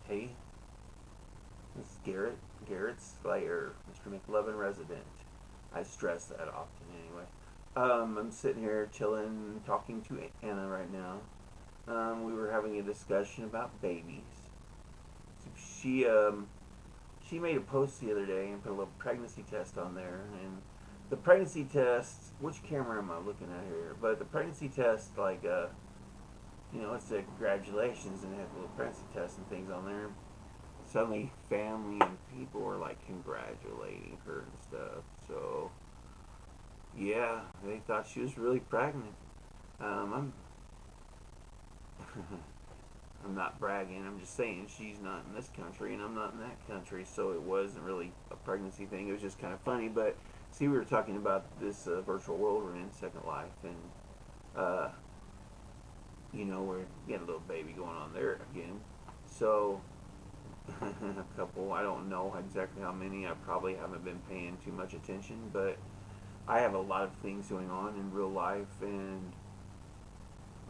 Hey, this is Garrett Slayer, Mr. McLovin resident. I stress that often anyway. I'm sitting here chilling, talking to Anna right now. We were having a discussion about babies. She she made a post the other day and put a little pregnancy test on there. And the pregnancy test, which camera am I looking at here? But the pregnancy test, it said congratulations and it had a little pregnancy test and things on there. Suddenly family and people were like congratulating her and stuff. So yeah, they thought she was really pregnant. I'm I'm not bragging. I'm just saying she's not in this country and I'm not in that country, so it wasn't really a pregnancy thing. It was just kind of funny. But see, we were talking about this virtual world we're in, Second Life, and uh, we're getting a little baby going on there again. So a couple. I don't know exactly how many. I probably haven't been paying too much attention, but I have a lot of things going on in real life, and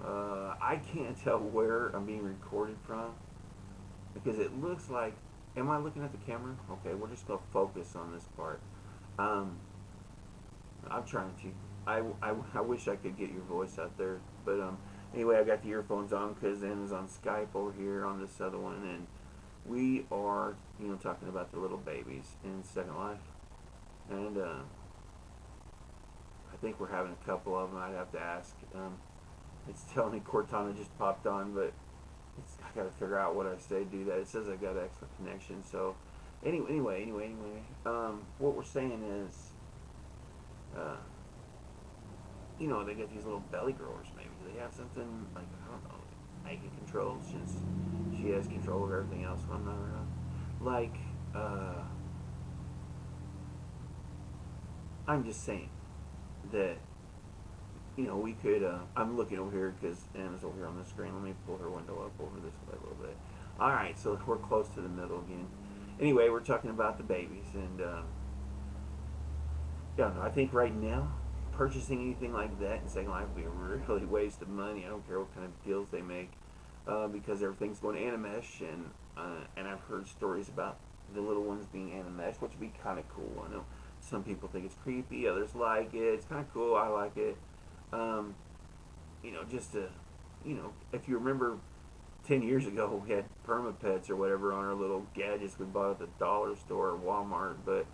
I can't tell where I'm being recorded from because it looks like. Am I looking at the camera? Okay, we're just gonna focus on this part. Um, I'm trying to. I wish I could get your voice out there, but anyway, I got the earphones on because Anna's on Skype over here on this other one, and we are, talking about the little babies in Second Life, and I think we're having a couple of them. I'd have to ask. It's telling me Cortana just popped on, but I got to figure out what I say. Do that. It says I got extra connection. So anyway. What we're saying is, uh, they get these little belly growers. Maybe do they have something like I don't know, Megan controls. Since she has control of everything else when I'm not around. Like, I'm just saying that we could. I'm looking over here because Anna's over here on the screen. Let me pull her window up over this way a little bit. All right, so we're close to the middle again. Anyway, we're talking about the babies, and yeah, no, I think right now purchasing anything like that in Second Life would be a really waste of money. I don't care what kind of deals they make because everything's going animesh, and I've heard stories about the little ones being animesh, which would be kind of cool. I know some people think it's creepy, others like it. It's kind of cool. I like it. Um, just to, if you remember 10 years ago, we had perma-pets or whatever on our little gadgets we bought at the dollar store or Walmart. But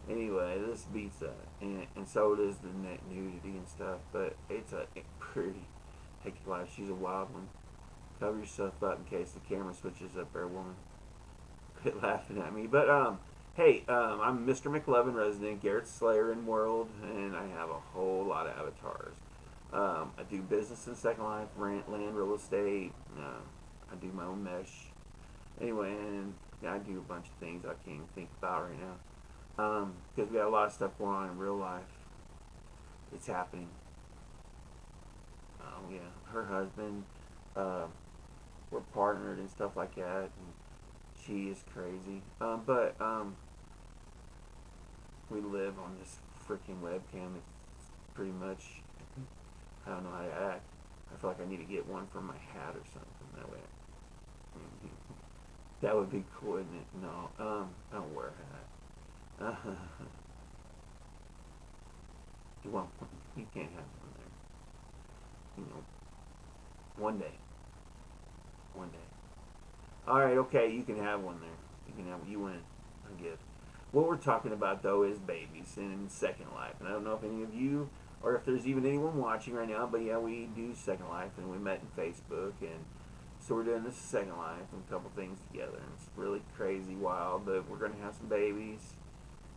anyway, this beats that. And so does the net nudity and stuff. But it's a pretty hectic life. She's a wild one. Cover yourself up in case the camera switches up there, woman. Quit laughing at me. But, hey, I'm Mr. McLovin, resident Garrett Slayer in World, and I have a whole lot of avatars. I do business in Second Life, rent, land, real estate. I do my own mesh. Anyway, and I do a bunch of things I can't even think about right now. Because we got a lot of stuff going on in real life. It's happening. Yeah, her husband, uh, we're partnered and stuff like that. And she is crazy. But we live on this freaking webcam. It's pretty much, I don't know how to act. I feel like I need to get one for my hat or something. That way, that would be cool, wouldn't it? No, I don't wear a hat. You want one? You can't have one there. One day. One day. All right, okay, you can have one there. You can have. You win a gift. What we're talking about though is babies in Second Life, and I don't know if any of you or if there's even anyone watching right now, but yeah, we do Second Life, and we met in Facebook, and so we're doing this Second Life and a couple things together, and it's really crazy, wild, but we're gonna have some babies,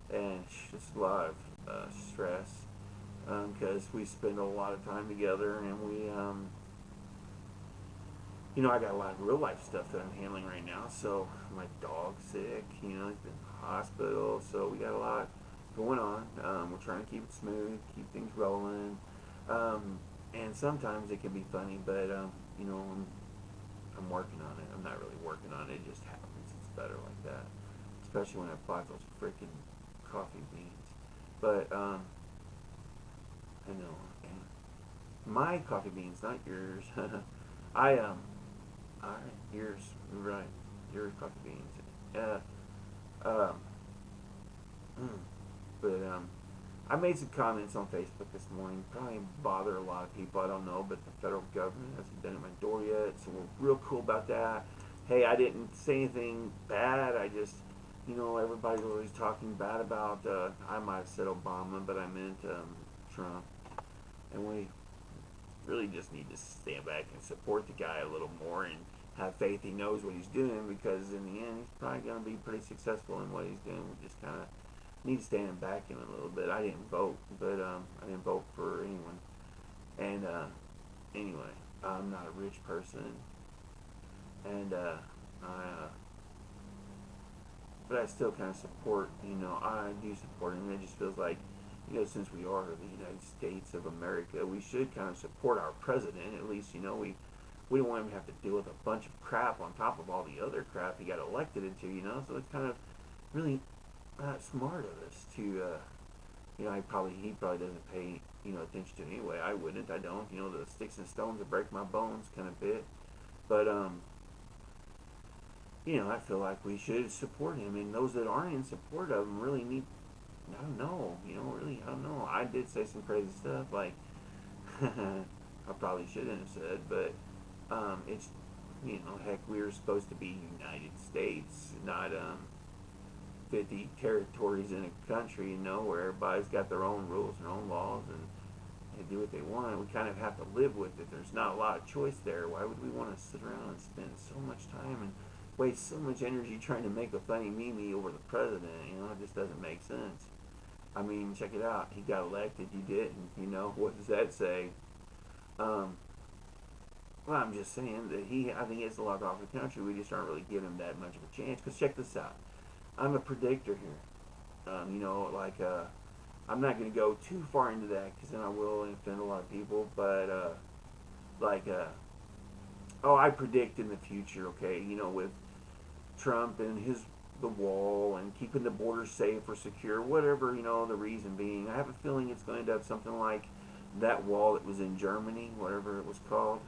and it's just a lot of stress because we spend a lot of time together, and I got a lot of real life stuff that I'm handling right now. So my dog's sick. He's been in the hospital. So we got a lot going on. We're trying to keep it smooth, keep things rolling. And sometimes it can be funny, but I'm working on it. I'm not really working on it. It just happens. It's better like that, especially when I bought those freaking coffee beans. But I know. And my coffee beans, not yours. I Alright, yours, right. your coffee beans. Um, mm, but I made some comments on Facebook this morning. Probably bother a lot of people. I don't know, but the federal government hasn't been at my door yet, so we're real cool about that. Hey, I didn't say anything bad. I just, everybody's always talking bad about. I might have said Obama, but I meant Trump, and we really just need to stand back and support the guy a little more and have faith he knows what he's doing, because in the end he's probably going to be pretty successful in what he's doing. We just kind of need to stand back him a little bit. I didn't vote, but I didn't vote for anyone. And anyway, I'm not a rich person, and but I still kind of support. I do support him. It just feels like, since we are the United States of America, we should kind of support our president. At least, we don't want him to have to deal with a bunch of crap on top of all the other crap he got elected into. So it's kind of really not smart of us to, he probably doesn't pay, attention to it anyway. I wouldn't. I don't. The sticks and stones that break my bones kind of bit. But I feel like we should support him, and those that aren't in support of him really need. I don't know. Really, I don't know. I did say some crazy stuff, like I probably shouldn't have said, but it's, heck, we're supposed to be United States, not 50 territories in a country, where everybody's got their own rules, their own laws, and they do what they want. We kind of have to live with it. There's not a lot of choice there. Why would we want to sit around and spend so much time and waste so much energy trying to make a funny meme over the president? It just doesn't make sense. I mean, check it out. He got elected. You didn't. What does that say? Well, I'm just saying that I think he has a lot to offer the country. We just aren't really giving him that much of a chance. Because check this out. I'm a predictor here. I'm not going to go too far into that, because then I will offend a lot of people. But, I predict in the future, okay, with Trump and the wall and keeping the border safe or secure, whatever, the reason being. I have a feeling it's going to end up something like that wall that was in Germany, whatever it was called,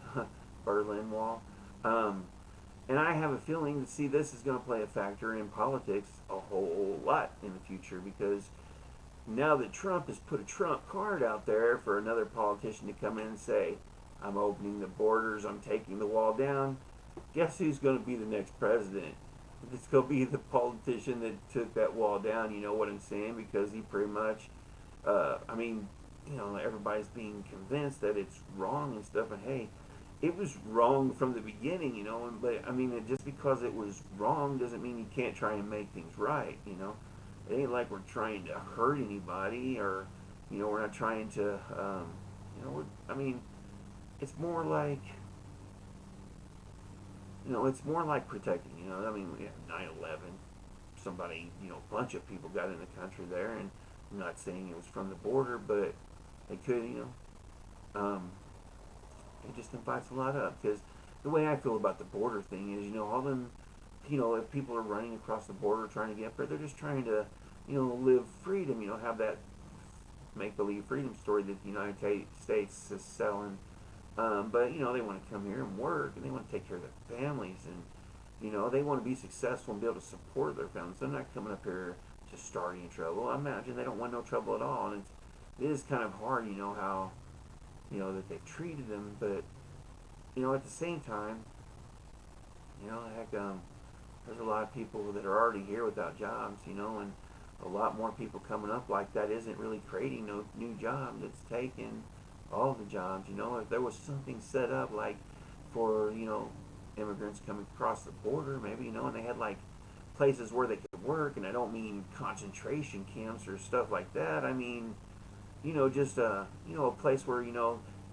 Berlin Wall. And I have a feeling that, this is going to play a factor in politics a whole lot in the future, because now that Trump has put a Trump card out there for another politician to come in and say, I'm opening the borders, I'm taking the wall down, guess who's going to be the next president? It's going to be the politician that took that wall down, you know what I'm saying? Because he pretty much, everybody's being convinced that it's wrong and stuff, and hey, it was wrong from the beginning, but just because it was wrong doesn't mean you can't try and make things right, It ain't like we're trying to hurt anybody, or, we're not trying to, it's more like, it's more like protecting, we had 9/11, somebody, a bunch of people got in the country there, and I'm not saying it was from the border, but they could, it just invites a lot up, because the way I feel about the border thing is, all them, if people are running across the border trying to get up there, they're just trying to, live freedom, have that make-believe freedom story that the United States is selling. But, they want to come here and work, and they want to take care of their families, and, they want to be successful and be able to support their families. They're not coming up here to start any trouble. I imagine they don't want no trouble at all, and it is kind of hard, how, that they've treated them, but, at the same time, there's a lot of people that are already here without jobs, and a lot more people coming up like that isn't really creating no new job. That's taking all the jobs, if there was something set up like for, immigrants coming across the border, maybe, and they had like places where they could work, and I don't mean concentration camps or stuff like that. I mean, just a place where,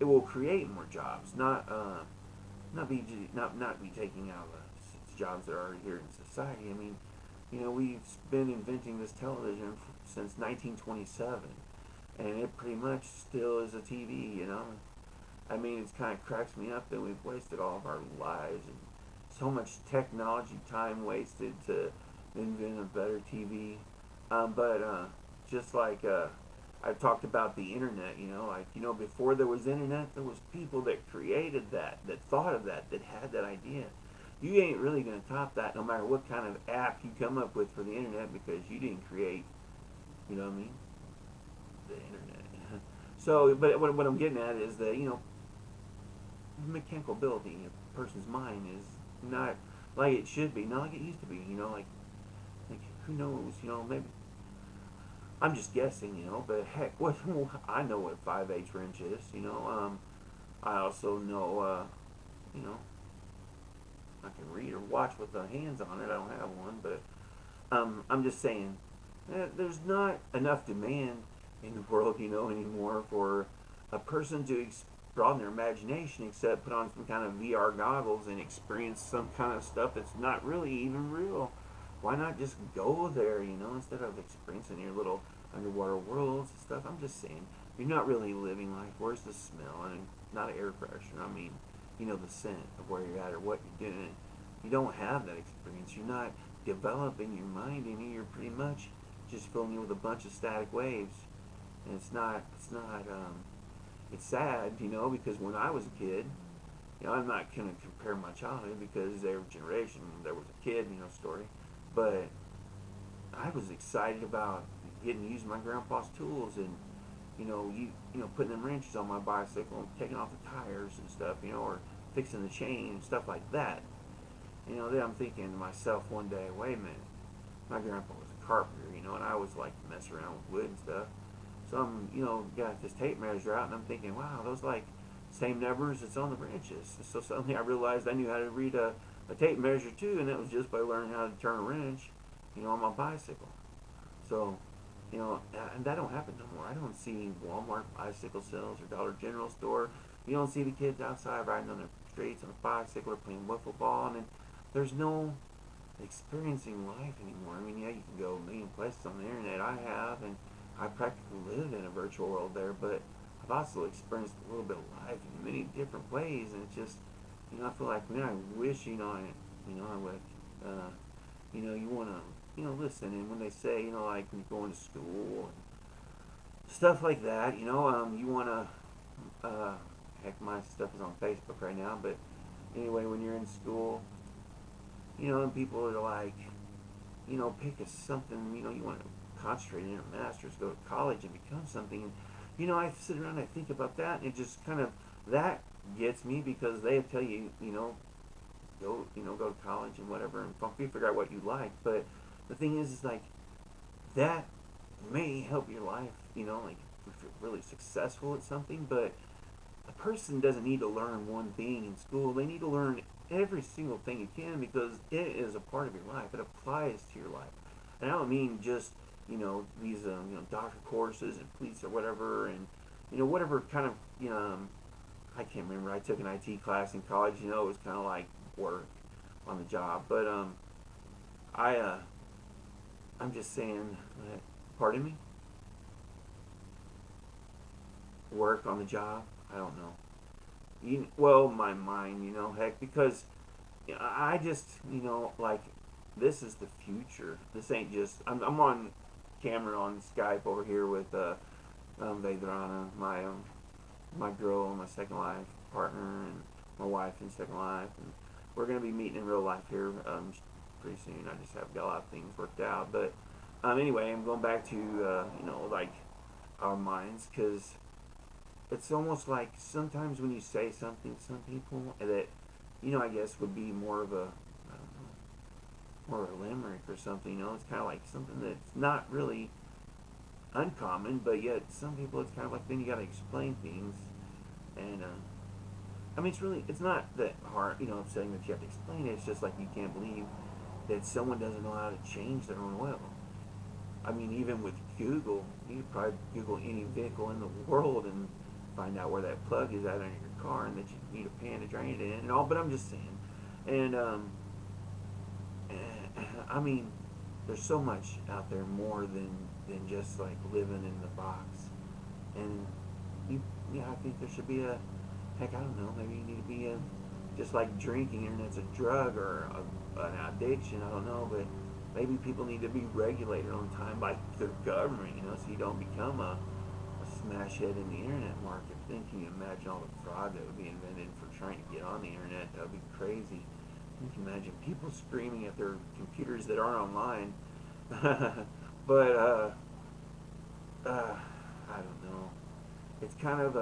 it will create more jobs, not be taking out jobs that are already here in society. I mean, we've been inventing this television since 1927, and it pretty much still is a TV, it kind of cracks me up that we've wasted all of our lives and so much technology time wasted to invent a better TV. Just like I've talked about the internet, before there was internet, there was people that created that thought of that had that idea. you ain't really going to top that no matter what kind of app you come up with for the internet because you didn't create, you know what I mean, the internet. So, but what I'm getting at is that, mechanical ability, a person's mind is not like it should be, not like it used to be, like who knows, maybe I'm just guessing, but heck, what I know what 5/8 wrench is, I also know, you know, I can read or watch with the hands on it. I don't have one, but I'm just saying, there's not enough demand in the world, anymore for a person to broaden their imagination, except put on some kind of VR goggles and experience some kind of stuff that's not really even real. Why not just go there, instead of experiencing your little underwater worlds and stuff? I'm just saying, you're not really living life. Where's the smell? And not an air freshener. I mean, the scent of where you're at or what you're doing. You don't have that experience. You're not developing your mind any. You're pretty much just filling it with a bunch of static waves. And it's sad, because when I was a kid, I'm not going to compare my childhood because every generation there was a kid, story. But I was excited about getting to use my grandpa's tools and, putting them wrenches on my bicycle and taking off the tires and stuff, or fixing the chain and stuff like that. Then I'm thinking to myself one day, wait a minute, my grandpa was a carpenter, and I always liked to mess around with wood and stuff. So I'm, got this tape measure out, and I'm thinking, wow, those like same numbers that's on the wrenches. So suddenly I realized I knew how to read a tape measure too, and that was just by learning how to turn a wrench, on my bicycle. So, and that don't happen no more. I don't see Walmart bicycle sales or Dollar General store. You don't see the kids outside riding on the streets on a bicycle or playing wiffle ball. I mean, there's no experiencing life anymore. I mean, yeah, you can go a million places on the internet. I have, and I practically lived in a virtual world there, but I've also experienced a little bit of life in many different ways, and it's just, I feel like, man, I wish, I would, you want to, listen, and when they say, like when you're going to school and stuff like that, you want to, heck, my stuff is on Facebook right now, but anyway, when you're in school, and people are like, pick a something, you want to concentrate in your master's, go to college and become something. And, I sit around and I think about that, and it just kind of, that gets me because they tell you, go to college and whatever, and figure out what you like. But the thing is like, that may help your life, like if you're really successful at something, but a person doesn't need to learn one thing in school. They need to learn every single thing you can because it is a part of your life. It applies to your life. And I don't mean just, these, doctor courses and police or whatever, and, whatever kind of, I can't remember. I took an IT class in college, it was kind of like work on the job. But, I'm just saying, pardon me? Work on the job? I don't know. Well, my mind, heck, because I just, like, this is the future. This ain't just, I'm on camera on Skype over here with Vedrana, my girl, my Second Life partner, and my wife in Second Life, and we're gonna be meeting in real life here pretty soon. I just have got a lot of things worked out, but anyway, I'm going back to like our minds, because it's almost like sometimes when you say something to some people that I guess would be more of a, I don't know, more of a limerick or something. It's kind of like something that's not really uncommon, but yet some people it's kind of like then you got to explain things, and I mean it's not that hard, saying that you have to explain it. It's just like you can't believe that someone doesn't know how to change their own oil. I mean, even with Google, you could probably Google any vehicle in the world and find out where that plug is at on your car, and that you need a pan to drain it in and all. But I'm just saying, and I mean, there's so much out there more than just like living in the box. And I think there should be a, heck, I don't know, maybe you need to be a, just like drinking, and it's a drug or an addiction. I don't know, but maybe people need to be regulated on time by the government, so you don't become a smash hit in the internet market. Then can you imagine all the fraud that would be invented for trying to get on the internet? That would be crazy. You can imagine people screaming at their computers that aren't online. But I don't know. It's kind of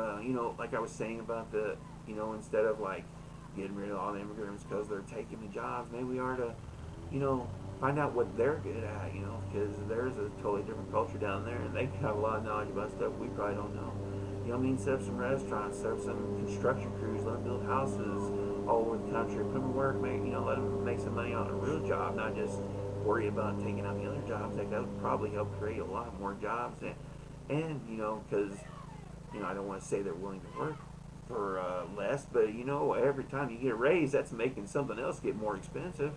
like I was saying about instead of like getting rid of all the immigrants because they're taking the jobs, maybe we are to, you know, find out what they're good at, because there's a totally different culture down there, and they have a lot of knowledge about stuff we probably don't know. You know what I mean? Set up some restaurants, set up some construction crews, let them build houses all over the country, put them to work, let them make some money on a real job, not just worry about taking out the other jobs. Like that would probably help create a lot more jobs, and because I don't want to say they're willing to work for less, but every time you get a raise, that's making something else get more expensive.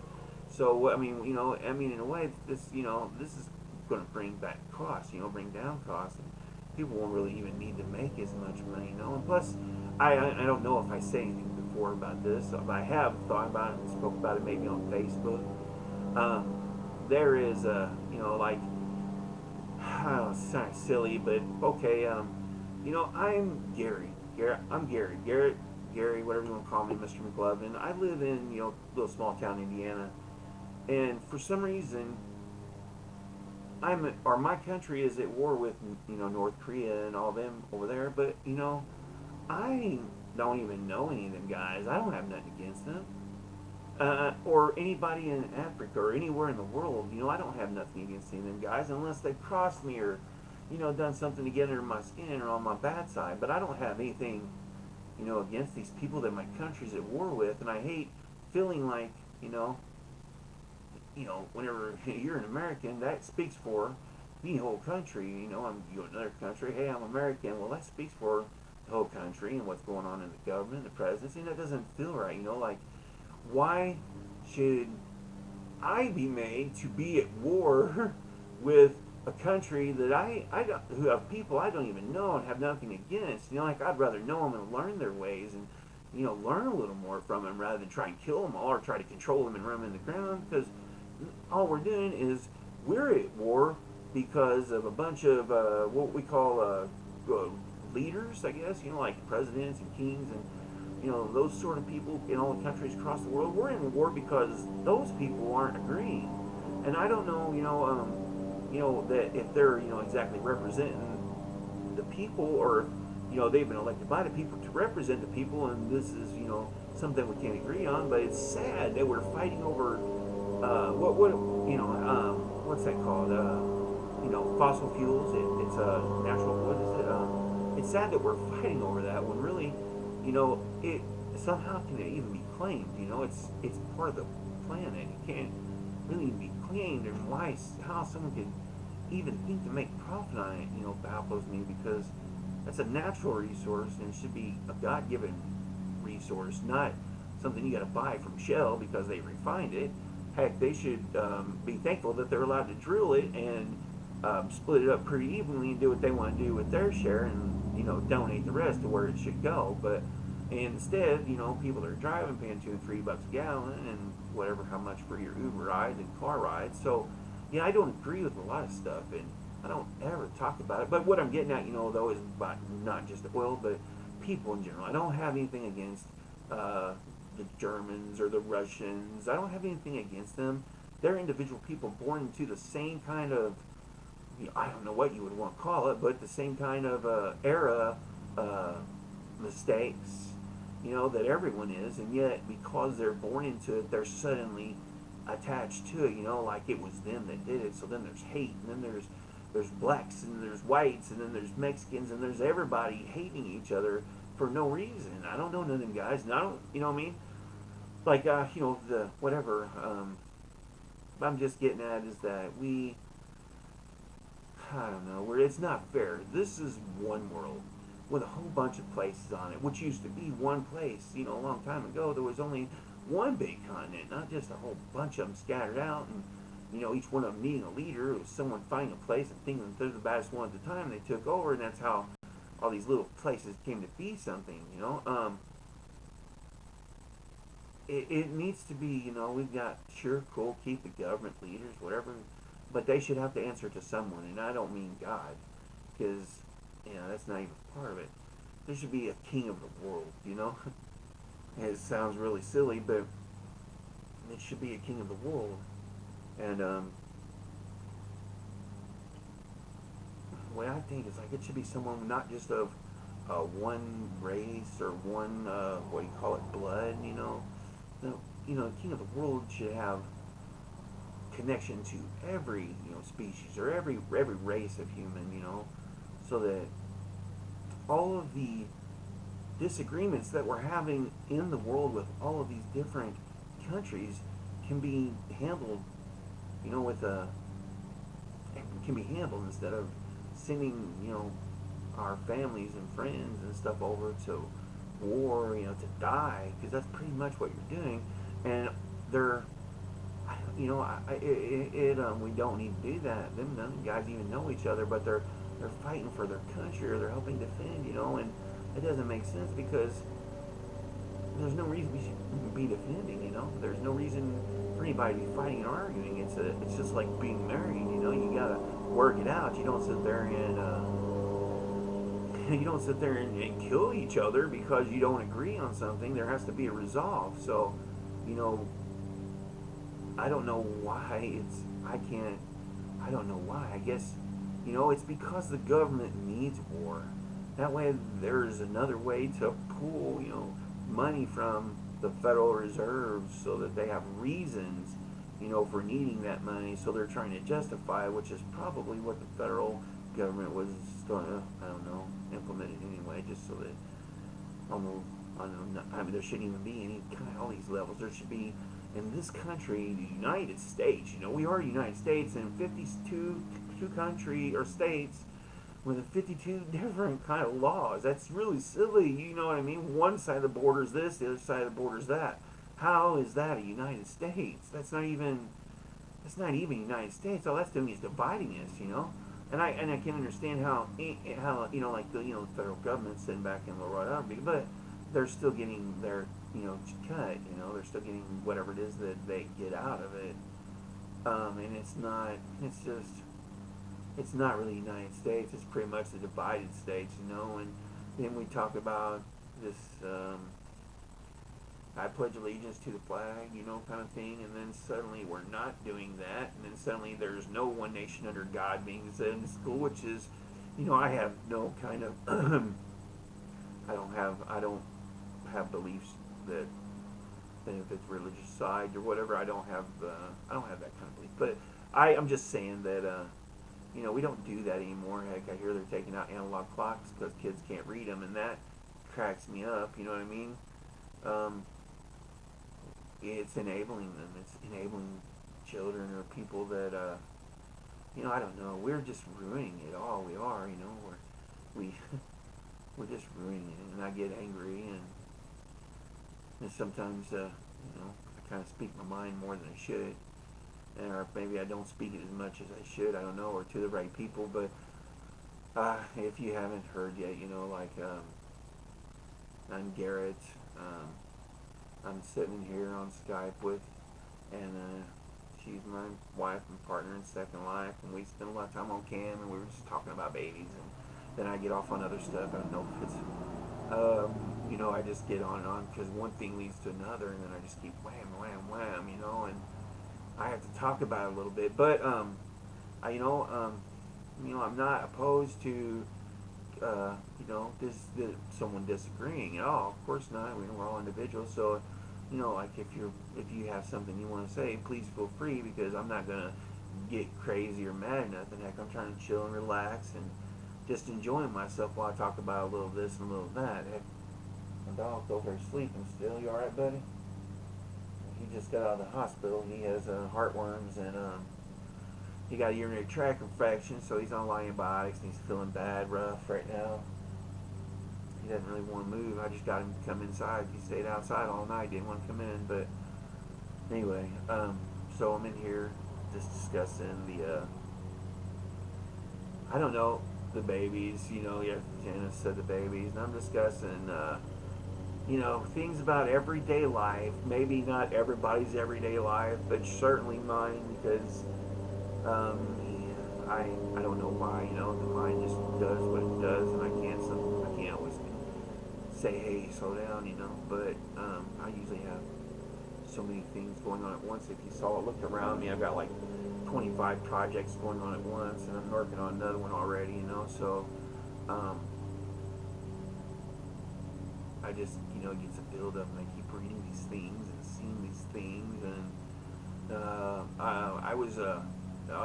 So in a way, this is going to bring back costs, bring down costs, and people won't really even need to make as much money, And plus, I don't know if I say anything before about this, but I have thought about it and spoke about it maybe on Facebook. There is like oh, it's kind of silly, but okay. I'm Gary. I'm Gary. Gary, whatever you want to call me, Mr. McLovin. I live in a little small town, Indiana, and for some reason, my country is at war with North Korea and all them over there. But I don't even know any of them guys. I don't have nothing against them. Or anybody in Africa or anywhere in the world, I don't have nothing against any of them guys unless they've crossed me or, done something to get under my skin or on my bad side. But I don't have anything, against these people that my country's at war with, and I hate feeling like, whenever you're an American, that speaks for the whole country. I'm another country. Hey, I'm American. Well, that speaks for the whole country and what's going on in the government, the presidency. And that doesn't feel right. Like why should I be made to be at war with a country that who have people I don't even know and have nothing against? Like I'd rather know them and learn their ways and learn a little more from them rather than try and kill them all or try to control them and run them in the ground, because all we're doing is we're at war because of a bunch of what we call leaders, I guess, like presidents and kings and those sort of people in all the countries across the world. We're in war because those people aren't agreeing, and I don't know, that if they're, exactly representing the people, or they've been elected by the people to represent the people, and this is, something we can't agree on. But it's sad that we're fighting over what's that called? Fossil fuels. It's natural. What is it? It's sad that we're fighting over that when really it somehow can even be claimed. It's part of the planet. It can't really be claimed, and how someone could even think to make profit on it, baffles me, because that's a natural resource and it should be a God-given resource, not something you got to buy from Shell because they refined it. Heck, they should be thankful that they're allowed to drill it and split it up pretty evenly and do what they want to do with their share, and donate the rest to where it should go. But instead, people are driving, paying $2 and $3 a gallon, and whatever, how much for your Uber rides and car rides. So, I don't agree with a lot of stuff, and I don't ever talk about it. But what I'm getting at, though, is about not just oil, but people in general. I don't have anything against the Germans or the Russians. I don't have anything against them. They're individual people born into the same kind of, I don't know what you would want to call it, but the same kind of era mistakes, that everyone is, and yet because they're born into it, they're suddenly attached to it, like it was them that did it. So then there's hate, and then there's blacks, and there's whites, and then there's Mexicans, and there's everybody hating each other for no reason. I don't know none of them guys, and I don't, what I mean? Like, the whatever. I'm just getting at is that I don't know, where it's not fair. This is one world with a whole bunch of places on it, which used to be one place. A long time ago, there was only one big continent, not just a whole bunch of them scattered out, and each one of them needing a leader. It was someone finding a place and thinking that they're the baddest one at the time. They took over, and that's how all these little places came to be something. It needs to be. We've got sure, cool, keep the government leaders, whatever, but they should have to answer to someone, and I don't mean God, because that's not even part of it. There should be a king of the world. It sounds really silly, but it should be a king of the world. And the way I think is like it should be someone not just of one race or one what do you call it, blood. The, king of the world should have connection to every species or every race of human. So that all of the disagreements that we're having in the world with all of these different countries can be handled, with a can be handled instead of sending our families and friends and stuff over to war, to die, because that's pretty much what you're doing. And they're, we don't need to do that. Them guys even know each other, but they're fighting for their country or they're helping defend, and it doesn't make sense because there's no reason we should be defending. There's no reason for anybody to be fighting and arguing. It's just like being married. You gotta work it out. You don't sit there and kill each other because you don't agree on something. There has to be a resolve. So, I don't know why I don't know why. I guess, it's because the government needs war. That way there's another way to pull, money from the Federal Reserve so that they have reasons, for needing that money. So they're trying to justify, which is probably what the federal government was going to, I don't know, implement it anyway, just so that, I mean, there shouldn't even be any kind of all these levels. There should be, in this country, the United States, we are the United States, and 52 country or states with 52 different kind of laws. That's really silly, you know what I mean? One side of the border is this, the other side of the border is that. How is that a United States? That's not even United States. All that's doing is dividing us, And I can understand how like the federal government sitting back in the right, but they're still getting their cut. They're still getting whatever it is that they get out of it. And it's not really the United States. It's pretty much the divided states, And then we talk about this. I pledge allegiance to the flag, kind of thing, and then suddenly we're not doing that, and then suddenly there's no one nation under God being said in school, which is, I have no kind of, I don't have beliefs that if it's religious side or whatever, I don't have that kind of belief. But I'm just saying that, we don't do that anymore. Heck, I hear they're taking out analog clocks because kids can't read them, and that cracks me up. You know what I mean? It's enabling them. It's enabling children or people that, I don't know. We're just ruining it all. We are, we're just ruining it. And I get angry, and sometimes, I kind of speak my mind more than I should. Or maybe I don't speak it as much as I should. I don't know, or to the right people. But if you haven't heard yet, I'm Garrett. I'm sitting here on Skype with, and she's my wife and partner in Second Life, and we spend a lot of time on cam, and we were just talking about babies, and then I get off on other stuff. I don't know if it's, I just get on because one thing leads to another, and then I just keep wham, wham, wham, and I have to talk about it a little bit. But I'm not opposed to someone disagreeing at all. Of course not. We're all individuals. So, like if you have something you want to say, please feel free, because I'm not gonna get crazy or mad or nothing. Heck, I'm trying to chill and relax and just enjoying myself while I talk about a little of this and a little of that. Heck, my dog's over there sleeping still. You all right, buddy? He just got out of the hospital. He has heartworms, and he got a urinary tract infection, so he's on a lot of antibiotics, and he's feeling bad, rough right now. He doesn't really want to move. I just got him to come inside. He stayed outside all night, didn't want to come in. But anyway, so I'm in here just discussing the, I don't know, the babies. Janice said the babies, and I'm discussing, things about everyday life. Maybe not everybody's everyday life, but certainly mine, because I don't know why, the mind just does what it does, and I can't always say, hey, slow down, but I usually have so many things going on at once. If you saw it, looked around me, I've got like 25 projects going on at once, and I'm working on another one already. So um, I just get to build up, and I keep reading these things and seeing these things, and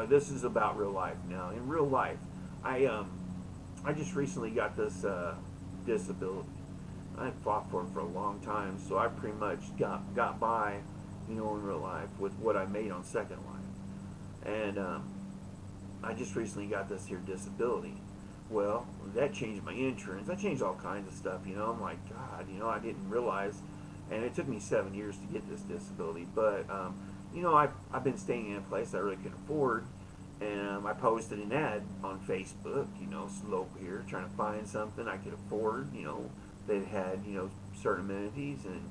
this is about real life now. In real life, I just recently got this disability. I fought for a long time, so I pretty much got by, in real life with what I made on Second Life, and I just recently got this here disability. Well, that changed my insurance. That changed all kinds of stuff. I'm like, God, I didn't realize, and it took me 7 years to get this disability. But I've been staying in a place I really can afford, and I posted an ad on Facebook, local here, trying to find something I could afford. They had certain amenities, and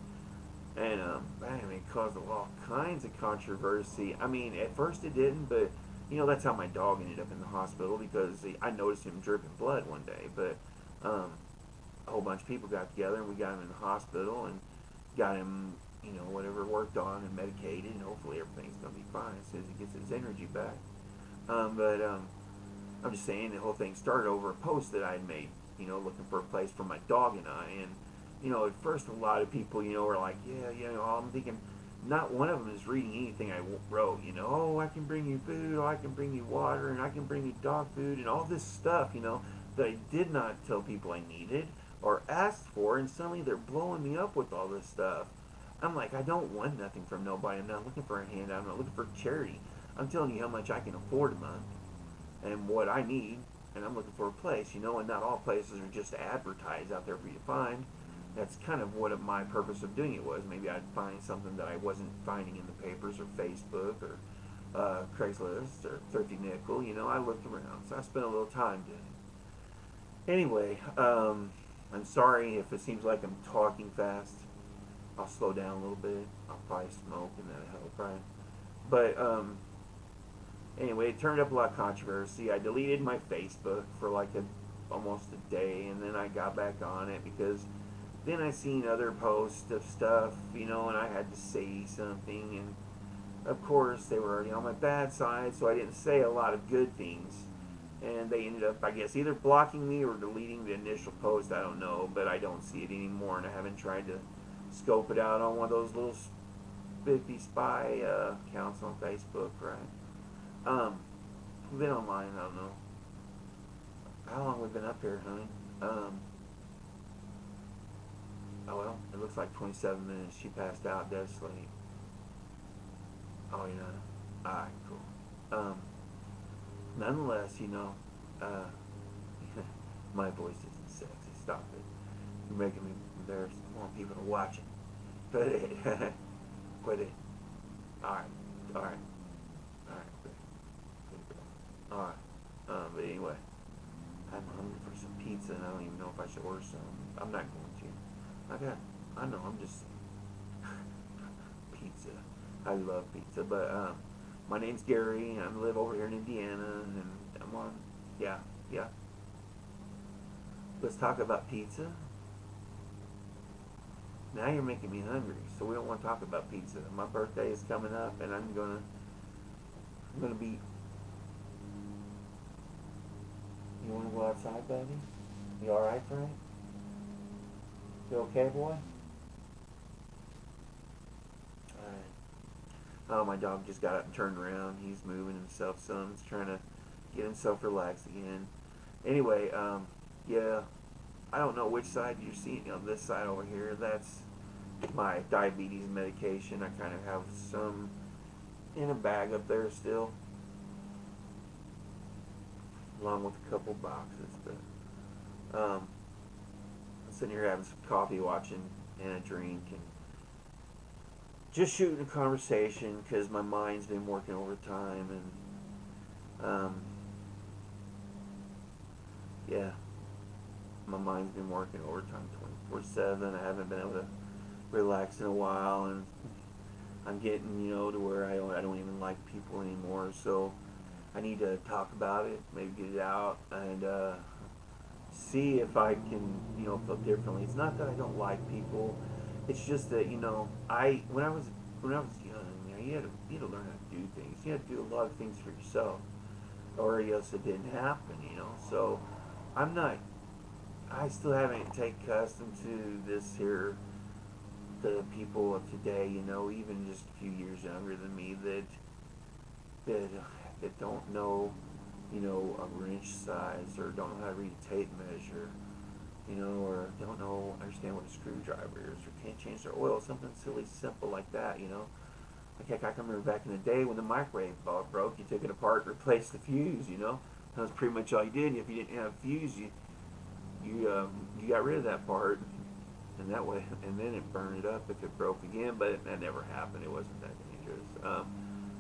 man, it caused all kinds of controversy. I mean, at first it didn't, but that's how my dog ended up in the hospital, because I noticed him dripping blood one day. But a whole bunch of people got together, and we got him in the hospital and got him, whatever, worked on and medicated, and hopefully everything's gonna be fine as soon as he gets his energy back. But I'm just saying, the whole thing started over a post that I had made, looking for a place for my dog and I. And at first a lot of people, were like, yeah, I'm thinking, not one of them is reading anything I wrote. Oh, I can bring you food, oh, I can bring you water, and I can bring you dog food, and all this stuff, that I did not tell people I needed or asked for, and suddenly they're blowing me up with all this stuff. I'm like, I don't want nothing from nobody. I'm not looking for a handout. I'm not looking for charity. I'm telling you how much I can afford a month and what I need, and I'm looking for a place, and not all places are just advertised out there for you to find. That's kind of what my purpose of doing it was. Maybe I'd find something that I wasn't finding in the papers or Facebook or Craigslist or Thrifty Nickel. I looked around, so I spent a little time doing it. Anyway, I'm sorry if it seems like I'm talking fast. I'll slow down a little bit. I'll probably smoke, and that'll help, right? But anyway, it turned up a lot of controversy. I deleted my Facebook for like almost a day, and then I got back on it because then I seen other posts of stuff, and I had to say something, and of course they were already on my bad side, so I didn't say a lot of good things, and they ended up, I guess, either blocking me or deleting the initial post. I don't know, but I don't see it anymore, and I haven't tried to scope it out on one of those little spiffy spy accounts on Facebook, right? We've been online, I don't know. How long we've been up here, honey? Oh well, it looks like 27 minutes. She passed out dead asleep. Oh yeah. Alright, cool. Nonetheless, my voice isn't sexy. Stop it. You're making me embarrassed. I want people to watch it. Quit it. Quit it. Alright. Alright. Alright. But anyway, I'm hungry for some pizza, and I don't even know if I should order some. I'm not going to. I know, I'm just pizza. I love pizza, but my name's Gary, and I live over here in Indiana, and I'm on, yeah. Let's talk about pizza. Now you're making me hungry, so we don't want to talk about pizza. My birthday is coming up, and I'm gonna be. You wanna go outside, baby? You all right, Frank? You okay, boy? Alright. Oh, my dog just got up and turned around. He's moving himself some. He's trying to get himself relaxed again. Anyway, yeah, I don't know which side you're seeing. On this side over here, that's my diabetes medication. I kind of have some in a bag up there still, along with a couple boxes. But I'm sitting here having some coffee, watching, and a drink, and just shooting a conversation because my mind's been working overtime, and yeah, my mind's been working overtime 24/7. I haven't been able to relax in a while, and I'm getting, to where I don't even like people anymore. So I need to talk about it, maybe get it out, and see if I can, feel differently. It's not that I don't like people. It's just that, when I was when I was young, you had to learn how to do things. You had to do a lot of things for yourself, or else it didn't happen. So I'm not. I still haven't taken custom to this here. The people of today, even just a few years younger than me, that that don't know, a wrench size, or don't know how to read a tape measure, or don't know, understand what a screwdriver is, or can't change their oil, something silly, simple like that. Like heck, I can remember back in the day when the microwave bulb broke, you took it apart and replaced the fuse. That was pretty much all you did. And if you didn't have a fuse, you got rid of that part, and that way, and then it burned it up if it broke again. But that never happened. It wasn't that dangerous.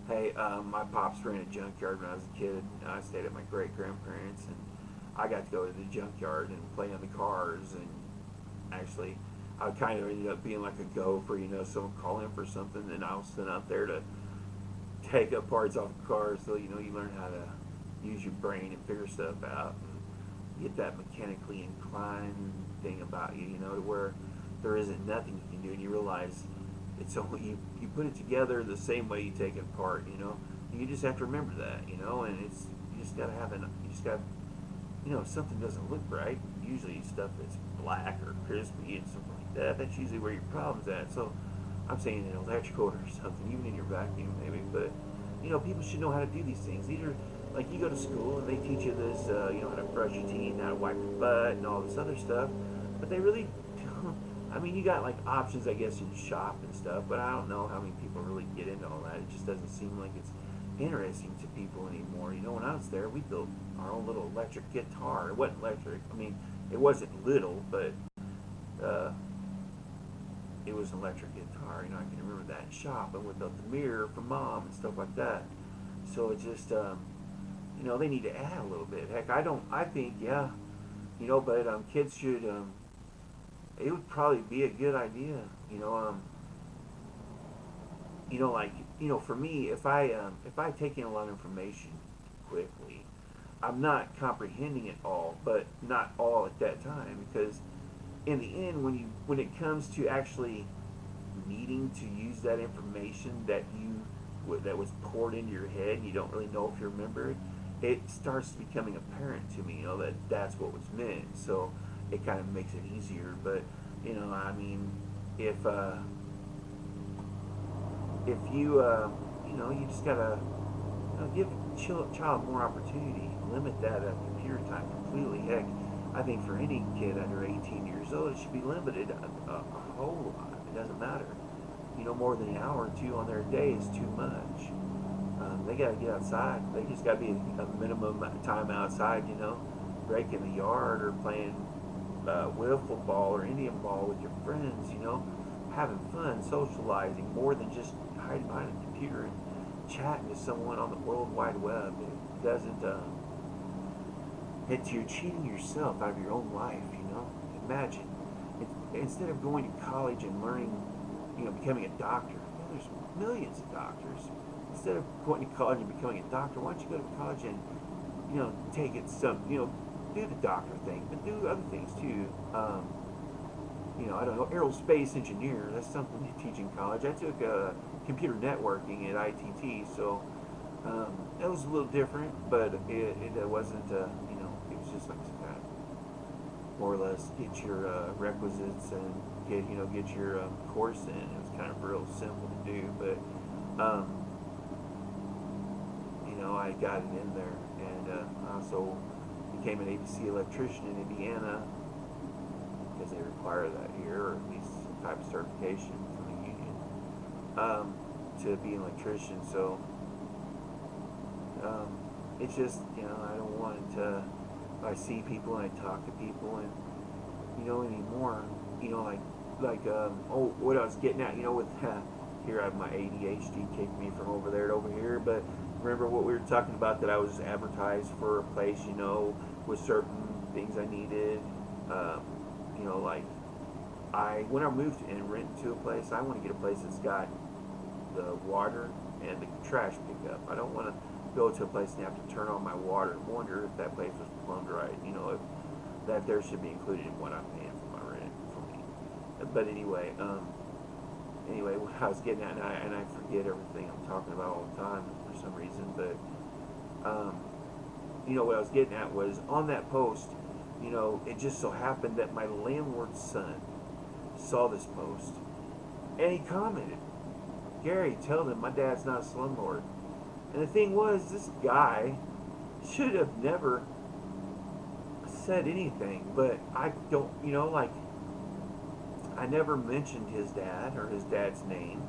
Hey, my pops ran a junkyard when I was a kid. I stayed at my great grandparents, and I got to go to the junkyard and play on the cars. And actually, I kind of ended up being like a gopher, someone call in for something, and I was sent out there to take up parts off the cars. So you learn how to use your brain and figure stuff out, and get that mechanically inclined thing about you, to where there isn't nothing you can do, and you realize it's only you put it together the same way you take it apart. You just have to remember that, and it's you just gotta have you just got if something doesn't look right, usually stuff that's black or crispy and something like that, that's usually where your problem's at. So I'm saying an electrical or something, even in your vacuum maybe, but people should know how to do these things. These are like, you go to school and they teach you this, how to brush your teeth, how to wipe your butt, and all this other stuff, but they really don't. I mean, you got like options, I guess, in shop and stuff, but I don't know how many people really get into all that. It just doesn't seem like it's interesting to people anymore. When I was there, we built our own little electric guitar. It wasn't electric. I mean, it wasn't little, but uh, it was an electric guitar. I can remember that in shop, and we built the mirror for mom and stuff like that. So it just, they need to add a little bit. Heck, I think, yeah, but kids should, it would probably be a good idea, like, for me, if I take in a lot of information quickly, I'm not comprehending it all, but not all at that time, because in the end, when it comes to actually needing to use that information that was poured into your head, and you don't really know if you remember it, it starts becoming apparent to me, that that's what was meant. So it kind of makes it easier. But I mean, if you just gotta give child more opportunity, limit that computer time completely. Heck, I think for any kid under 18 years old, it should be limited a whole lot. It doesn't matter. More than an hour or two on their day is too much. They got to get outside. They just got to be a minimum time outside, breaking the yard, or playing wiffle ball or Indian ball with your friends, having fun, socializing, more than just hiding behind a computer and chatting to someone on the World Wide Web. It doesn't, you're cheating yourself out of your own life, Imagine, instead of going to college and learning, becoming a doctor, there's millions of doctors. Instead of going to college and becoming a doctor, why don't you go to college and, take it do the doctor thing, but do other things too. I don't know, aerospace engineer, that's something you teach in college. I took computer networking at ITT, so that was a little different, but it wasn't, it was just like kind of more or less get your requisites and get your course in. It was kind of real simple to do, but I got it in there, and I also became an ABC electrician in Indiana, because they require that here, or at least some type of certification from the union, to be an electrician. So it's just, I don't want to, I see people and I talk to people, and anymore, what I was getting at, with here I have my ADHD kicking me from over there to over here. But remember what we were talking about, that I was advertised for a place, with certain things I needed. Like when I moved and rent to a place, I want to get a place that's got the water and the trash pickup. I don't want to go to a place and have to turn on my water and wonder if that place was plumbed right. If that there should be included in what I'm paying for my rent for me. But anyway, Anyway, what I was getting at, and I forget everything I'm talking about all the time for some reason, but um, what I was getting at was on that post. It just so happened that my landlord's son saw this post and he commented, "Gary, tell them my dad's not a slumlord." And the thing was, this guy should have never said anything, but I don't, like, I never mentioned his dad or his dad's name.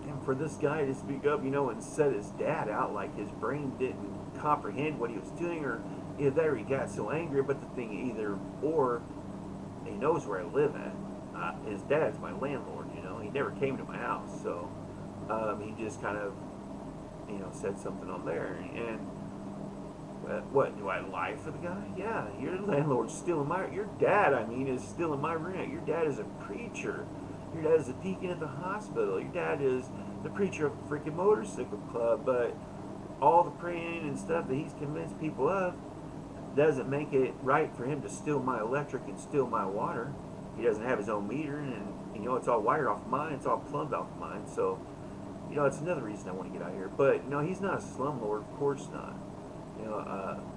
And for this guy to speak up, and set his dad out like his brain didn't comprehend what he was doing, or either that or he got so angry. But the thing, either or, he knows where I live at. His dad's my landlord, he never came to my house, so he just kind of, said something on there. And what, do I lie for the guy? Yeah, your landlord's stealing your dad, is stealing my rent. Your dad is a preacher. Your dad is a deacon at the hospital. Your dad is the preacher of a freaking motorcycle club. But all the praying and stuff that he's convinced people of doesn't make it right for him to steal my electric and steal my water. He doesn't have his own meter, and it's all wired off mine. It's all plumbed off mine. So, it's another reason I want to get out of here. But he's not a slumlord, of course not.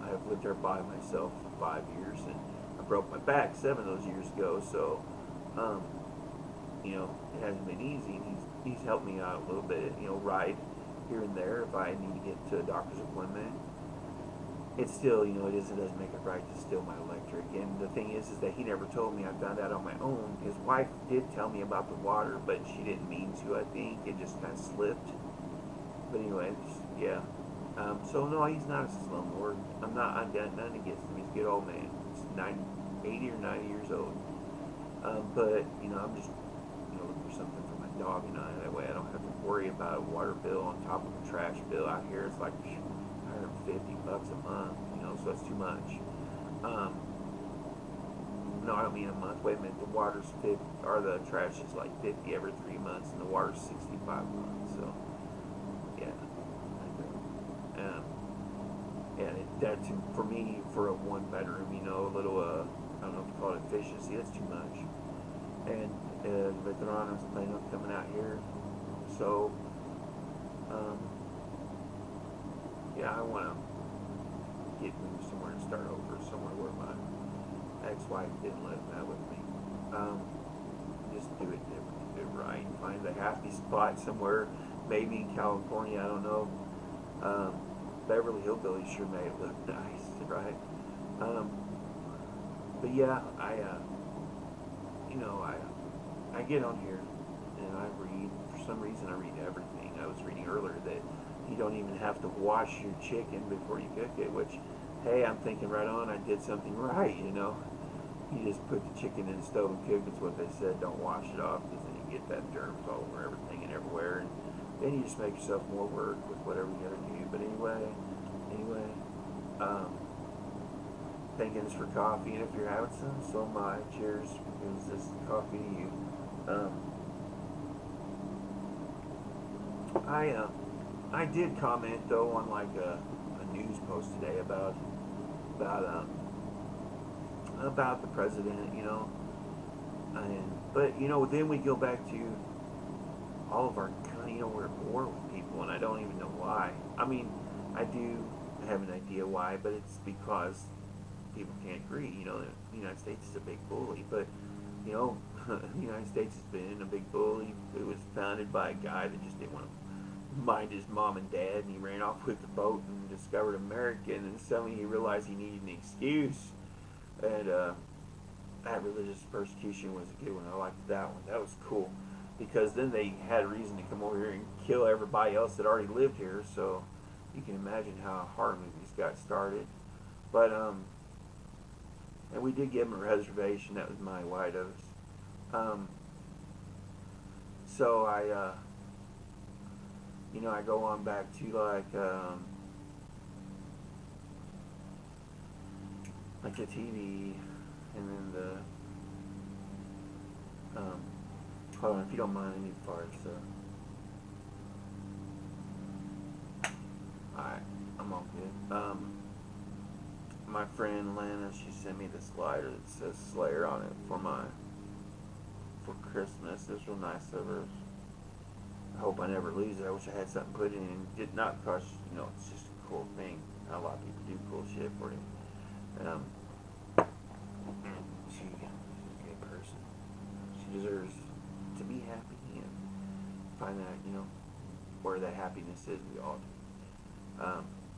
I've lived there by myself for 5 years, and I broke my back 7 of those years ago. So, it hasn't been easy. And he's helped me out a little bit. Ride here and there if I need to get to a doctor's appointment. It's still, it doesn't make it right to steal my electric. And the thing is that he never told me. I found out on my own. His wife did tell me about the water, but she didn't mean to, I think. It just kind of slipped. But anyway, yeah. So no, he's not a slumlord. I've got nothing against him. He's a good old man. He's 80 or 90 years old. But, I'm just, looking for something for my dog and I. That way I don't have to worry about a water bill on top of a trash bill. Out here it's like $150 a month, so that's too much. No, I don't mean a month. Wait a minute, the water's 50, or the trash is like 50 every 3 months, and the water's 65 months. So, yeah, yeah, that's for me for a 1 bedroom. A little I don't know if you call it efficiency. That's too much. And Veteranos planning on coming out here, so. Yeah, I want to get moved somewhere and start over, somewhere where my ex-wife didn't live that with me. Just do it different, do it right, find a happy spot somewhere, maybe in California, I don't know. Beverly Hillbillies sure made it look nice, right? But yeah, I get on here and I read. For some reason, I read everything. I was reading earlier that you don't even have to wash your chicken before you cook it, which, hey, I'm thinking right on, I did something right, You just put the chicken in the stove and cook. It's what they said. Don't wash it off, because then you get that germs all over everything and everywhere, and then you just make yourself more work with whatever you gotta do. But anyway, thank goodness for coffee, and if you're having some, so am I. Cheers, because this is coffee to you. I did comment though on like a news post today about the president, but then we go back to all of our we're at war with people, and I don't even know why. I do have an idea why, but it's because people can't agree. The United States is a big bully, but the United States has been a big bully. It was founded by a guy that just didn't want to mind his mom and dad, and he ran off with the boat and discovered America, and then suddenly he realized he needed an excuse, and that religious persecution was a good one. I liked that one. That was cool, because then they had a reason to come over here and kill everybody else that already lived here, so you can imagine how horror movies got started. But and we did give him a reservation. That was my White Oaks. So I go on back to like the TV, and then the hold on, if you don't mind any parts. Alright, I'm all good. My friend Lana, she sent me the slider that says Slayer on it for for Christmas. It was real nice of her. I hope I never lose it. I wish I had something put in, and did not because it's just a cool thing. A lot of people do cool shit for you. Um, she's a good person. She deserves to be happy and find that where that happiness is. We all do.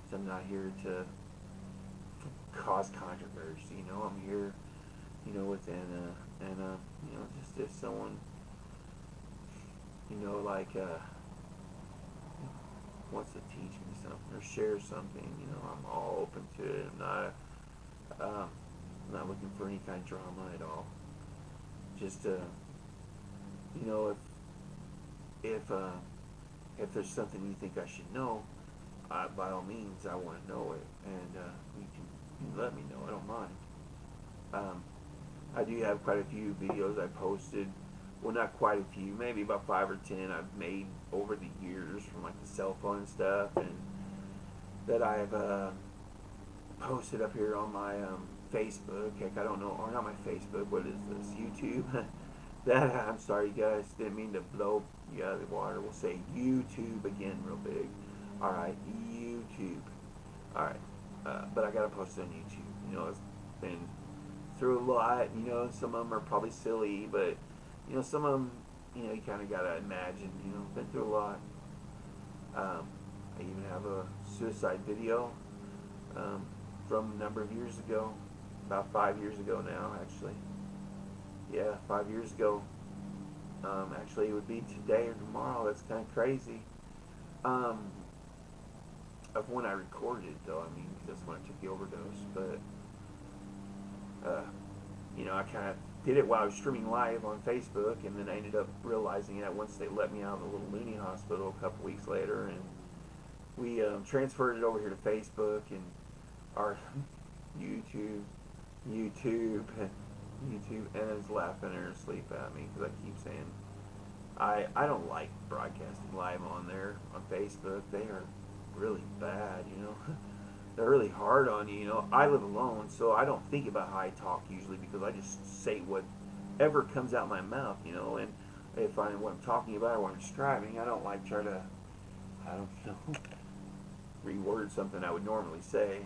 So I'm not here to cause controversy. I'm here, with Anna, and just if someone, like wants to teach me something or share something, I'm all open to it. I'm not looking for any kind of drama at all. Just if uh, if there's something you think I should know, by all means, I want to know it, and you can let me know. I don't mind. I do have quite a few videos I posted. Well, not quite a few, maybe about 5 or 10 I've made over the years from like the cell phone and stuff, and that I've posted up here on my Facebook. Heck, I don't know, or not my Facebook. What is this? YouTube. That I'm sorry, guys. Didn't mean to blow you out of the water. We'll say YouTube again, real big. All right, YouTube. All right, but I gotta post it on YouTube. It's been through a lot. Some of them are probably silly, but some of them, you kind of gotta imagine. Been through a lot. I even have a suicide video from a number of years ago, about 5 years ago now, actually. Yeah, 5 years ago. Actually, it would be today or tomorrow. That's kind of crazy. Of when I recorded it, though. I mean, that's when I took the overdose. But, I kind of did it while I was streaming live on Facebook, and then I ended up realizing that once they let me out of the little loony hospital a couple weeks later, and we transferred it over here to Facebook and our YouTube, and is laughing her asleep at me because I keep saying I don't like broadcasting live on there on Facebook. They are really bad, They're really hard on you, I live alone, so I don't think about how I talk usually because I just say whatever comes out my mouth, and if what I'm talking about or what I'm describing, I don't like try to, I don't know, reword something I would normally say.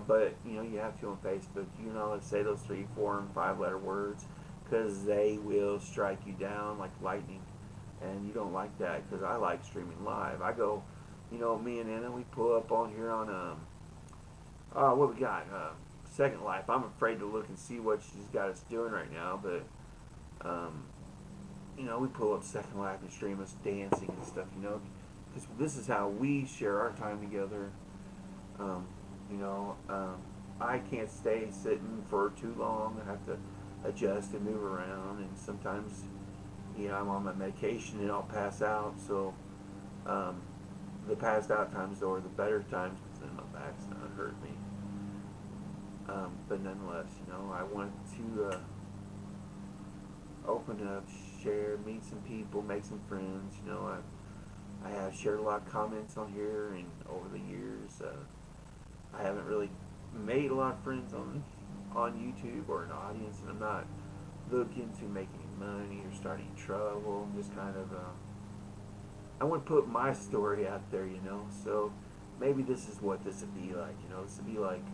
But you have to on Facebook. You're not allowed to say those 3, 4, and 5-letter words because they will strike you down like lightning, and you don't like that because I like streaming live. I go, me and Anna, we pull up on here on what we got, Second Life. I'm afraid to look and see what she's got us doing right now, but we pull up Second Life and stream us dancing and stuff, because this is how we share our time together. I can't stay sitting for too long. I have to adjust and move around, and sometimes, I'm on my medication and I'll pass out. So, the passed out times or the better times, because then my back's not hurting me. But nonetheless, I wanted to open up, share, meet some people, make some friends. I have shared a lot of comments on here, and over the years, I haven't really made a lot of friends on YouTube or an audience, and I'm not looking to make any money or start any trouble. I'm just kind of I want to put my story out there, so maybe this is what this would be like, this would be like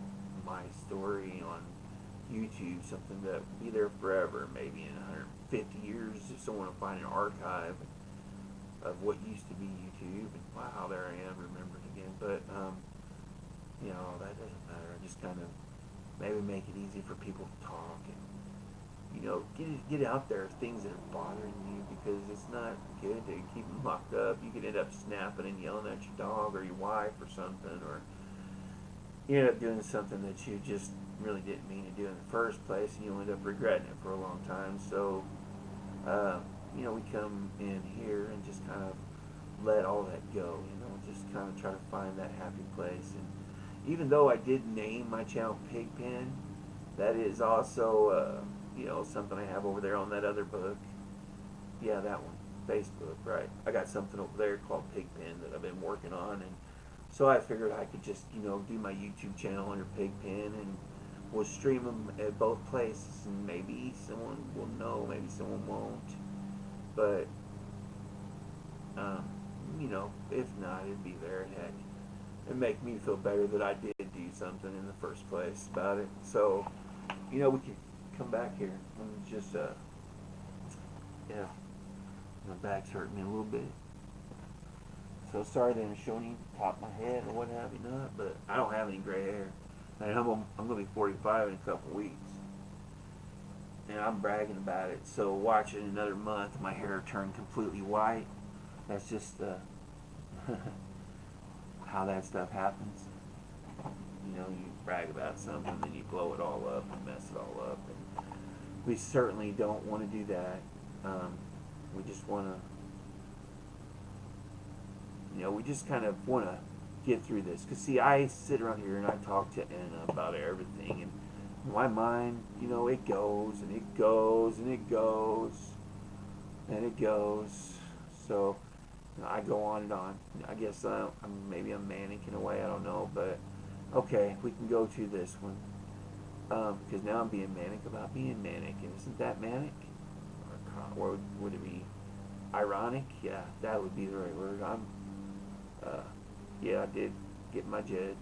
my story on YouTube, something that will be there forever, maybe in 150 years, if someone will find an archive of what used to be YouTube, and wow, there I am, remembered again, but, that doesn't matter. I just kind of maybe make it easy for people to talk and, get out there things that are bothering you, because it's not good to keep them locked up. You could end up snapping and yelling at your dog or your wife or something, or you end up doing something that you just really didn't mean to do in the first place, and you'll end up regretting it for a long time. So, we come in here and just kind of let all that go, just kind of try to find that happy place. And even though I did name my channel PigPin, that is also, something I have over there on that other book. Yeah, that one, Facebook, right. I got something over there called PigPin that I've been working on, and so I figured I could just, do my YouTube channel under PigPin, and we'll stream them at both places, and maybe someone will know, maybe someone won't. But um, if not, it'd be there. Heck, it'd make me feel better that I did do something in the first place about it. So, we could come back here and just, yeah, my back's hurting me a little bit. So sorry that I'm showing you the top of my head or what have you not, but I don't have any gray hair. And I'm going to be 45 in a couple weeks. And I'm bragging about it. So watch in another month, my hair turn completely white. That's just how that stuff happens. You brag about something, then you blow it all up and mess it all up. And we certainly don't want to do that. We just want to, we just kind of want to get through this. Because, see, I sit around here and I talk to Anna about everything. And my mind, it goes and it goes and it goes and it goes. So I go on and on. I guess maybe I'm manic in a way. I don't know. But, okay, we can go to this one. Because now I'm being manic about being manic. And isn't that manic? Or would it be ironic? Yeah, that would be the right word. Yeah, I did get my JED,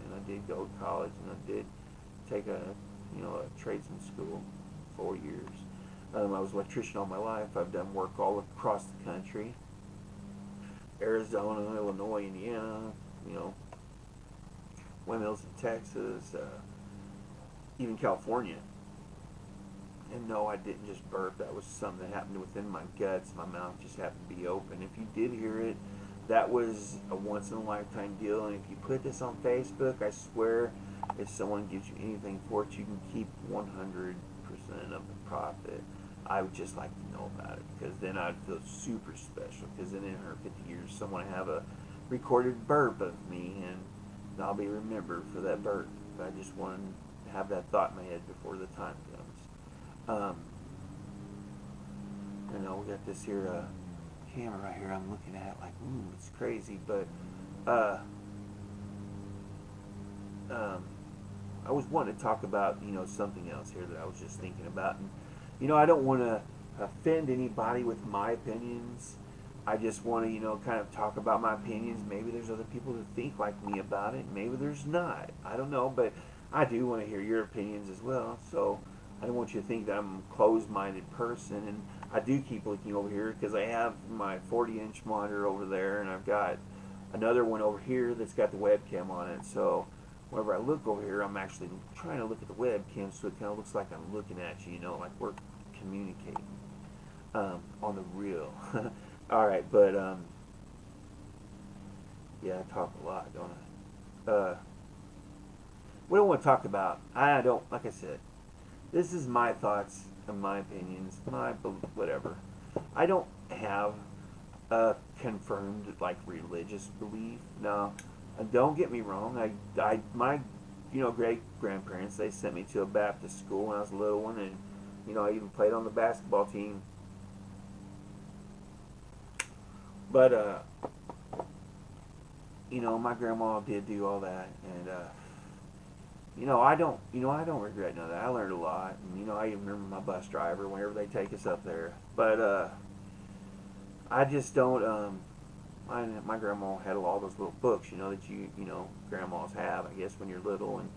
and I did go to college, and I did take a tradesman school, 4 years. I was an electrician all my life. I've done work all across the country, Arizona, Illinois, Indiana, windmills in Texas, even California. And no, I didn't just burp. That was something that happened within my guts. My mouth just happened to be open. If you did hear it, that was a once-in-a-lifetime deal. And if you put this on Facebook, I swear, if someone gives you anything for it, you can keep 100% of the profit. I would just like to know about it, because then I'd feel super special. Because then in 150 years, someone will have a recorded burp of me, and I'll be remembered for that burp. I just want to have that thought in my head before the time comes. We got this here camera right here I'm looking at, like, ooh, it's crazy, but I was wanting to talk about, something else here that I was just thinking about, and, I don't want to offend anybody with my opinions. I just want to, kind of talk about my opinions. Maybe there's other people who think like me about it. Maybe there's not. I don't know, but I do want to hear your opinions as well. So I don't want you to think that I'm a closed-minded person. And I do keep looking over here because I have my 40-inch monitor over there, and I've got another one over here that's got the webcam on it. So whenever I look over here, I'm actually trying to look at the webcam, so it kind of looks like I'm looking at you, like we're communicating on the real. All right, but yeah, I talk a lot, don't I? We don't want to talk about. I don't, like I said, this is my thoughts and my opinions, my whatever. I don't have a confirmed religious belief. Now, don't get me wrong. My great grandparents, they sent me to a Baptist school when I was a little one, and I even played on the basketball team. But my grandma did do all that, and I don't regret none of that. I learned a lot, and I even remember my bus driver whenever they take us up there. But I just don't. My grandma had all those little books, that grandmas have, I guess, when you're little, and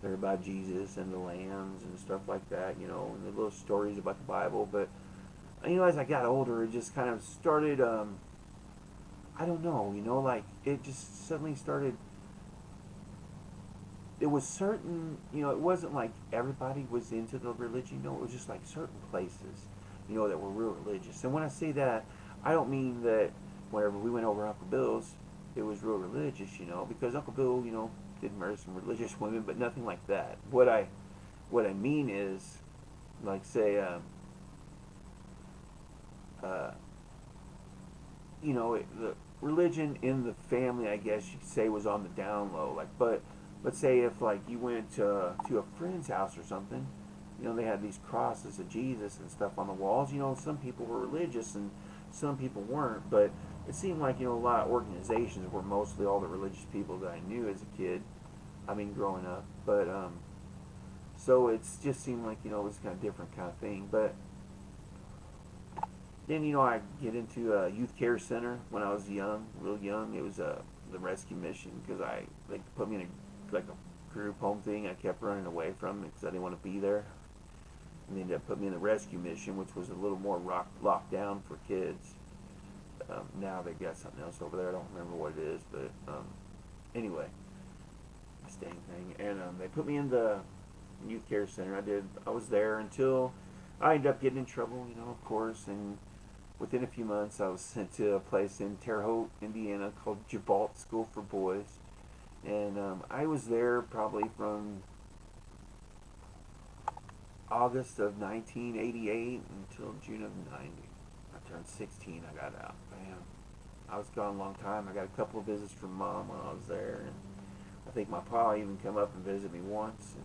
they're about Jesus and the lambs and stuff like that, and the little stories about the Bible. But as I got older, it just kind of started. I don't know, it just suddenly started. It was certain, it wasn't like everybody was into the religion, it was just like certain places, that were real religious. And when I say that, I don't mean that whenever we went over Uncle Bill's, it was real religious, because Uncle Bill, did marry some religious women, but nothing like that. What I mean is, like, say, the religion in the family, I guess you could say, was on the down low. But let's say if you went to a friend's house or something, they had these crosses of Jesus and stuff on the walls. Some people were religious and some people weren't. But it seemed like a lot of organizations were mostly all the religious people that I knew as a kid. I mean, growing up. But So it's just seemed like, it was kind of different kind of thing. But then, I get into a youth care center when I was young, real young. It was the rescue mission because they put me in a group home thing. I kept running away from it because I didn't want to be there. And they ended up putting me in the rescue mission, which was a little more locked down for kids. Now they've got something else over there. I don't remember what it is, but anyway, this dang thing. And they put me in the youth care center. I was there until I ended up getting in trouble, of course. And within a few months, I was sent to a place in Terre Haute, Indiana, called Jabalt School for Boys. And I was there probably from August of 1988 until June of 90. I turned 16, I got out. Man, I was gone a long time. I got a couple of visits from Mom while I was there. And I think my pa even come up and visit me once. And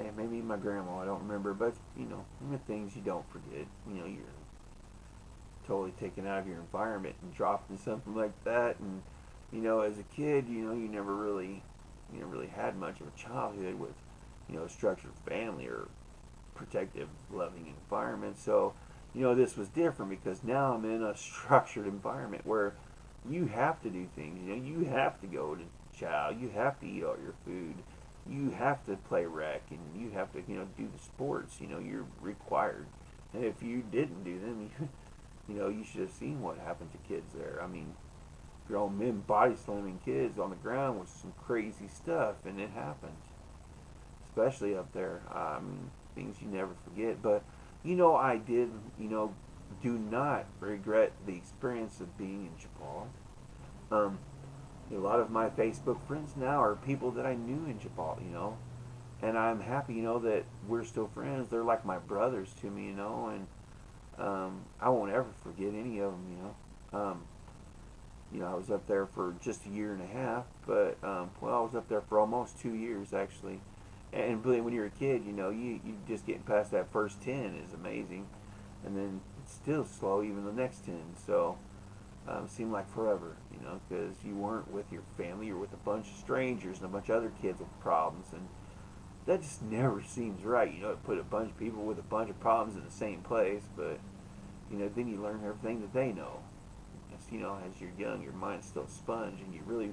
hey, maybe my grandma, I don't remember. But, the things you don't forget. You're totally taken out of your environment and dropped in something like that. And, as a kid, you never really had much of a childhood with, a structured family or protective, loving environment. So, this was different because now I'm in a structured environment where you have to do things. You have to go to chow. You have to eat all your food. You have to play rec, and you have to, do the sports. You're required. And if you didn't do them, you should have seen what happened to kids there. I mean, grown men body slamming kids on the ground was some crazy stuff, and it happened, especially up there. Things you never forget. But I did, do not regret the experience of being in Japan. A lot of my Facebook friends now are people that I knew in Japan, and I'm happy, that we're still friends. They're like my brothers to me, and I won't ever forget any of them, I was up there for just a year and a half, but I was up there for almost 2 years actually. And when you're a kid, you just getting past that first 10 is amazing, and then it's still slow even the next 10. So it seemed like forever, because you weren't with your family, you were with a bunch of strangers and a bunch of other kids with problems, and that just never seems right. Put a bunch of people with a bunch of problems in the same place, but then you learn everything that they know. As you're young, your mind's still a sponge, and you really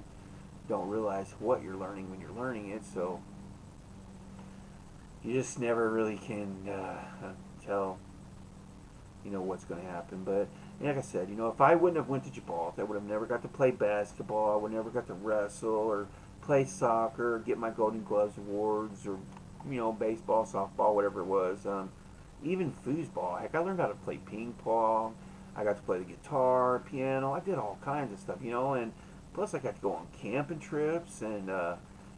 don't realize what you're learning when you're learning it. So you just never really can tell, what's going to happen. But like I said, if I wouldn't have went to Gibraltar, I would have never got to play basketball. I would never got to wrestle or play soccer, or get my Golden Gloves awards, or baseball, softball, whatever it was. Even foosball. Heck, I learned how to play ping pong. I got to play the guitar, piano. I did all kinds of stuff, and plus I got to go on camping trips, and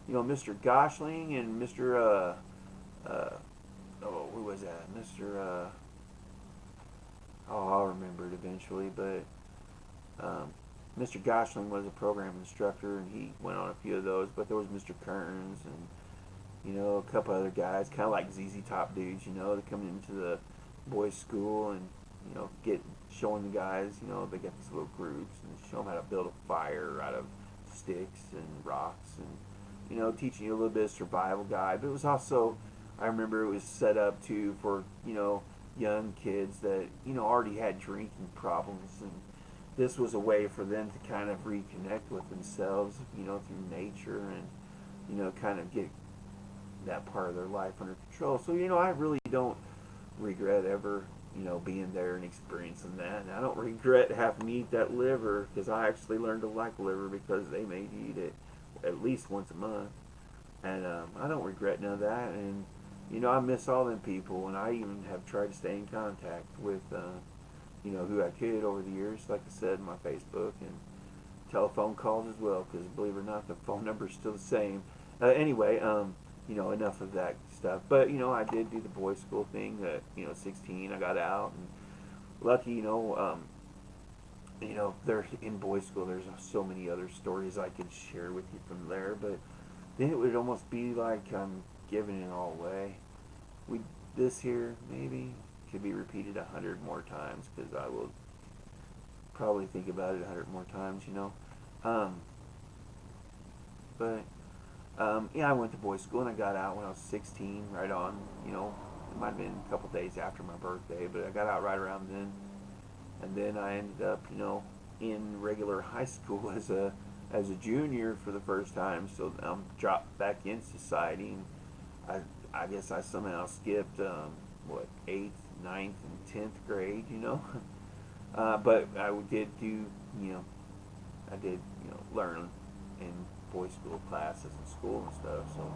Mr. Goshling and Mr. Who was that? Mr. I'll remember it eventually, but Mr. Goshling was a program instructor, and he went on a few of those. But there was Mr. Kearns and a couple other guys, kind of like ZZ Top dudes, that come into the boys' school and showing the guys, they got these little groups and show them how to build a fire out of sticks and rocks, and teaching you a little bit of survival guide. But it was also, I remember it was set up too for young kids that already had drinking problems, and this was a way for them to kind of reconnect with themselves, through nature, and kind of get that part of their life under control. So I really don't regret ever being there and experiencing that. And I don't regret having to eat that liver, because I actually learned to like liver because they made you eat it at least once a month. And I don't regret none of that. And I miss all them people, and I even have tried to stay in contact with who I could over the years, like I said, my Facebook and telephone calls as well, because believe it or not, the phone number is still the same. Anyway, enough of that stuff. But I did do the boys' school thing. That 16, I got out, and lucky, there in boys' school, there's so many other stories I could share with you from there. But then it would almost be like I'm giving it all away. This here maybe could be repeated 100 more times, because I will probably think about it 100 more times. But Yeah, I went to boys' school and I got out when I was 16, right on, you know, it might have been a couple days after my birthday, but I got out right around then. And then I ended up, you know, in regular high school as a junior for the first time. So I'm dropped back in society, and I guess I somehow skipped what eighth, ninth, and 10th grade, you know. But I did do, you know, I did, you know, learn in boys' school classes in school and stuff. So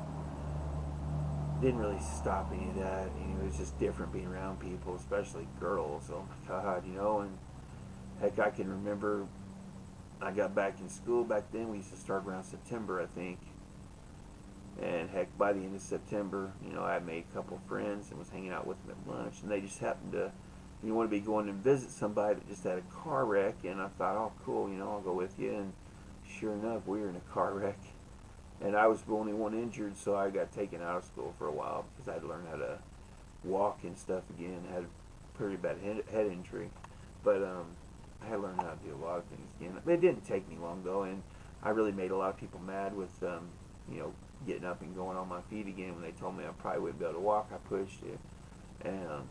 didn't really stop any of that. You know, it was just different being around people, especially girls. Oh my God, you know. And heck, I can remember I got back in school back then. We used to start around September, I think. And heck, by the end of September, you know, I made a couple friends and was hanging out with them at lunch. And they just happened to, you want to be going and visit somebody that just had a car wreck. And I thought, oh, cool, you know, I'll go with you. And sure enough, we were in a car wreck. And I was the only one injured, so I got taken out of school for a while because I had to learn how to walk and stuff again. I had a pretty bad head injury. But I had to learn how to do a lot of things again. It didn't take me long, though, and I really made a lot of people mad with, you know, getting up and going on my feet again. When they told me I probably wouldn't be able to walk, I pushed it. And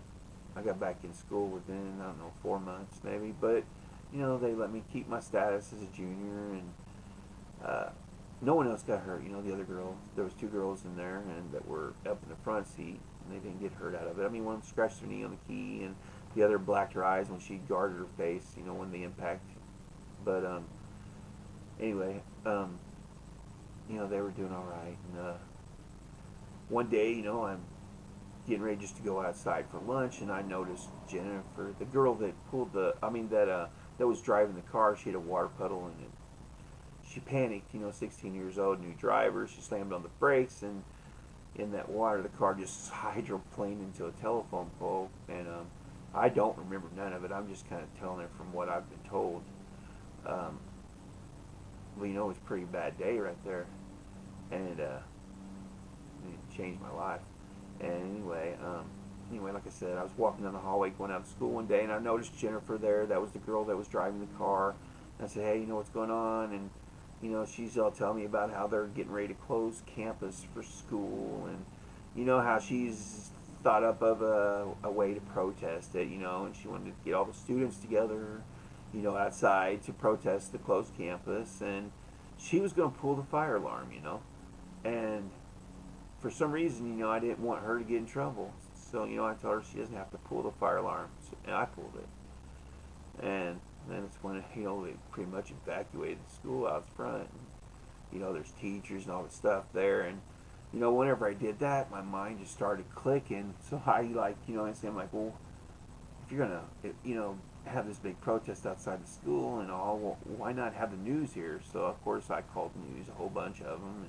I got back in school within, I don't know, 4 months maybe. But, you know, they let me keep my status as a junior, and no one else got hurt. You know, the other girl, there was two girls in there and that were up in the front seat, and they didn't get hurt out of it. I mean, one scratched her knee on the key, and the other blacked her eyes when she guarded her face, you know, when the impact. But anyway, you know, they were doing all right. And one day, you know, I'm getting ready just to go outside for lunch, and I noticed Jennifer, the girl that pulled the, I mean, that was driving the car. She had a water puddle in it. She panicked, you know, 16 years old, new driver. She slammed on the brakes, and in that water, the car just hydroplaned into a telephone pole. And I don't remember none of it. I'm just kind of telling it from what I've been told. Well, you know, it was a pretty bad day right there, and it changed my life. And anyway, like I said, I was walking down the hallway going out to school one day, and I noticed Jennifer there. That was the girl that was driving the car. And I said, hey, you know what's going on? And you know, she's all telling me about how they're getting ready to close campus for school, and you know how she's thought up of a way to protest it, you know, and she wanted to get all the students together, you know, outside to protest the closed campus, and she was going to pull the fire alarm, you know, and for some reason, you know, I didn't want her to get in trouble, so you know, I told her she doesn't have to pull the fire alarm, and I pulled it, and then it's when, you know, they pretty much evacuated the school out front. And, you know, there's teachers and all the stuff there. And, you know, whenever I did that, my mind just started clicking. So I, like, you know, I'm like, well, if you're going to, you know, have this big protest outside the school and all, well, why not have the news here? So, of course, I called the news, a whole bunch of them.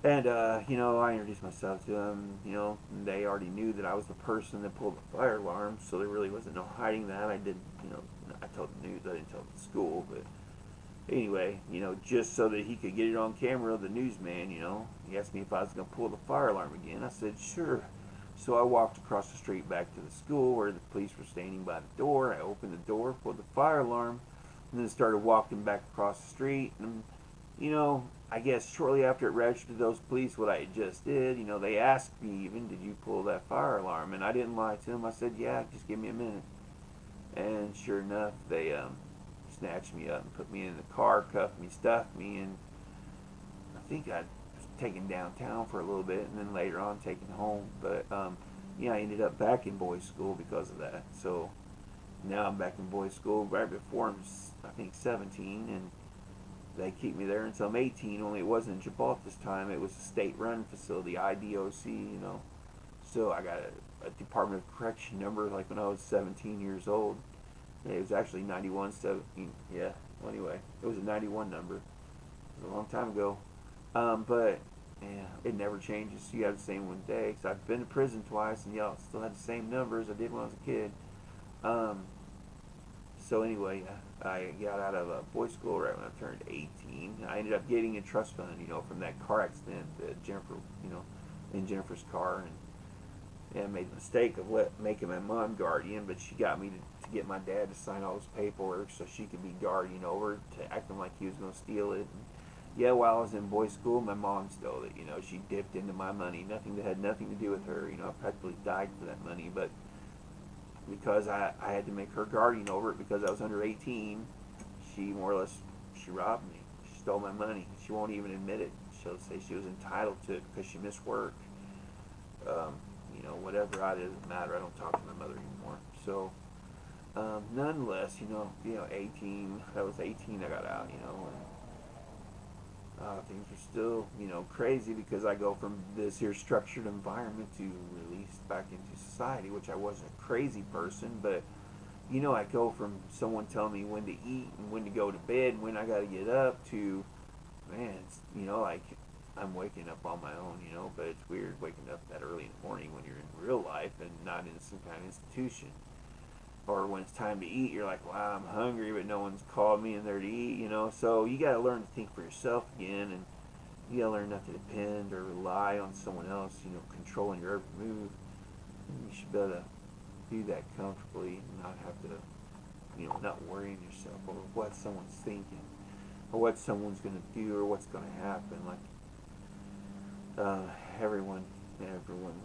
And you know, I introduced myself to them, you know, and they already knew that I was the person that pulled the fire alarm, so there really wasn't no hiding that. I did, you know, I told the news, I didn't tell the school, but anyway, you know, just so that he could get it on camera, the newsman, you know, he asked me if I was going to pull the fire alarm again. I said, sure. So I walked across the street back to the school where the police were standing by the door. I opened the door, pulled the fire alarm, and then started walking back across the street, and you know, I guess shortly after it registered those police what I just did, you know, they asked me even, did you pull that fire alarm? And I didn't lie to them. I said, yeah, just give me a minute. And sure enough, they snatched me up and put me in the car, cuffed me, stuffed me, and I think I was taken downtown for a little bit, and then later on taken home. But yeah, I ended up back in boys' school because of that. So now I'm back in boys' school right before I'm, I think, 17, and they keep me there until I'm 18, only it wasn't in Gibraltar this time. It was a state-run facility, IDOC, you know. So I got a Department of Correction number like when I was 17 years old. It was actually 9117. Yeah, well, anyway, it was a 91 number. It was a long time ago. But, yeah, it never changes. You have the same one day. Because I've been to prison twice, and y'all still had the same numbers I did when I was a kid. So anyway, I got out of boys' school right when I turned 18. I ended up getting a trust fund, you know, from that car accident that Jennifer, you know, in Jennifer's car, and I made the mistake of making my mom guardian, but she got me to get my dad to sign all this paperwork so she could be guardian over to acting like he was going to steal it. Yeah, while I was in boys' school, my mom stole it. You know, she dipped into my money. Nothing that had nothing to do with her. You know, I practically died for that money, but because I had to make her guardian over it because I was under 18, she more or less she robbed me. She stole my money. She won't even admit it. She'll say she was entitled to it because she missed work. Um, you know, whatever. It doesn't matter. I don't talk to my mother anymore. So, nonetheless, 18. I was 18. I got out. Things are still, crazy because I go from this here structured environment to released back into society, which I wasn't a crazy person, but I go from someone telling me when to eat and when to go to bed, when I got to get up, to man, it's, like I'm waking up on my own, but it's weird waking up that early in the morning when you're in real life and not in some kind of institution. Or when it's time to eat, you're like, wow, I'm hungry, but no one's called me in there to eat. So you got to learn to think for yourself again, and you got to learn not to depend or rely on someone else, controlling your every move. And you should be able to do that comfortably and not have to, not worrying yourself over what someone's thinking or what someone's going to do or what's going to happen. Like, uh, everyone,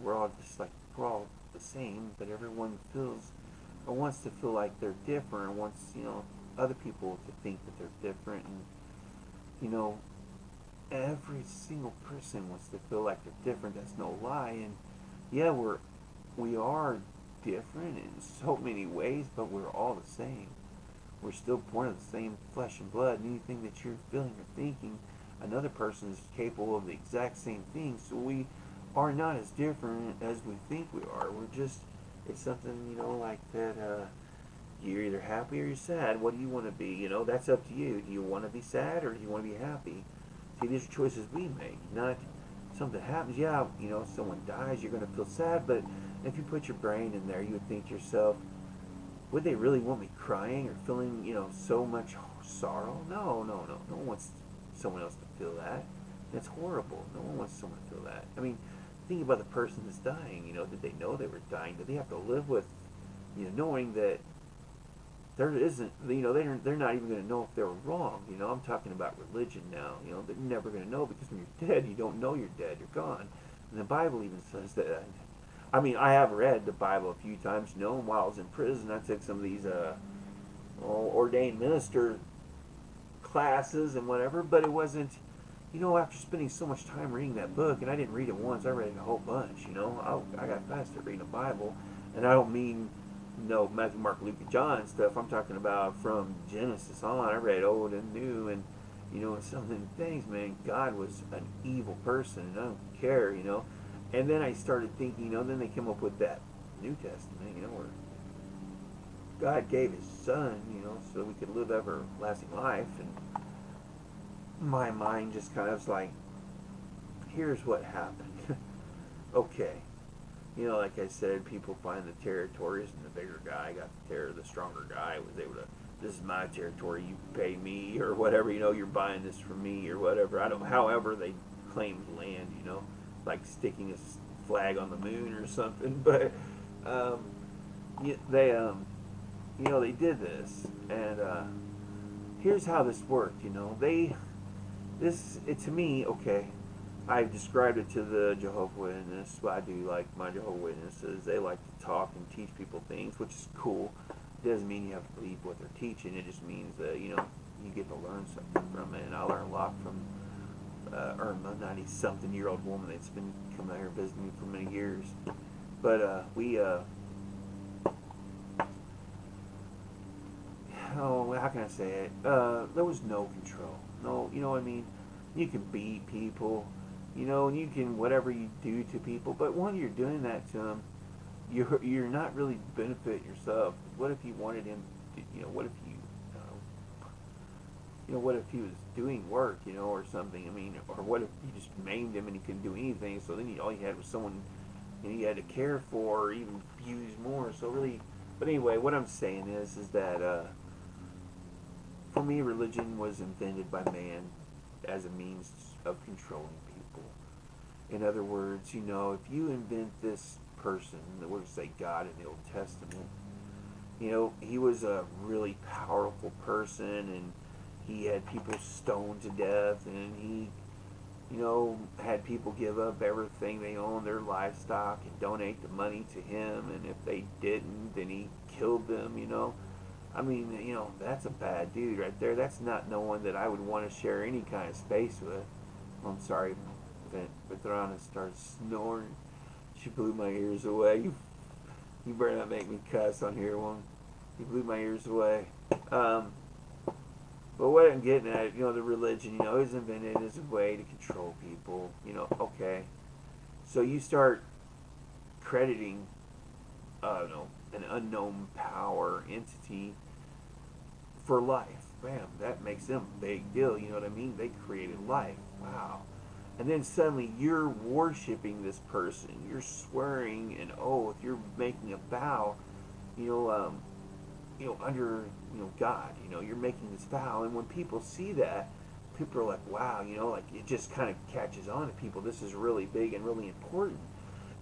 we're all just like, we're all the same, but everyone feels or wants to feel like they're different, or wants, other people to think that they're different. And, every single person wants to feel like they're different. That's no lie. And yeah, we are different in so many ways, but we're all the same. We're still born of the same flesh and blood. And anything that you're feeling or thinking, another person is capable of the exact same thing. So we are not as different as we think we are. We're just, it's something, like that, you're either happy or you're sad. What do you want to be? That's up to you. Do you want to be sad or do you want to be happy? See, these are choices we make, not something happens. Yeah, someone dies, you're going to feel sad, but if you put your brain in there, you would think to yourself, would they really want me crying or feeling, so much sorrow? No, no, no. No one wants someone else to feel that. That's horrible. No one wants someone to feel that. I mean, think about the person that's dying. Did they know they were dying? Did they have to live with, knowing that there isn't, they're not even going to know if they were wrong. I'm talking about religion now. They're never going to know because when you're dead, you don't know you're dead. You're gone. And the Bible even says that. I mean, I have read the Bible a few times. While I was in prison, I took some of these ordained minister classes and whatever, but it wasn't, after spending so much time reading that book, and I didn't read it once, I read it a whole bunch, I got fast at reading the Bible, and I don't mean, Matthew, Mark, Luke, and John and stuff. I'm talking about from Genesis on. I read Old and New, and, and some of them things, man, God was an evil person, and I don't care, and then I started thinking, then they came up with that New Testament, where God gave His Son, so we could live everlasting life, and my mind just kind of was like, here's what happened. Okay. Like I said, people find the territories, and the bigger guy got the stronger guy was able to, this is my territory, you pay me, or whatever, you're buying this from me, or whatever. However they claimed land, like sticking a flag on the moon or something. But, they did this, and, here's how this worked, to me, okay, I've described it to the Jehovah's Witnesses. I do like my Jehovah's Witnesses. They like to talk and teach people things, which is cool. It doesn't mean you have to believe what they're teaching. It just means that, you get to learn something from it. And I learned a lot from Irma, 90-something-year-old woman that's been coming out here visiting me for many years. But how can I say it? There was no control. No, you know what I mean? You can beat people, and you can whatever you do to people, but when you're doing that to them, you're not really benefiting yourself. What if you wanted him to, what if what if he was doing work, or something? I mean, or what if you just maimed him and he couldn't do anything? So then all you had was someone you had to care for or even abuse more. So really, but anyway, what I'm saying is that for me, religion was invented by man as a means of controlling people. In other words, if you invent this person, we'll say God in the Old Testament, he was a really powerful person, and he had people stoned to death, and he, had people give up everything they owned, their livestock, and donate the money to him. And if they didn't, then he killed them. I mean, that's a bad dude right there. That's not no one that I would want to share any kind of space with. I'm sorry, Veterana started snoring. She blew my ears away. You better not make me cuss on here, one. You blew my ears away. But what I'm getting at, the religion, is invented as a way to control people. Okay. So you start crediting, an unknown power entity for life. Bam, that makes them a big deal. You know what I mean? They created life. Wow. And then suddenly you're worshiping this person. You're swearing an oath. You're making a vow. Under God. You're making this vow, and when people see that, people are like, wow. Like it just kind of catches on to people. This is really big and really important.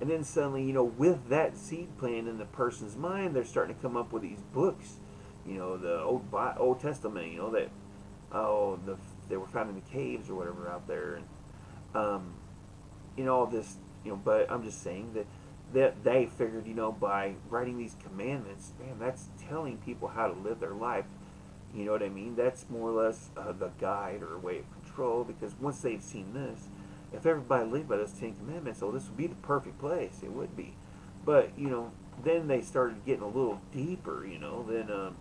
And then suddenly, with that seed planted in the person's mind, they're starting to come up with these books. The Old Testament. That they were found in the caves or whatever out there, and all this. But I'm just saying that they figured, by writing these commandments, man, that's telling people how to live their life. You know what I mean? That's more or less the guide or way of control, because once they've seen this, if everybody lived by those 10 commandments, this would be the perfect place. It would be. But, then they started getting a little deeper, than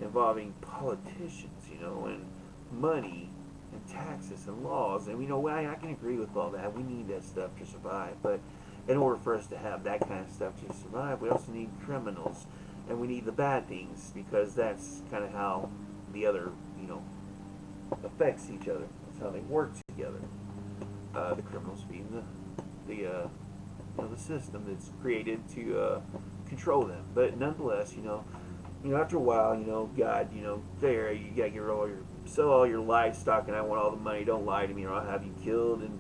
involving politicians, and money and taxes and laws. And, I can agree with all that. We need that stuff to survive. But in order for us to have that kind of stuff to survive, we also need criminals. And we need the bad things, because that's kind of how the other, affects each other. That's how they work together. The criminals being the system that's created to control them. But nonetheless, after a while, God, there, you gotta get rid of sell all your livestock, and I want all the money. Don't lie to me, or I'll have you killed. And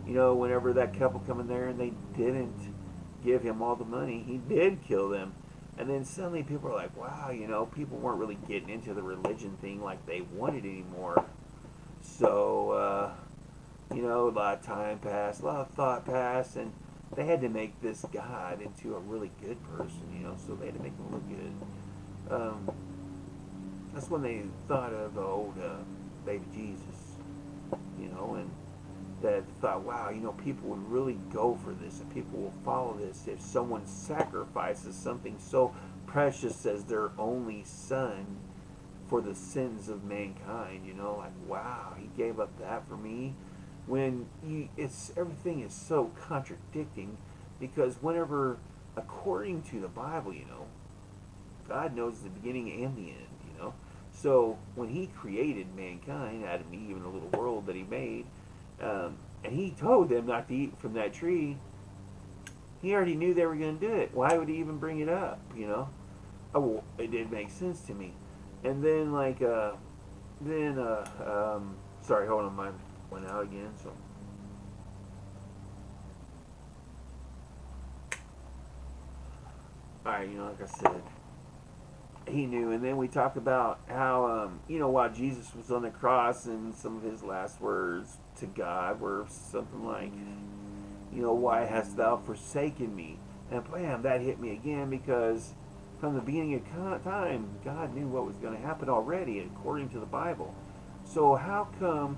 whenever that couple come in there and they didn't give him all the money, he did kill them. And then suddenly people are like, wow, people weren't really getting into the religion thing like they wanted anymore. So, a lot of time passed, a lot of thought passed, and they had to make this God into a really good person, so they had to make him look good. That's when they thought of old baby Jesus, and that thought, wow, people would really go for this, and people will follow this if someone sacrifices something so precious as their only son for the sins of mankind. Like, wow, he gave up that for me. When everything is so contradicting, because whenever, according to the Bible, God knows the beginning and the end. So when he created mankind, Adam and Eve, and the little world that he made, and he told them not to eat from that tree, he already knew they were going to do it. Why would he even bring it up? Oh, well, it did make sense to me. And then, sorry, hold on, mine went out again. So, all right, like I said, he knew. And then we talked about how, while Jesus was on the cross, and some of his last words to God were something like, why hast thou forsaken me? And bam, that hit me again, because from the beginning of time, God knew what was going to happen already, according to the Bible. So how come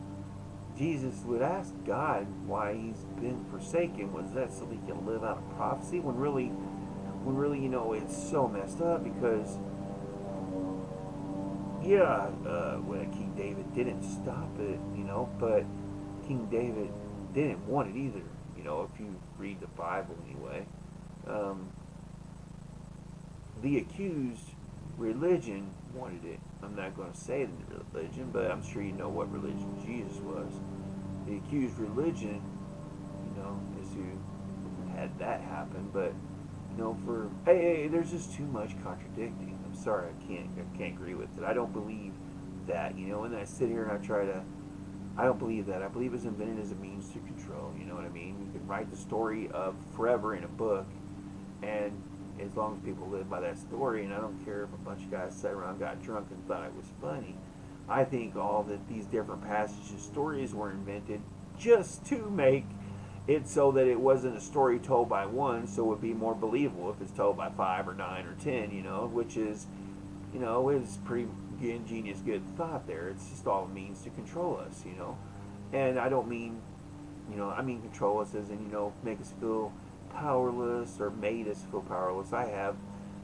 Jesus would ask God why he's been forsaken? Was that so he can live out a prophecy? When really, it's so messed up, because when King David didn't stop it, but King David didn't want it either, if you read the Bible anyway. The accused religion wanted it. I'm not going to say the religion, but I'm sure you know what religion Jesus was. The accused religion, is who had that happen. But, there's just too much contradicting. I'm sorry, I can't agree with it. I don't believe that, and I sit here and I don't believe that. I believe it's invented as a means to control, you know what I mean? You can write the story of forever in a book, and as long as people live by that story, and I don't care if a bunch of guys sat around, got drunk, and thought it was funny. I think all that these different passages, stories were invented just to make it so that it wasn't a story told by one, so it would be more believable if it's told by 5 or 9 or 10, which is, is pretty ingenious, good thought there. It's just all means to control us. And I don't mean, I mean control us as in, make us feel powerless or made us feel powerless. I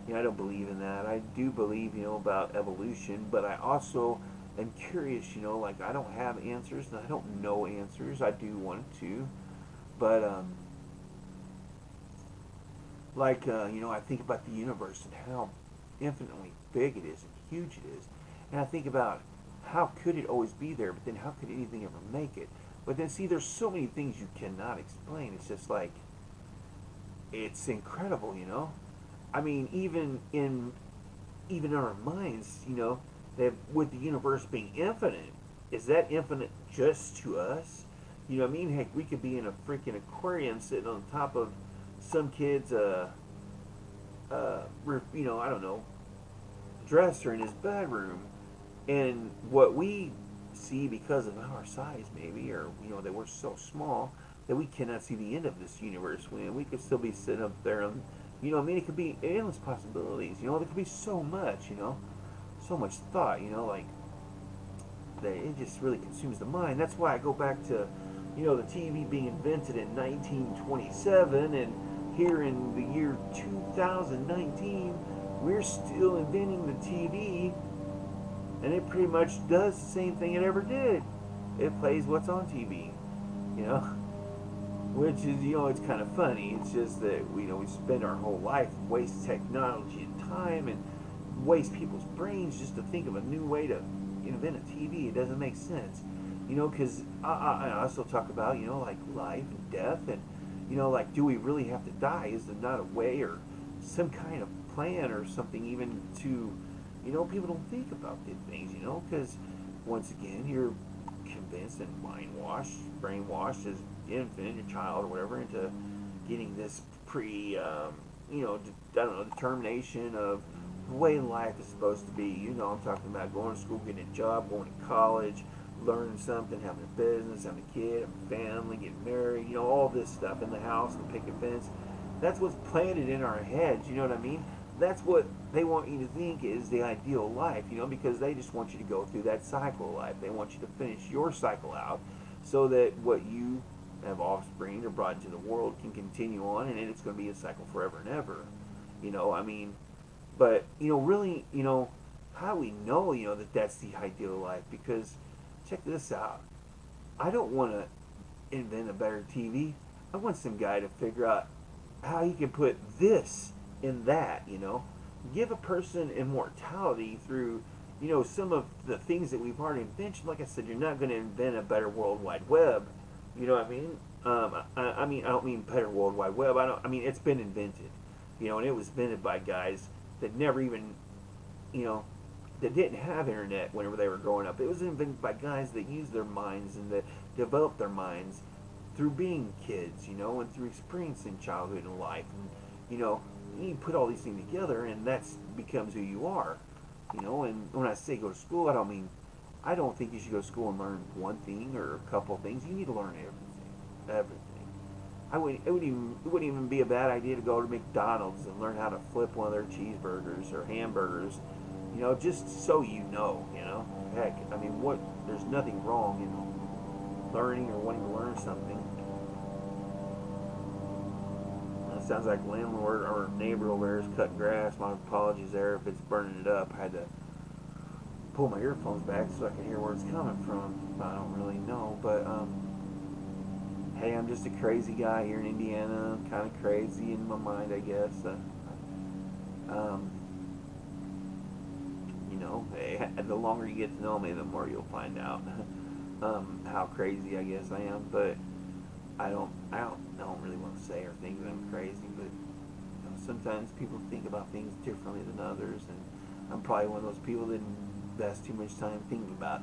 don't believe in that. I do believe, about evolution, but I also am curious, like I don't have answers and I don't know answers. I do want to, but I think about the universe and how infinitely big it is and huge it is, and I think about how could it always be there, but then how could anything ever make it? But then see, there's so many things you cannot explain. It's just like it's incredible. I mean, even in our minds, that with the universe being infinite, is that infinite just to us? You know what I mean? Heck, we could be in a freaking aquarium sitting on top of some kid's, I don't know, dresser in his bedroom, and what we see because of our size, maybe, or that we're so small that we cannot see the end of this universe. When we could still be sitting up there, on, I mean, it could be endless possibilities. There could be so much, so much thought. Like that, it just really consumes the mind. That's why I go back to, the TV being invented in 1927, and here in the year 2019, we're still inventing the TV, and it pretty much does the same thing it ever did. It plays what's on TV, you know, which is, it's kind of funny. It's just that we spend our whole life waste technology and time and waste people's brains just to think of a new way to invent a TV. It doesn't make sense, because I also talk about, like life and death, and like, do we really have to die? Is there not a way or some kind of plan or something even to, people don't think about these things, because once again, you're convinced and brainwashed as infant, your child or whatever, into getting this determination of the way life is supposed to be. I'm talking about going to school, getting a job, going to college, learning something, having a business, having a kid, having a family, getting married, all this stuff in the house, the picket fence. That's what's planted in our heads, you know what I mean? That's what they want you to think is the ideal life, because they just want you to go through that cycle of life. They want you to finish your cycle out so that what you have offspring or brought into the world can continue on, and it's going to be a cycle forever and ever. I mean, but, really, how do we know, that that's the ideal life? Because, check this out. I don't want to invent a better TV. I want some guy to figure out how he can put this in that, give a person immortality through, some of the things that we've already invented. Like I said, you're not going to invent a better World Wide Web. You know what I mean? I don't mean better World Wide Web. I mean, it's been invented, and it was invented by guys that never even, that didn't have internet whenever they were growing up. It was invented by guys that used their minds and that developed their minds through being kids, and through experiencing childhood and life. And, you put all these things together, and that's becomes who you are, And when I say go to school, I don't think you should go to school and learn one thing or a couple of things. You need to learn everything. It wouldn't even be a bad idea to go to McDonald's and learn how to flip one of their cheeseburgers or hamburgers, just so Heck, there's nothing wrong in learning or wanting to learn something. It sounds like landlord or neighbor over there is cutting grass. My apologies there if it's burning it up. I had to pull my earphones back so I could hear where it's coming from. I don't really know, but hey, I'm just a crazy guy here in Indiana. I'm kind of crazy in my mind, I guess. Hey, the longer you get to know me, the more you'll find out how crazy I guess I am. But I don't really want to say or think that I'm crazy. But sometimes people think about things differently than others, and I'm probably one of those people that invest too much time thinking about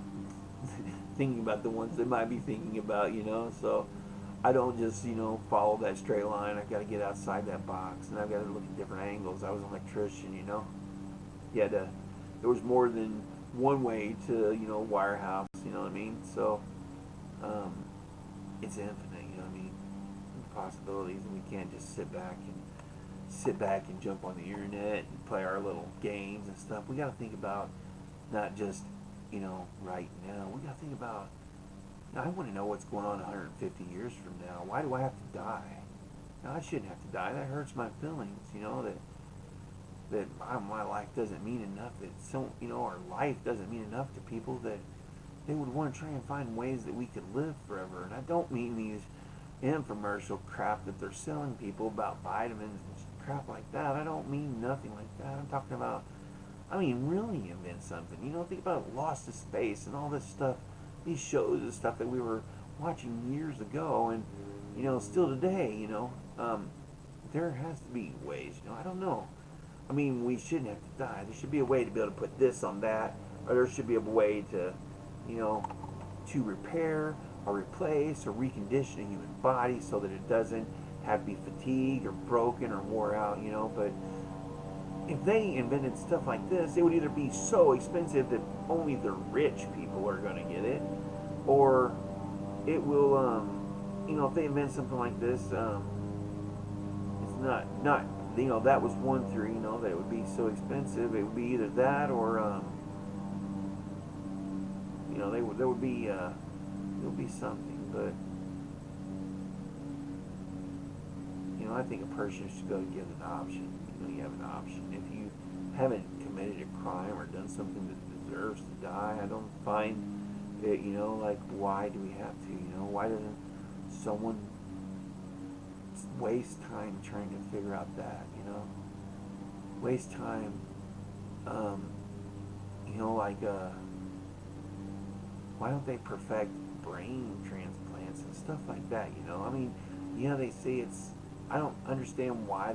thinking about the ones they might be thinking about. So I don't just follow that straight line. I've got to get outside that box, and I've got to look at different angles. I was an electrician. You had to. There was more than one way to, wire house, you know what I mean? So, um, it's infinite, you know what I mean? Possibilities, and we can't just sit back and jump on the internet and play our little games and stuff. We got to think about not just, right now. We got to think about, I want to know what's going on 150 years from now. Why do I have to die? Now, I shouldn't have to die. That hurts my feelings, that my life doesn't mean enough, that our life doesn't mean enough to people, that they would want to try and find ways that we could live forever. And I don't mean these infomercial crap that they're selling people about vitamins and crap like that. I don't mean nothing like that. I'm talking about, really invent something. Think about Lost to Space and all this stuff, these shows and stuff that we were watching years ago, and still today. There has to be ways. I don't know. We shouldn't have to die. There should be a way to be able to put this on that, or there should be a way to, to repair or replace or recondition a human body so that it doesn't have to be fatigued or broken or wore out. But if they invented stuff like this, it would either be so expensive that only the rich people are going to get it, or it will, if they invent something like this, it's not that was one theory, that it would be so expensive. It would be either that or, there would be something. But, I think a person should go give an option. You have an option. If you haven't committed a crime or done something that deserves to die, I don't find it, like, why do we have to, why doesn't someone waste time trying to figure out that, waste time, like, why don't they perfect brain transplants and stuff like that, they say it's, I don't understand why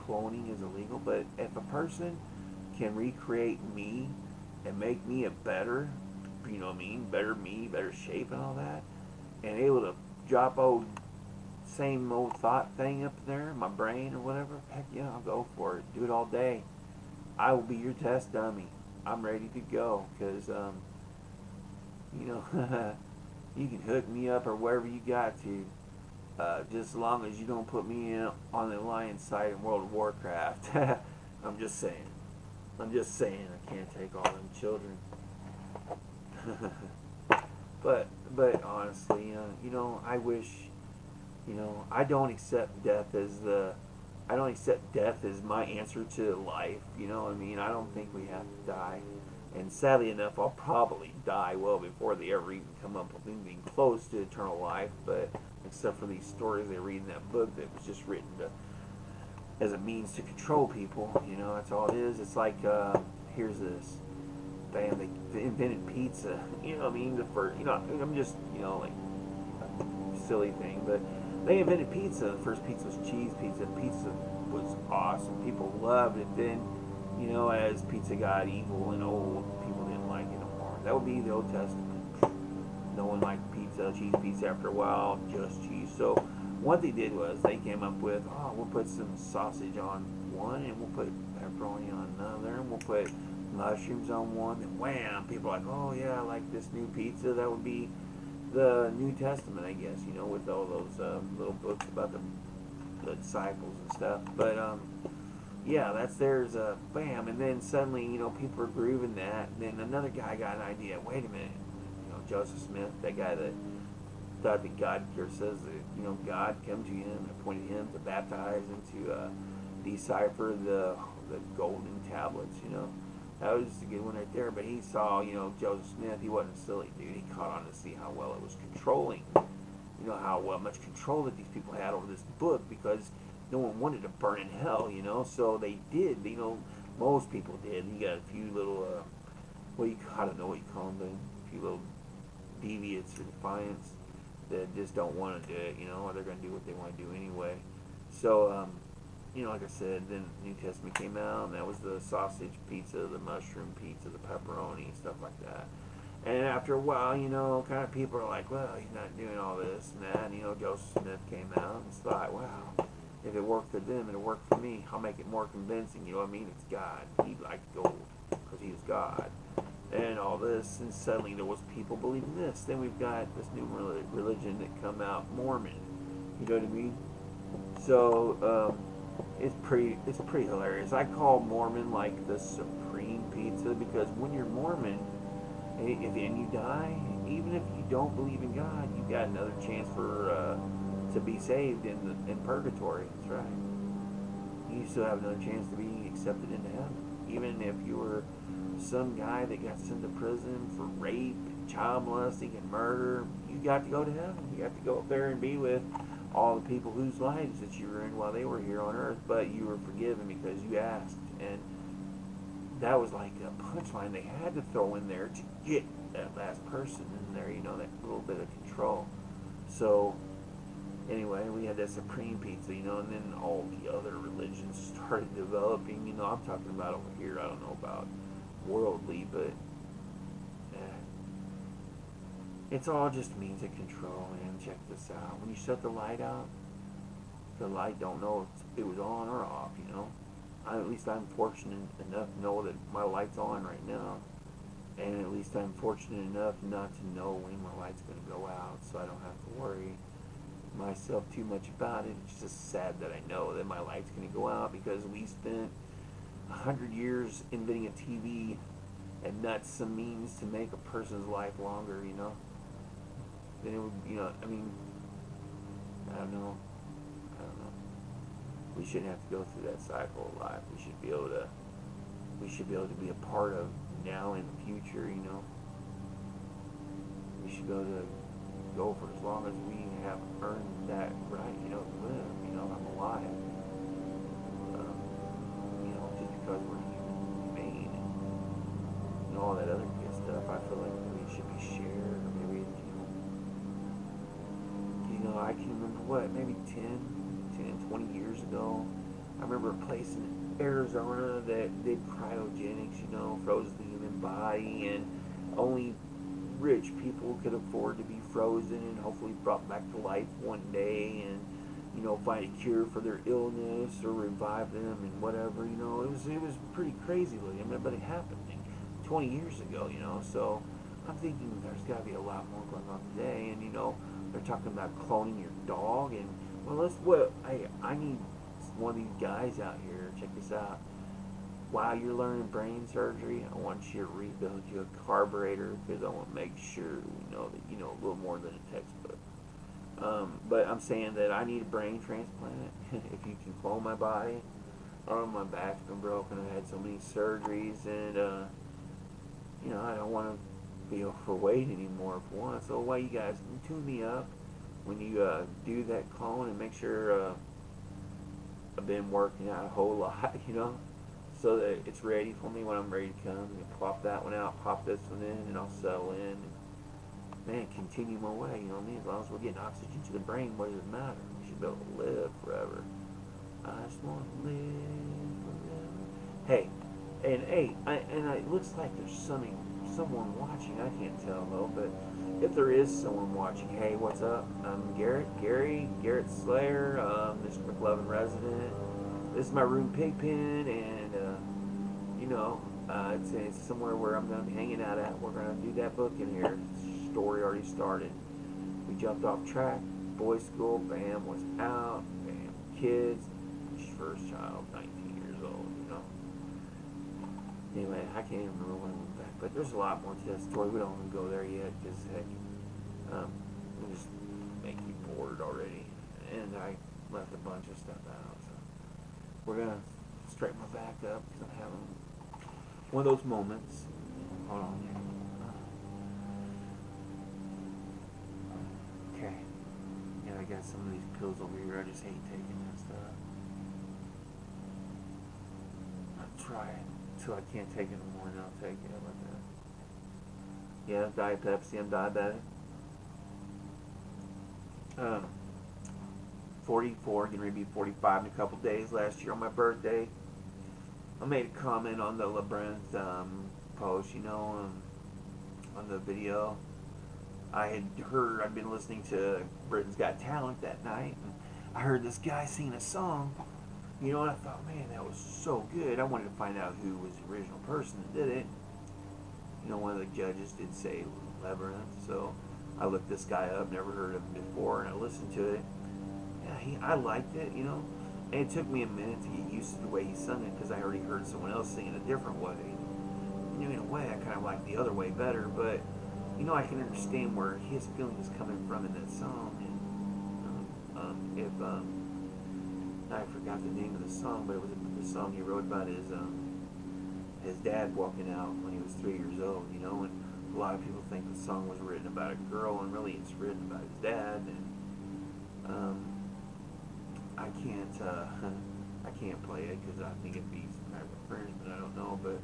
cloning is illegal, but if a person can recreate me and make me a better, better me, better shape and all that, and able to drop same old thought thing up there in my brain or whatever, heck yeah, I'll go for it. Do it all day. I will be your test dummy. I'm ready to go, because, you can hook me up or wherever you got to, just as long as you don't put me on the alliance side in World of Warcraft. I'm just saying. I can't take all them children. but honestly, I wish, I don't accept death as my answer to life. I don't think we have to die. And sadly enough, I'll probably die well before they ever even come up with anything close to eternal life. But except for these stories they read in that book that was just written as a means to control people, that's all it is. It's like, here's this. Bam, they invented pizza. The first, I'm just, like, a silly thing, but they invented pizza. The first pizza was cheese pizza. Pizza was awesome. People loved it. Then, as pizza got evil and old, people didn't like it anymore. That would be the Old Testament. No one liked cheese pizza after a while, just cheese. So what they did was they came up with, we'll put some sausage on one, and we'll put pepperoni on another, and we'll put mushrooms on one, and wham, people are like, oh yeah, I like this new pizza. That would be the New Testament, I guess, with all those little books about the disciples and stuff. But yeah, there's bam, and then suddenly, people are grooving that. And then another guy got an idea. Wait a minute, Joseph Smith, that guy that thought that God here says that, God came to him and appointed him to baptize and to decipher the golden tablets. That was a good one right there. But he saw, Joseph Smith. He wasn't silly, dude. He caught on to see how well it was controlling. How much control that these people had over this book, because no one wanted to burn in hell. So they did. Most people did. You got a few little, I don't know what you call them, but a few little deviants or defiants that just don't want to do it, or they're going to do what they want to do anyway. So, like I said, then New Testament came out, and that was the sausage pizza, the mushroom pizza, the pepperoni, stuff like that. And after a while, kind of people are like, well, he's not doing all this and that. And, Joseph Smith came out and thought, wow, if it worked for them, it'll work for me. I'll make it more convincing. It's God. He liked gold because he was God. and all this, and suddenly there was people believing this. Then we've got this new religion that come out, Mormon. You know what I mean? So it's pretty hilarious. I call Mormon like the supreme pizza because when you're Mormon, and you die, even if you don't believe in God, you got another chance for to be saved in purgatory. That's right. You still have another chance to be accepted into heaven, even if you were some guy that got sent to prison for rape, child molesting, and murder. You got to go to heaven. You got to go up there and be with all the people whose lives that you were in while they were here on earth, but you were forgiven because you asked. And that was like a punchline they had to throw in there to get that last person in there, that little bit of control. So, anyway, we had that supreme pizza, and then all the other religions started developing. I'm talking about over here, I don't know about worldly, but it's all just means of control, man. Check this out. When you shut the light out, the light don't know if it was on or off, at least I'm fortunate enough to know that my light's on right now. And at least I'm fortunate enough not to know when my light's going to go out, so I don't have to worry myself too much about it. It's just sad that I know that my light's going to go out because we spent 100 years inventing a TV, and that's some means to make a person's life longer, Then it would, I mean, I don't know. We shouldn't have to go through that cycle of life. We should be able to be a part of now and the future, We should be able to go for as long as we have earned that right, to live, I'm alive. Just because we're humane and all that other good stuff, I feel like maybe it should be shared, or maybe, I can remember maybe 20 years ago, I remember a place in Arizona that did cryogenics, froze the human body, and only rich people could afford to be frozen and hopefully brought back to life one day and, find a cure for their illness or revive them and whatever, it was pretty crazy looking, but it happened 20 years ago, so I'm thinking there's got to be a lot more going on today, and, they're talking about cloning your dog, and, I need one of these guys out here, check this out. While you're learning brain surgery, I want you to rebuild you a carburetor because I want to make sure we know that you know a little more than a textbook. But I'm saying that I need a brain transplant. If you can clone my body, my back's been broken. I had so many surgeries, and I don't want to be overweight anymore for one. So why you guys tune me up when you do that clone and make sure I've been working out a whole lot, so that it's ready for me when I'm ready to come. And pop that one out, pop this one in, and I'll settle in. And, continue my way, As long as we're getting oxygen to the brain, what does it matter? We should be able to live forever. I just want to live forever. Hey, and it looks like there's someone watching. I can't tell though, but if there is someone watching, hey, what's up? I'm Garrett Slayer, Mr. McLovin resident. This is my room, PigPin, and it's somewhere where I'm going to be hanging out at. We're going to do that book in here. The story already started. We jumped off track. Boys' school, bam, was out. Bam, kids. First child, 19 years old. Anyway, I can't even remember when I went back, but there's a lot more to that story. We don't want to go there yet because heck, it'll just make you bored already. And I left a bunch of stuff out, so we're gonna straighten my back up because I'm having one of those moments. Hold on. Okay. Yeah, I got some of these pills over here. I just hate taking that stuff. I'll try it until I can't take it anymore, and I'll take it. How about that? Yeah, Diet Pepsi. I'm diabetic. 44, getting ready to be 45 in a couple days. Last year on my birthday, I made a comment on the Labyrinth post, on the video. I'd been listening to Britain's Got Talent that night, and I heard this guy sing a song, and I thought, man, that was so good. I wanted to find out who was the original person that did it. one of the judges did say Labyrinth, so I looked this guy up, never heard of him before, and I listened to it. Yeah, I liked it, and it took me a minute to get used to the way he sung it because I already heard someone else sing it a different way. In a way, I kind of like the other way better, but I can understand where his feeling is coming from in that song. And if I forgot the name of the song, but it was the song he wrote about his dad walking out when he was 3 years old. And a lot of people think the song was written about a girl, and really it's written about his dad. And I can't I can't play it because I think it'd be some type of infringement. I don't know, but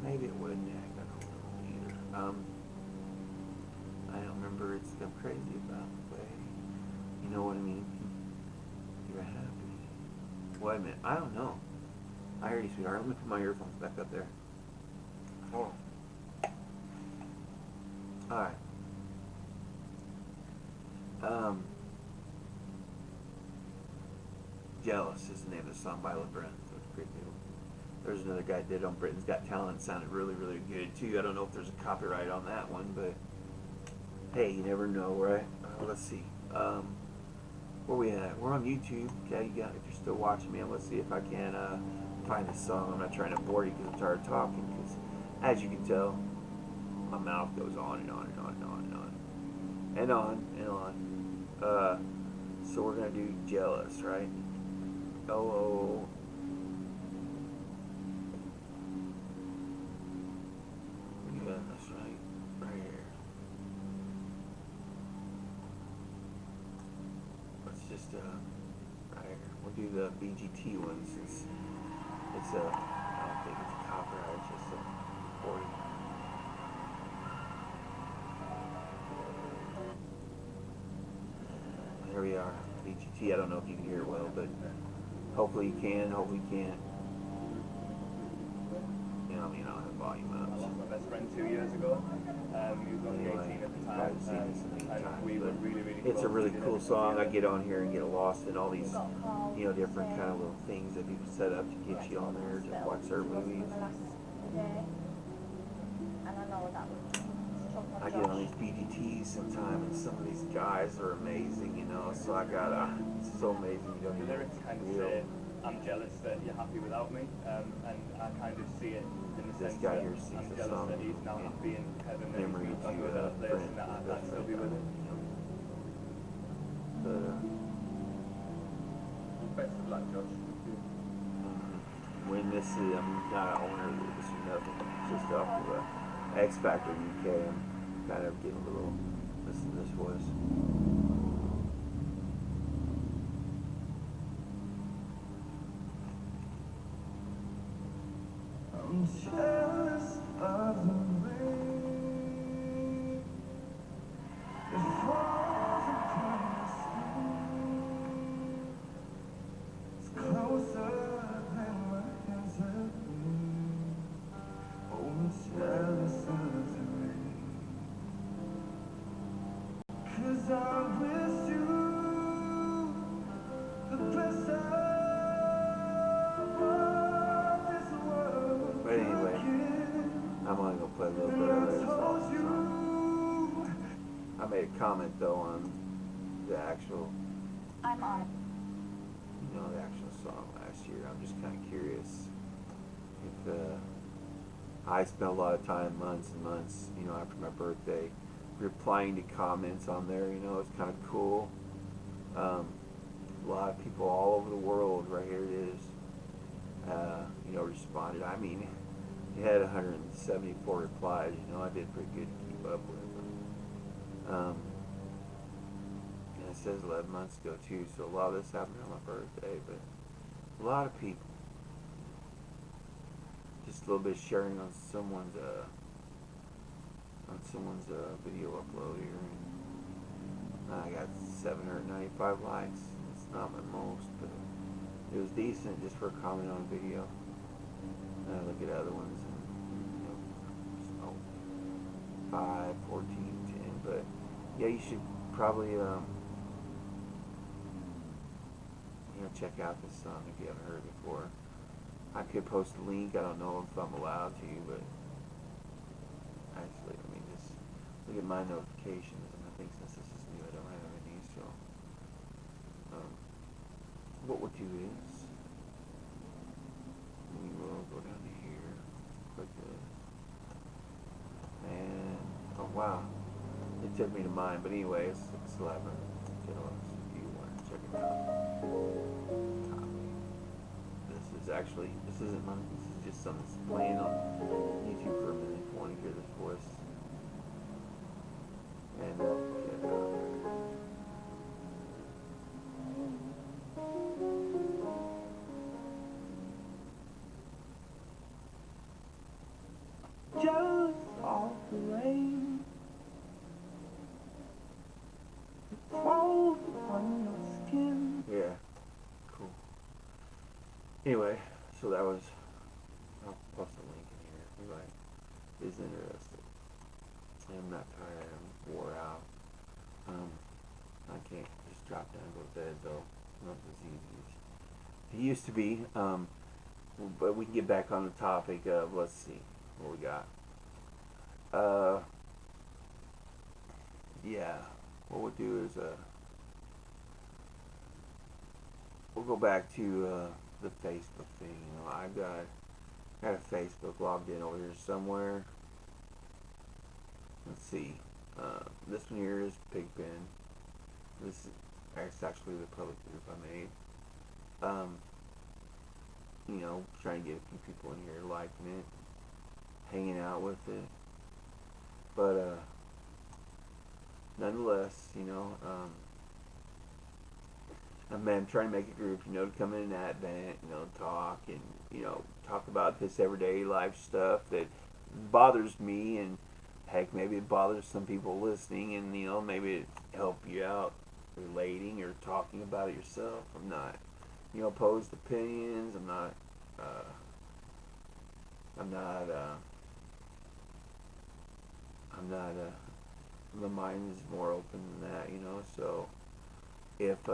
maybe it wouldn't. I don't know either. I don't remember. I'm crazy about the way. You know what I mean? You're happy. Wait a minute. I don't know. I heard you, sweetheart. Let me put my earphones back up there. Oh. Alright. Jealous is the name of the song by Labyrinth. It's pretty cool. There's another guy that did it on Britain's Got Talent. It sounded really, really good too. I don't know if there's a copyright on that one, but hey, you never know, right? Let's see. Where we at? We're on YouTube. Okay, if you're still watching me, let's see if I can find this song. I'm not trying to bore you because I'm tired of talking. Because as you can tell, my mouth goes on and on and on and on and on and on and on. So we're gonna do Jealous, right? Oh. Yeah, that's right here. Let's just right here. We'll do the BGT one since it's I don't think it's a copyright. It's just a 40. There we are. BGT. I don't know if you can hear it well, but hopefully you can. Hopefully you can't. I'll have volume up. I lost my best friend 2 years ago. He was only 18 at the time. And we were really, really close. It's a really cool song. I get on here and get lost in all these, different kind of little things that people set up to get you on there to watch their movies. I get on these BGTs sometimes, and some of these guys are amazing, So it's so amazing. You don't The even lyrics kind of say, I'm jealous that you're happy without me, and I kind of see it in the This sense guy that here sees I'm the jealous song that he's now in happy in heaven and memory he's to moved on to a another place friend, and that I best can't still be with him. But Best of luck, Josh. when this is, I'm not an owner of this or nothing. It's just off of X Factor UK. I'm kind of getting a little. Listen to this voice. I'm jealous of the rain that falls upon the skin. It's closer than my hands have been. Oh, I'm jealous of the rain, 'cause I wish you the best of this world. But anyway, I'm only gonna play a little bit of it. So I made a comment though on the actual, I'm on. the actual song last year. I'm just kind of curious if I spent a lot of time, months and months, after my birthday, replying to comments on there. It's kind of cool. A lot of people all over the world, right here it is, responded. I mean, it had 174 replies. I did pretty good to keep up with. And it says 11 months ago too, so a lot of this happened on my birthday. But a lot of people, just a little bit of sharing on someone's video upload here. And I got 795 likes. It's not my most, but it was decent just for a comment on a video. And I look at other ones and 5, 14, 10. But yeah, you should probably check out this song if you haven't heard it before. I could post a link. I don't know if I'm allowed to, but Actually, let me just look at my notifications, and I think since this is new, I don't have any. So, um, what we'll do is we will go down to here, click this, and oh wow, it took me to mine. But anyways, it's 11. So if you want to check it out, copy. This isn't mine. This is just something that's playing on YouTube for a minute. If you want to hear this voice, and get it out there. Jealous of the rain that falls upon your skin. Yeah, cool. Anyway, so that was. I'll post a link in here if anybody is interested. I'm not tired. I'm wore out. I can't just drop down and go to bed though. Not as easy as it used to be. But we can get back on the topic of, let's see what we got. Yeah, what we'll do is we'll go back to the Facebook thing. You know, I've got a Facebook logged in over here somewhere. Let's see. This one here is PigPin. This is actually the public group I made. You know, trying to get a few people in here liking it, hanging out with it. But nonetheless, you know, I'm trying to make a group, you know, to come in and that vent, you know, talk and, you know, talk about this everyday life stuff that bothers me, and heck, maybe it bothers some people listening, and, you know, maybe it help you out relating or talking about it yourself. I'm not, you know, opposed to opinions. I'm not, my mind is more open than that, you know, so if,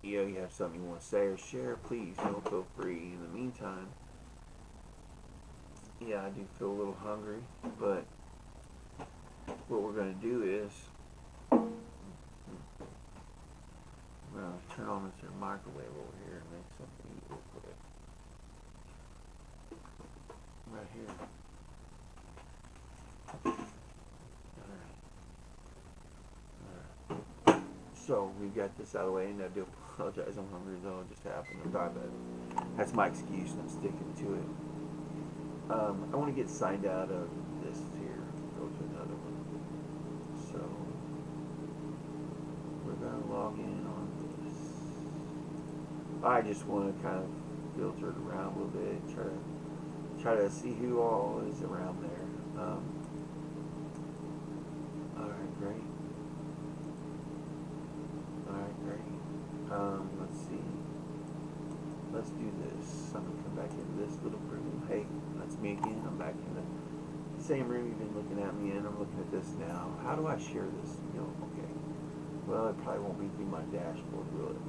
you know, you have something you want to say or share, please, you know, feel free. In the meantime, yeah, I do feel a little hungry, but what we're going to do is I'm going to turn on this microwave over here and make something to eat real quick. Right here. Alright. So we got this out of the way, and I do apologize. I'm hungry though. It just happened. I'm sorry, but that's my excuse, and I'm sticking to it. I want to get signed out of this here. Go to another one. So we're gonna log in on this. I just want to kind of filter it around a little bit, try to see who all is around there. Alright, great. Alright, great. Let's see. Let's do this. I'm gonna come back into this little room. Hey, that's me again. I'm back in the same room you've been looking at me in. I'm looking at this now. How do I share this? You know, okay. Well, it probably won't be through my dashboard, will it?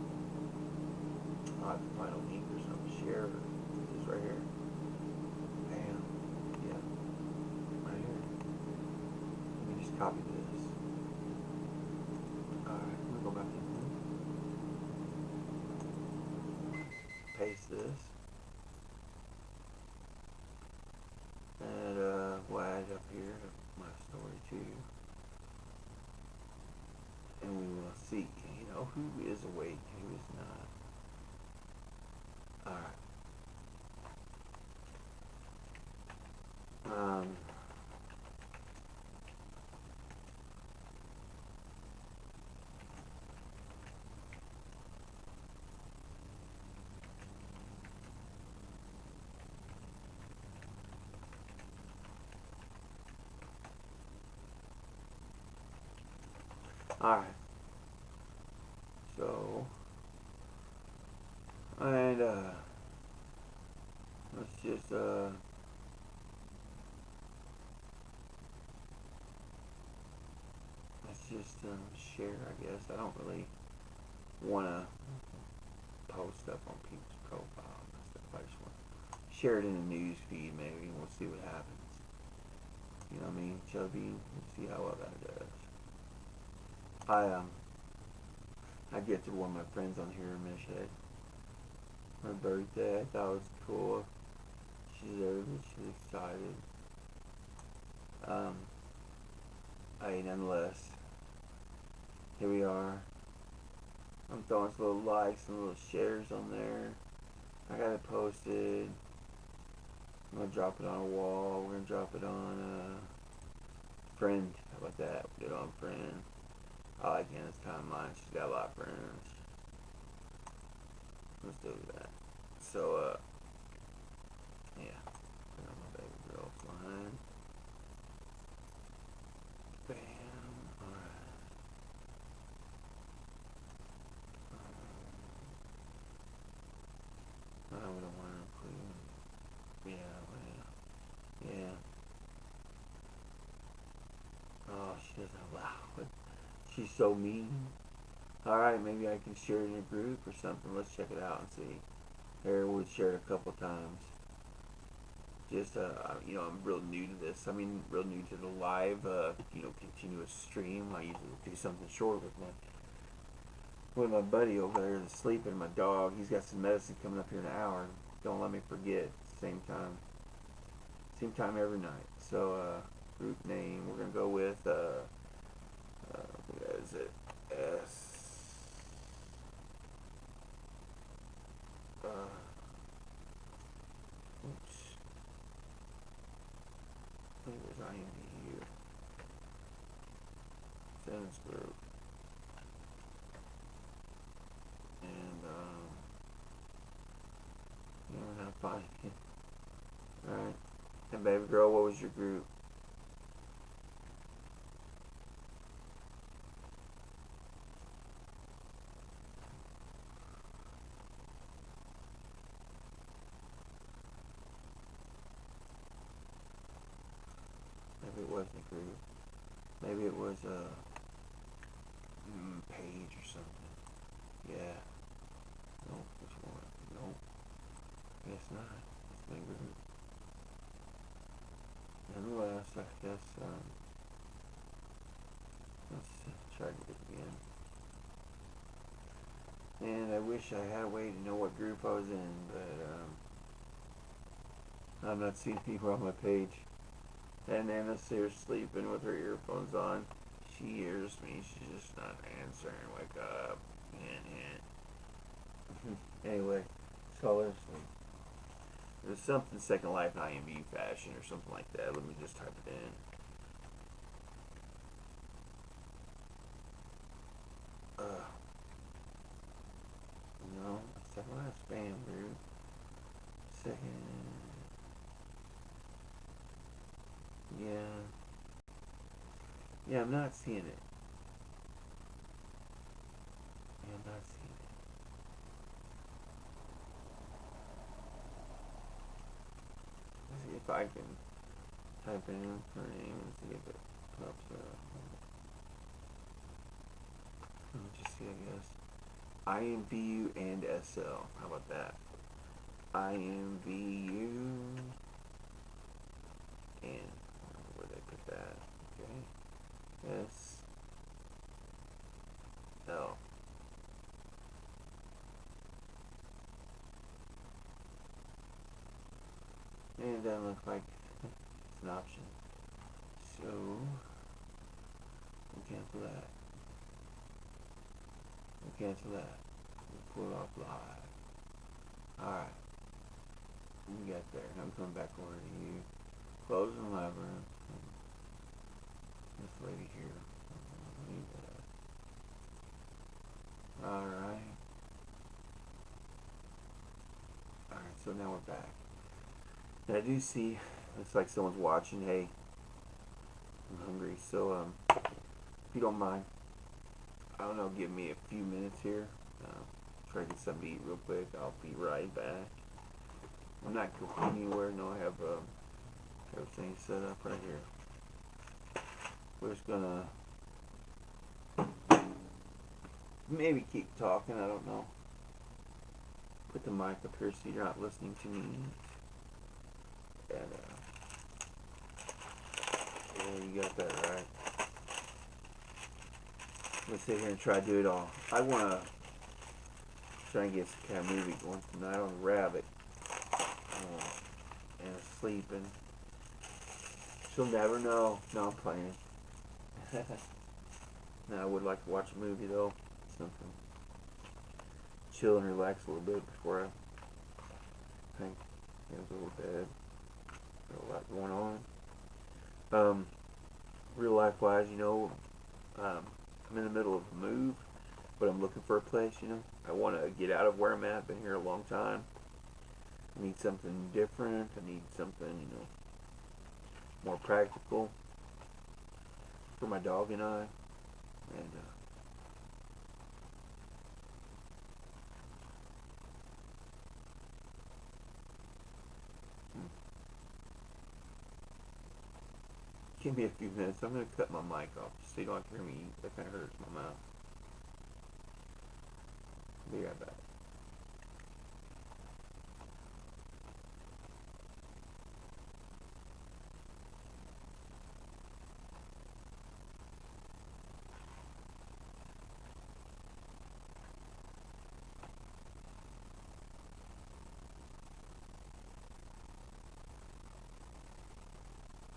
I'll have to find a link or something to share. This right here. Bam. Yeah. Right here. Let me just copy this. Alright, I'm gonna go back in here. Paste this. And we'll add it up here to my story too. And we will see, you know, who is awake and who is not. Alright. Alright. So, and let's just share, I guess. I don't really want to post stuff on people's profile and stuff. I just want to share it in the news feed maybe, and we'll see what happens. You know what I mean? Chubby. Let's see how well that does. I get to one of my friends on here in Michigan. Her birthday. I thought it was cool. She's there, she's excited. Hey, nonetheless, here we are. I'm throwing some little likes and little shares on there. I got it posted. I'm gonna drop it on a wall. We're gonna drop it on friend. How about that? We'll get it on friend. I like Hannah's timeline. She's got a lot of friends. Let's do that. So, yeah. Put on my baby girl's line. Bam. Alright. I don't want to include. Yeah, well, yeah. Oh, she doesn't allow it. She's so mean. Alright, maybe I can share it in a group or something. Let's check it out and see. Here, we've shared a couple times. Just, I'm real new to this. I mean, real new to the live, continuous stream. I usually do something short with my buddy over there that's sleeping, my dog. He's got some medicine coming up here in an hour. Don't let me forget. Same time every night. So, group name, we're going to go with, what is it? Oops. I think it was IMDU. Sentence group. And, you know how to find it. Alright. And baby girl, what was your group? Maybe it wasn't a group. Maybe it was a page or something. Yeah. Nope. Which one? Nope. Guess not. It's my group. Nonetheless, I guess, let's try to do it again. And I wish I had a way to know what group I was in, but, I'm not seeing people on my page. And Anna's here sleeping with her earphones on. She hears me. She's just not answering. Wake up. Anyway, so let's see. There's something Second Life IMV fashion or something like that. Let me just type it in. No, Second Life spam group. Second. Yeah, I'm not seeing it. Yeah, I'm not seeing it. Let's see if I can type in her name and see if it pops up. Let me just see, I guess. IMVU and SL. How about that? IMVU and where they put that? Okay. SL. And it doesn't look like it's an option. So we'll cancel that. We'll cancel that. We'll pull it off live. Alright. We got there. Now I'm coming back over to you. Closing the labyrinth. This lady here. Alright. Alright, so now we're back. And I do see, looks like someone's watching. Hey, I'm hungry. So, if you don't mind, I don't know, give me a few minutes here. Try to get something to eat real quick. I'll be right back. I'm not going anywhere. No, I have everything set up right here. We're just gonna maybe keep talking. I don't know. Put the mic up here so you're not listening to me. And Yeah, you got that right. Let's sit here and try to do it all. I want to try and get some kind of movie going tonight on the rabbit. And sleeping. She'll never know. No, I'm playing. No, I would like to watch a movie though. Something. Chill and relax a little bit before I think go to bed. Got a lot going on. Real life wise, I'm in the middle of a move, but I'm looking for a place, I want to get out of where I'm at. Been here a long time. I need something different. I need something, more practical for my dog and I. And give me a few minutes. I'm going to cut my mic off just so you don't have to hear me eat. That kind of hurts my mouth. Be right back.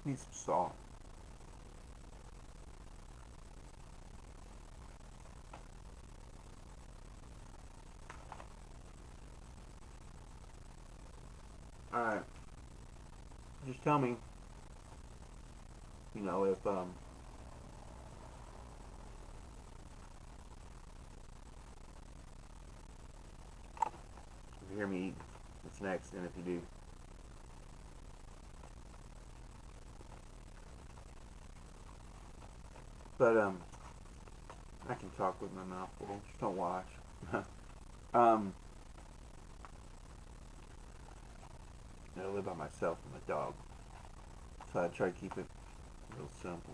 Need some salt. Alright. Just tell me, if you hear me eat, it's an accident if you do. But I can talk with my mouth full. Just don't watch. I live by myself and my dog, so I try to keep it real simple.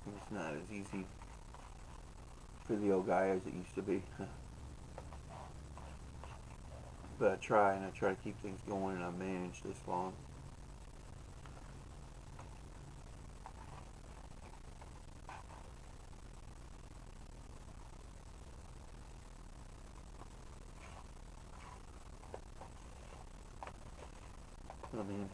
It's not as easy for the old guy as it used to be. But I try to keep things going, and I manage this long. I mean,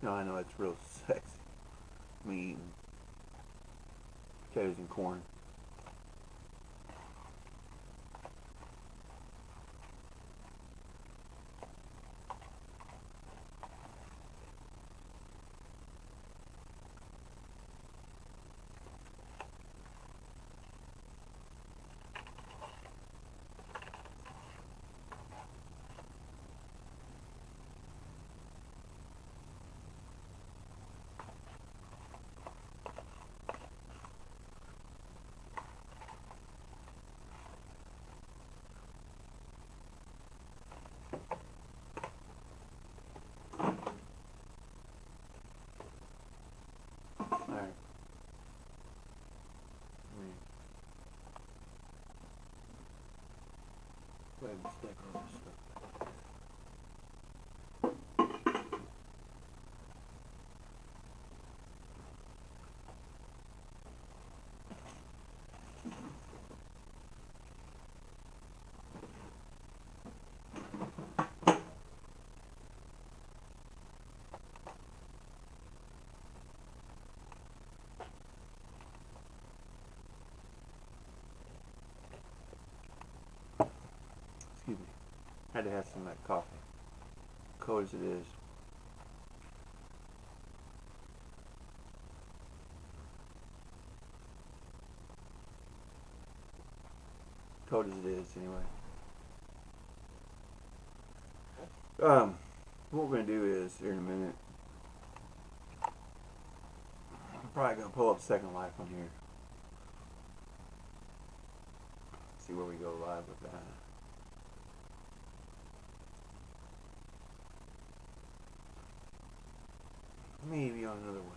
I know it's real sexy. Me eating potatoes and corn. Alright. Go ahead and stick all this stuff. Excuse me. Had to have some of that coffee. Cold as it is. Cold as it is, anyway. What we're gonna do is here in a minute. Probably gonna pull up Second Life on here. See where we go live with that. Maybe on another window.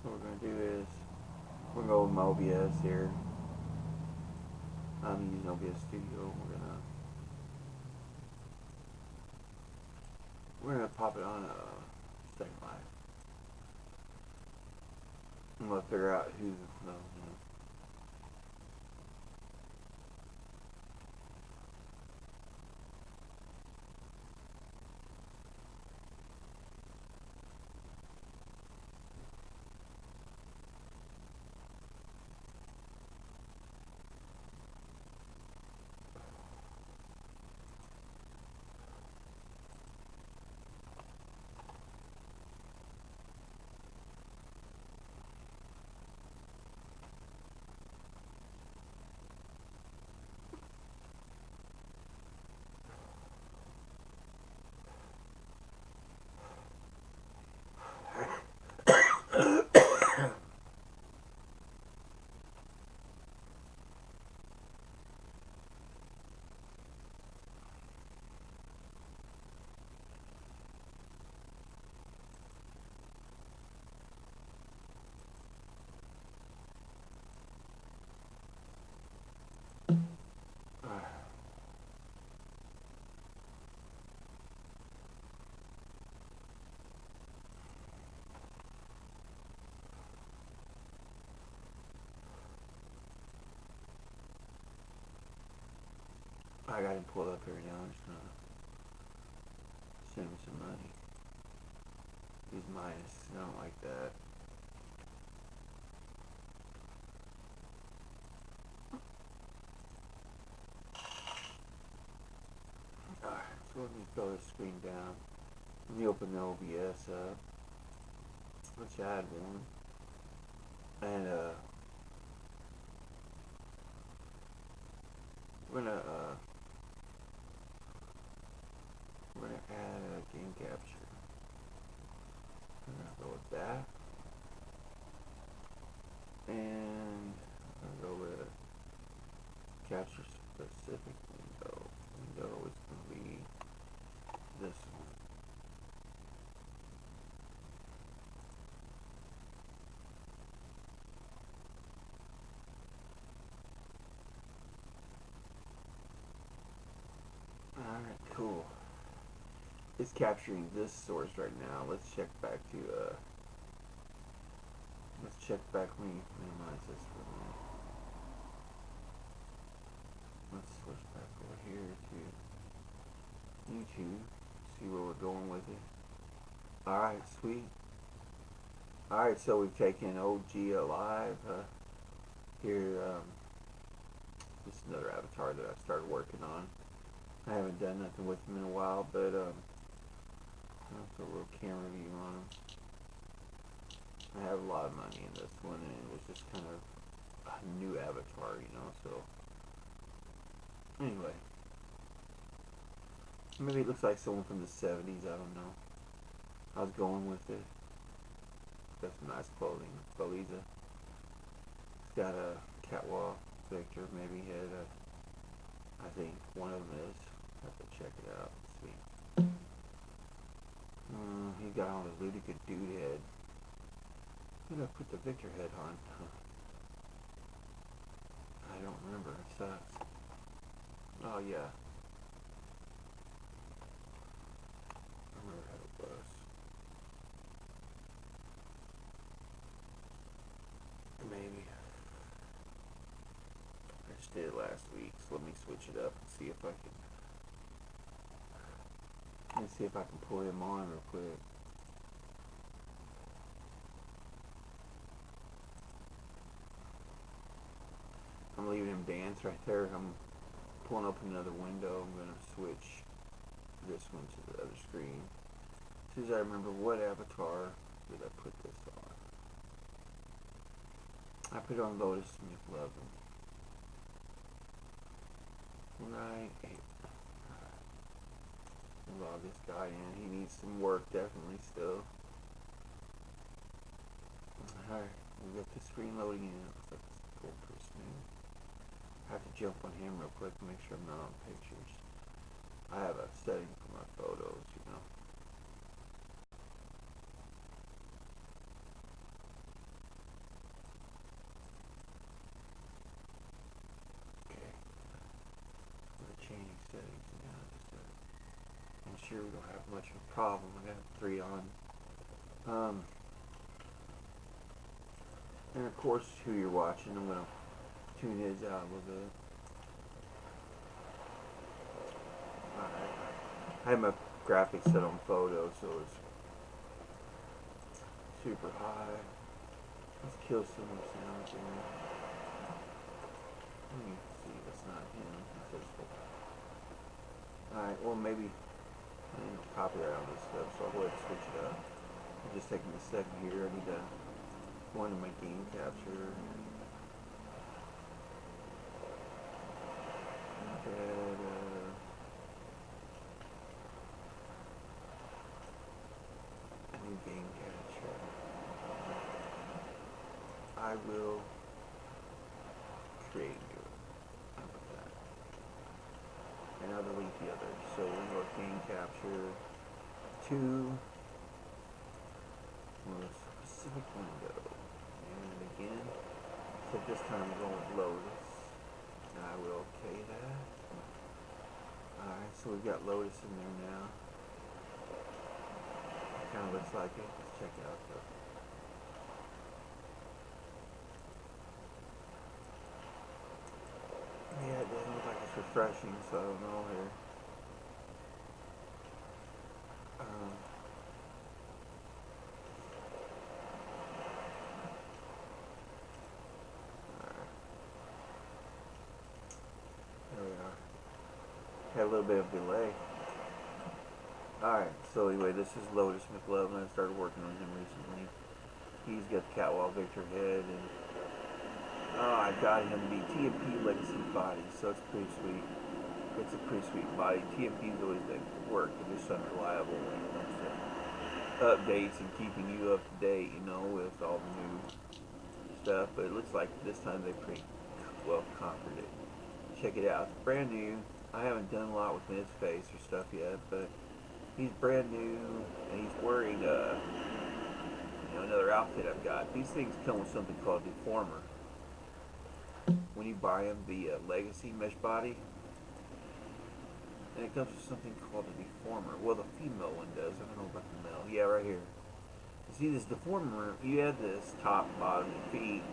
What we're gonna do is we're gonna go with my OBS here. I'm using OBS Studio. We're gonna pop it on Second Life. I'm gonna figure out who I got him pulled up here now. I'm just gonna send him some money. He's minus. I don't like that. Alright, so let me throw this screen down. Let me open the OBS up. Let's add one. And we're gonna add a game capture. I'm gonna go with that. And I'm gonna go with capture specific window. Window is gonna be this one. Alright, cool. It's capturing this source right now. Let's check back to let me minimize this for a minute. Let's switch back over here to YouTube. See where we're going with it. Alright, sweet. Alright, so we've taken OG Alive here. This is another avatar that I've started working on. I haven't done nothing with him in a while, but I'll put a little camera view on him. I have a lot of money in this one, and it was just kind of a new avatar, you know, so anyway. Maybe it looks like someone from the 70s, I don't know. I was going with it. Got some nice clothing. Beliza. It's got a catwalk. Victor maybe had a, I think one of them is. Have to check it out. Let's see. He got on a Ludica dude head. Who did I put the Victor head on? I don't remember. It sucks. Oh yeah. I remember how it was. Maybe. did it last week, so let me switch it up and see if I can pull him on real quick. I'm leaving him dance right there. I'm pulling open another window. I'm gonna switch this one to the other screen. As soon as I remember what avatar did I put this on. I put it on Lotus McLovin. Right. Log this guy in. He needs some work, definitely, still. Alright, we got the screen loading in. It looks like it's pulled pretty smooth. I have to jump on him real quick to make sure I'm not on pictures. I have a setting for my photos, you know. Okay. We're changing settings now just to ensure we don't have much of a problem. I got 3 on. And of course, who you're watching, I'm gonna tune his out a little bit. Alright. I have my graphics set on photo, so it's super high. Let's kill some of the sounds here. Let me see, that's not him. Alright, well maybe I need to copyright on this stuff, so I'll go ahead and switch it up. It'll just take me a second here. I need to go into my game capture. New game capture. I will create new. How about that? And I'll delete the others. So we'll go game capture to a specific window. And again, so this time we're going with Lotus. And I will okay that. Alright, so we've got Lotus in there now. Kind of looks like it. Let's check it out though. Yeah, it doesn't look like it's refreshing, so I don't know here. Alright. There we are. Had a little bit of delay. Alright, so anyway, this is Lotus McLovin. I started working on him recently. He's got the Catwalk Victor head, and I got him the TMP Legacy body, so it's pretty sweet. It's a pretty sweet body. TMP's always been work, but it's unreliable when it comes to updates and keeping you up to date, you know, with all the new stuff. But it looks like this time they pretty well conquered it. Check it out. It's brand new. I haven't done a lot with his face or stuff yet, but he's brand new, and he's wearing another outfit I've got. These things come with something called Deformer. When you buy them, the Legacy mesh body, and it comes with something called a Deformer. Well, the female one does. I don't know about the male. Yeah, right here. You see this Deformer? You add this top, bottom, and feet,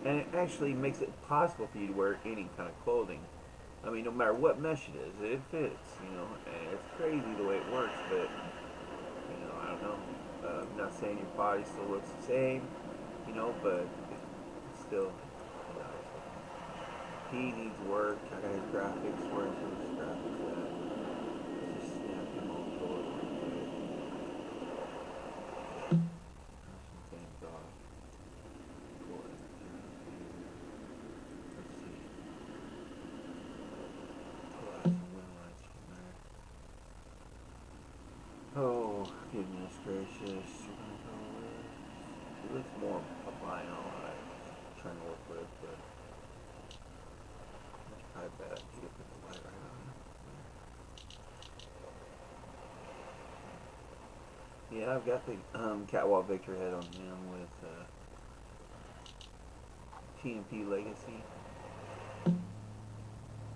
and it actually makes it possible for you to wear any kind of clothing. I mean, no matter what mesh it is, it fits, you know, and it's crazy the way it works, but, you know, I don't know. I'm not saying your body still looks the same, you know, but it's still nice. He needs work. I got his graphics. Where's his graphics at? Let's just snap him on forward real quick. Turn some things off. Pull it down here. Let's see. Pull out some wing lights from there. Oh, goodness gracious. We're gonna go with. It looks more albino. I'm trying to work with, but. I bet you put the light right on. Yeah, I've got the Catwalk Victor head on him with TMP Legacy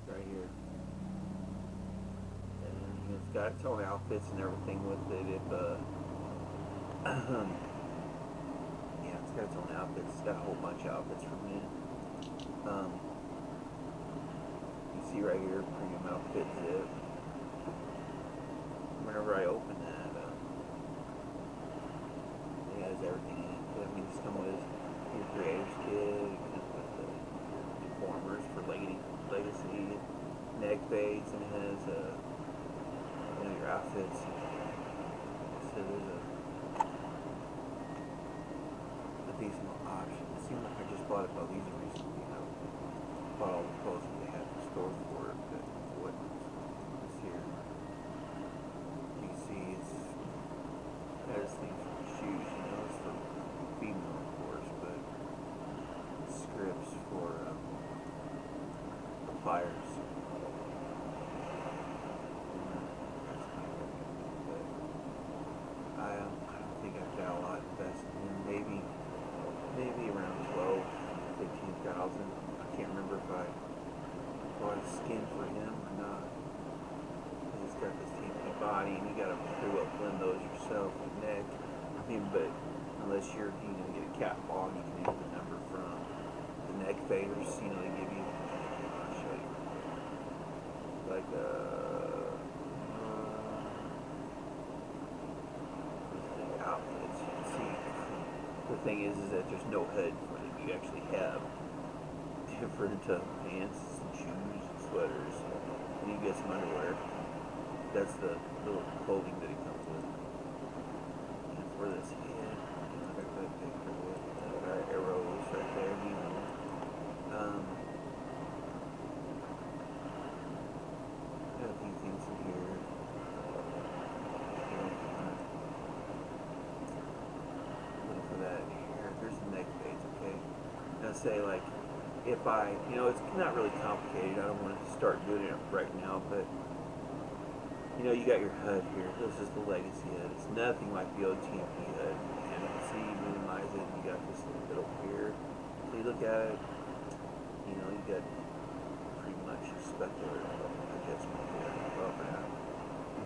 right here, and it's got its own outfits and everything with it. If yeah, it's got its own outfits. It's got a whole bunch of outfits for men. see right here, premium outfit zip. Whenever I open that, it has everything in it. I mean, it's come with your creator's kit, it comes with the informers for legacy, neck fades, and it has your outfits. So there's a decent option. It seemed like I just bought it by these recently. Bought all the clothes that they had in store for it, but what is here? You can see it has things for shoes, it's for female, of course, but scripts for pliers. I don't think I've got a lot invested in. Maybe around 12, 15,000. I can't remember if I bought a skin for him or not. Because it's got this TP body, and you gotta pretty well blend those yourself with neck. But unless you're, you get a cat log, you can get the number from the neck faders. They give you. I'll show you. Like outfits. You can see. The thing is that there's no hood for them. You actually have different pants, and shoes, and sweaters, and you get some underwear. That's the little clothing that it comes with. And for this head, I got that picture with arrows right there. Got a few things in here. Look for that here. There's the neck fades, okay? Now say like, if I, it's not really complicated. I don't want to start doing it right now, but you got your HUD here. This is the legacy HUD. It's nothing like the old TMP HUD. And you can see, minimize it. You got this little bit over here. So you look at it. You got pretty much your specular adjustment here. Up and out.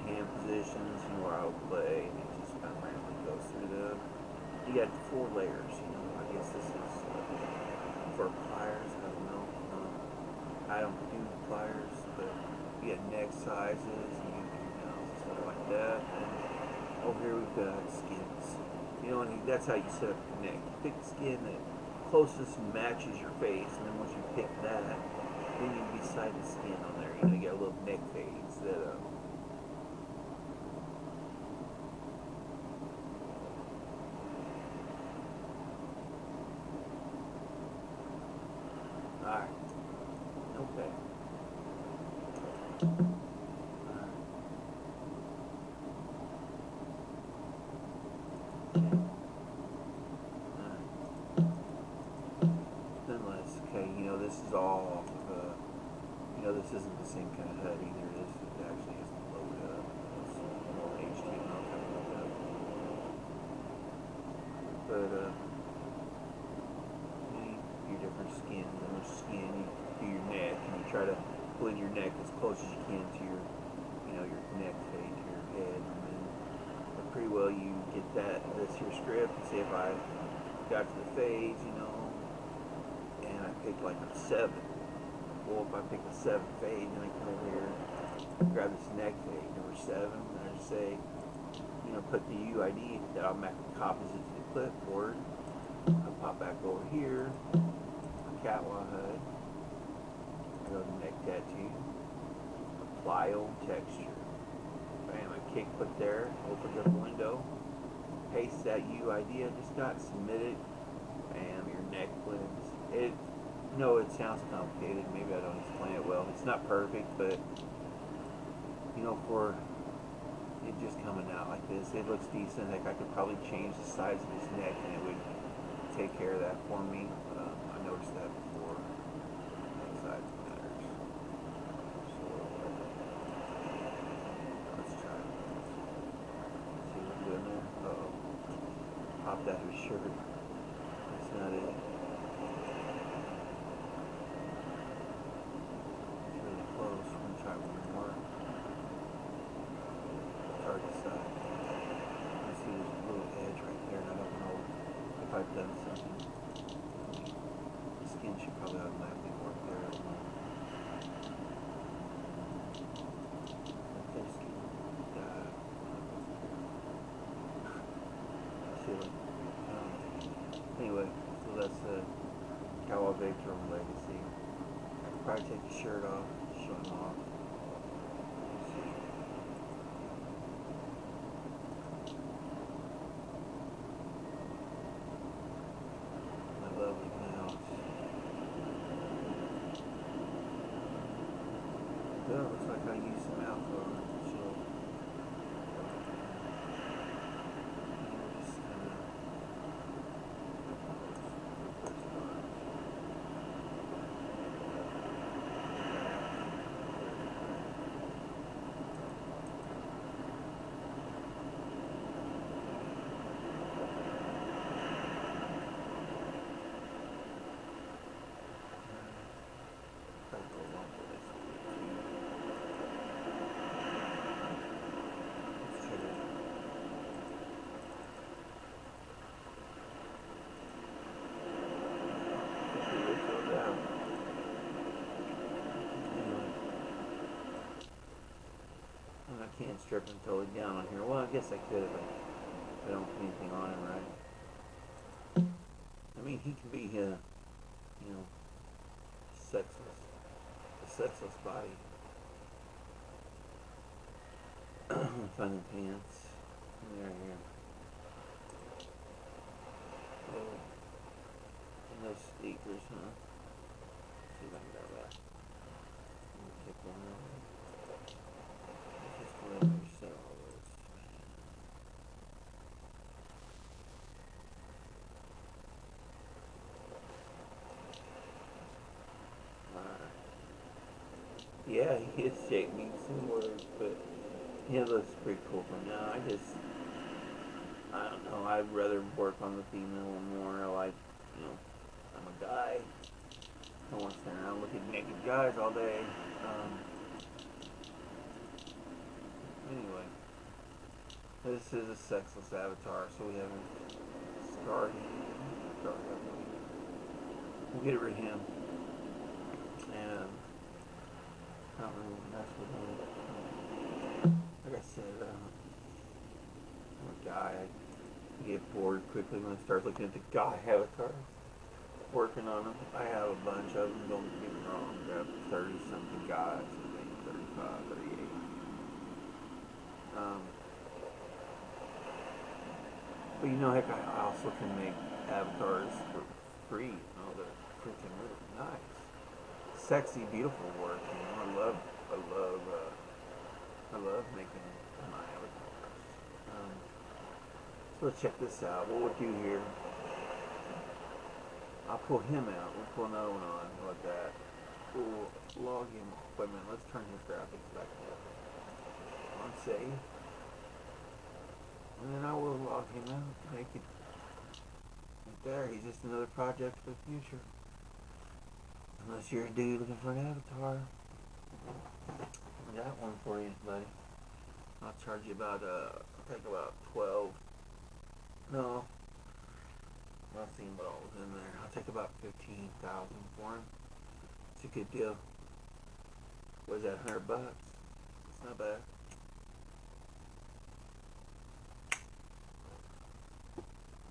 Hand positions. Where I would play. And it just kind of randomly goes through them. You got 4 layers. I guess this is for pliers. I don't know. I don't do pliers, but you got neck sizes. Stuff like that. And over here we've got skins. And that's how you set up your neck. You pick the skin that closest matches your face, and then once you pick that, then you decide the skin on there. You got little neck fades that alright. Okay. This is all off of, this isn't the same kind of HUD either. This actually has to load up. It's more HTML kind of like that. But, your different skins, and which skin you do your neck, and you try to blend your neck as close as you can to your, your neck fade to your head, and then pretty well you get that's your script. And say if I got to the fades, and I picked like a 7. Well, if I pick a 7 fade, then I come over here, grab this neck fade, number 7, and I just say, put the UID that automatically copies it to the clipboard. I pop back over here, catwalk HUD, I go to neck tattoo, apply old texture. Bam, I kick click there, opens up a window, paste that UID I just got, submit it, bam, your neck blends. It sounds complicated. Maybe I don't explain it well. It's not perfect, but for it just coming out like this, it looks decent. Like I could probably change the size of his neck, and it would take care of that for me. I noticed that before. Neck size matters. So let's try it. See what we're doing there. Popped out of his shirt. That's not it. Try one more. Target side. You see there's a little edge right there, and I don't know if I've done something. The skin should probably automatically work there. flamethrower legacy. I'd probably take the shirt off, show him off. Let's see. My lovely mouse. Well, looks like I used some alcohol, so just kind of I can't strip him totally down on here. Well, I guess I could if I don't put anything on him, right? I mean, he can be, sexless. A sexless body. Fun in pants. There, here. Oh. And those sneakers, huh? See if I can get that. Let me take one over. Just let me set all those. Yeah, he is shaped me some words, but he looks pretty cool for now. I don't know, I'd rather work on the female more. I like, I'm a guy. I don't want to stand around looking at naked guys all day. Anyway, this is a sexless avatar, so we haven't started. We'll get rid of him. And I don't really mess with him. Like I said, I'm a guy. I get bored quickly when I start looking at the guy avatars. Working on them. I have a bunch of them, don't get me wrong. I got 30 something guys, I think 35, 38. But heck, I also can make avatars for free. They're freaking really nice. Sexy, beautiful work. I love making my avatars. So let's check this out. What we'll do here, I'll pull him out. We'll pull another one on like that. We'll log him. Wait a minute. Let's turn his graphics back up. On save. And then I will log him out. Make it right there. He's just another project for the future. Unless you're a dude looking for an avatar. I got one for you, buddy. I'll charge you about, I'll take about 12. No. I've seen what all was in there. I'll take about 15,000 for him. It's a good deal. What is that, $100? It's not bad.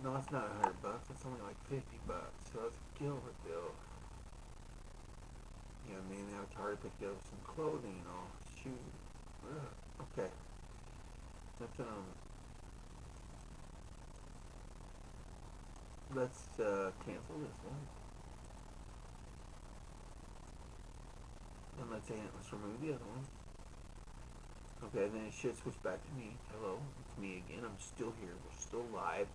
No, it's not $100. It's only like $50. So it's a Gilbert deal. You know what I mean? Avatar picked up some clothing, shoes. Okay. Let's cancel this one. And let's remove the other one. Okay, then it should switch back to me. Hello, it's me again. I'm still here. We're still live.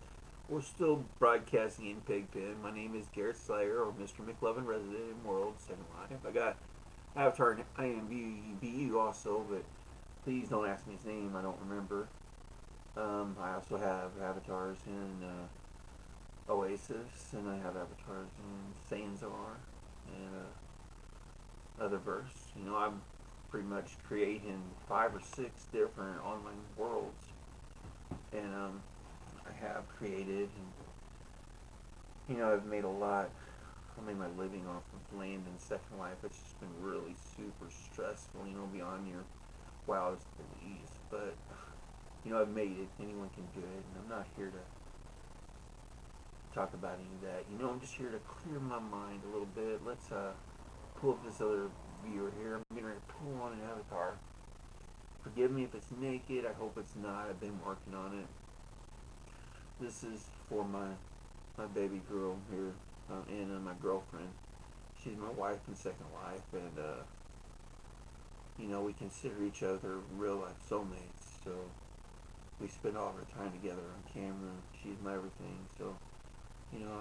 We're still broadcasting in PigPin. My name is Garrett Slayer, or Mr. McLovin, resident in World Second Life. I got Avatar and IMVU also, but please don't ask me his name. I don't remember. I also have avatars in Oasis, and I have avatars in Sanzar and other verse. I'm pretty much creating 5 or 6 different online worlds, and I have created, and I've made a lot. I made my living off of land in Second Life. It's just been really super stressful, beyond your wildest beliefs. But I've made it. Anyone can do it, and I'm not here talk about any of that. You know, I'm just here to clear my mind a little bit. Let's pull up this other viewer here. I'm getting ready to pull on an avatar. Forgive me if it's naked. I hope it's not. I've been working on it. This is for my baby girl here, and my girlfriend. She's my wife and second wife, and you know, we consider each other real life soulmates. So we spend all of our time together on camera. She's my everything. So you know,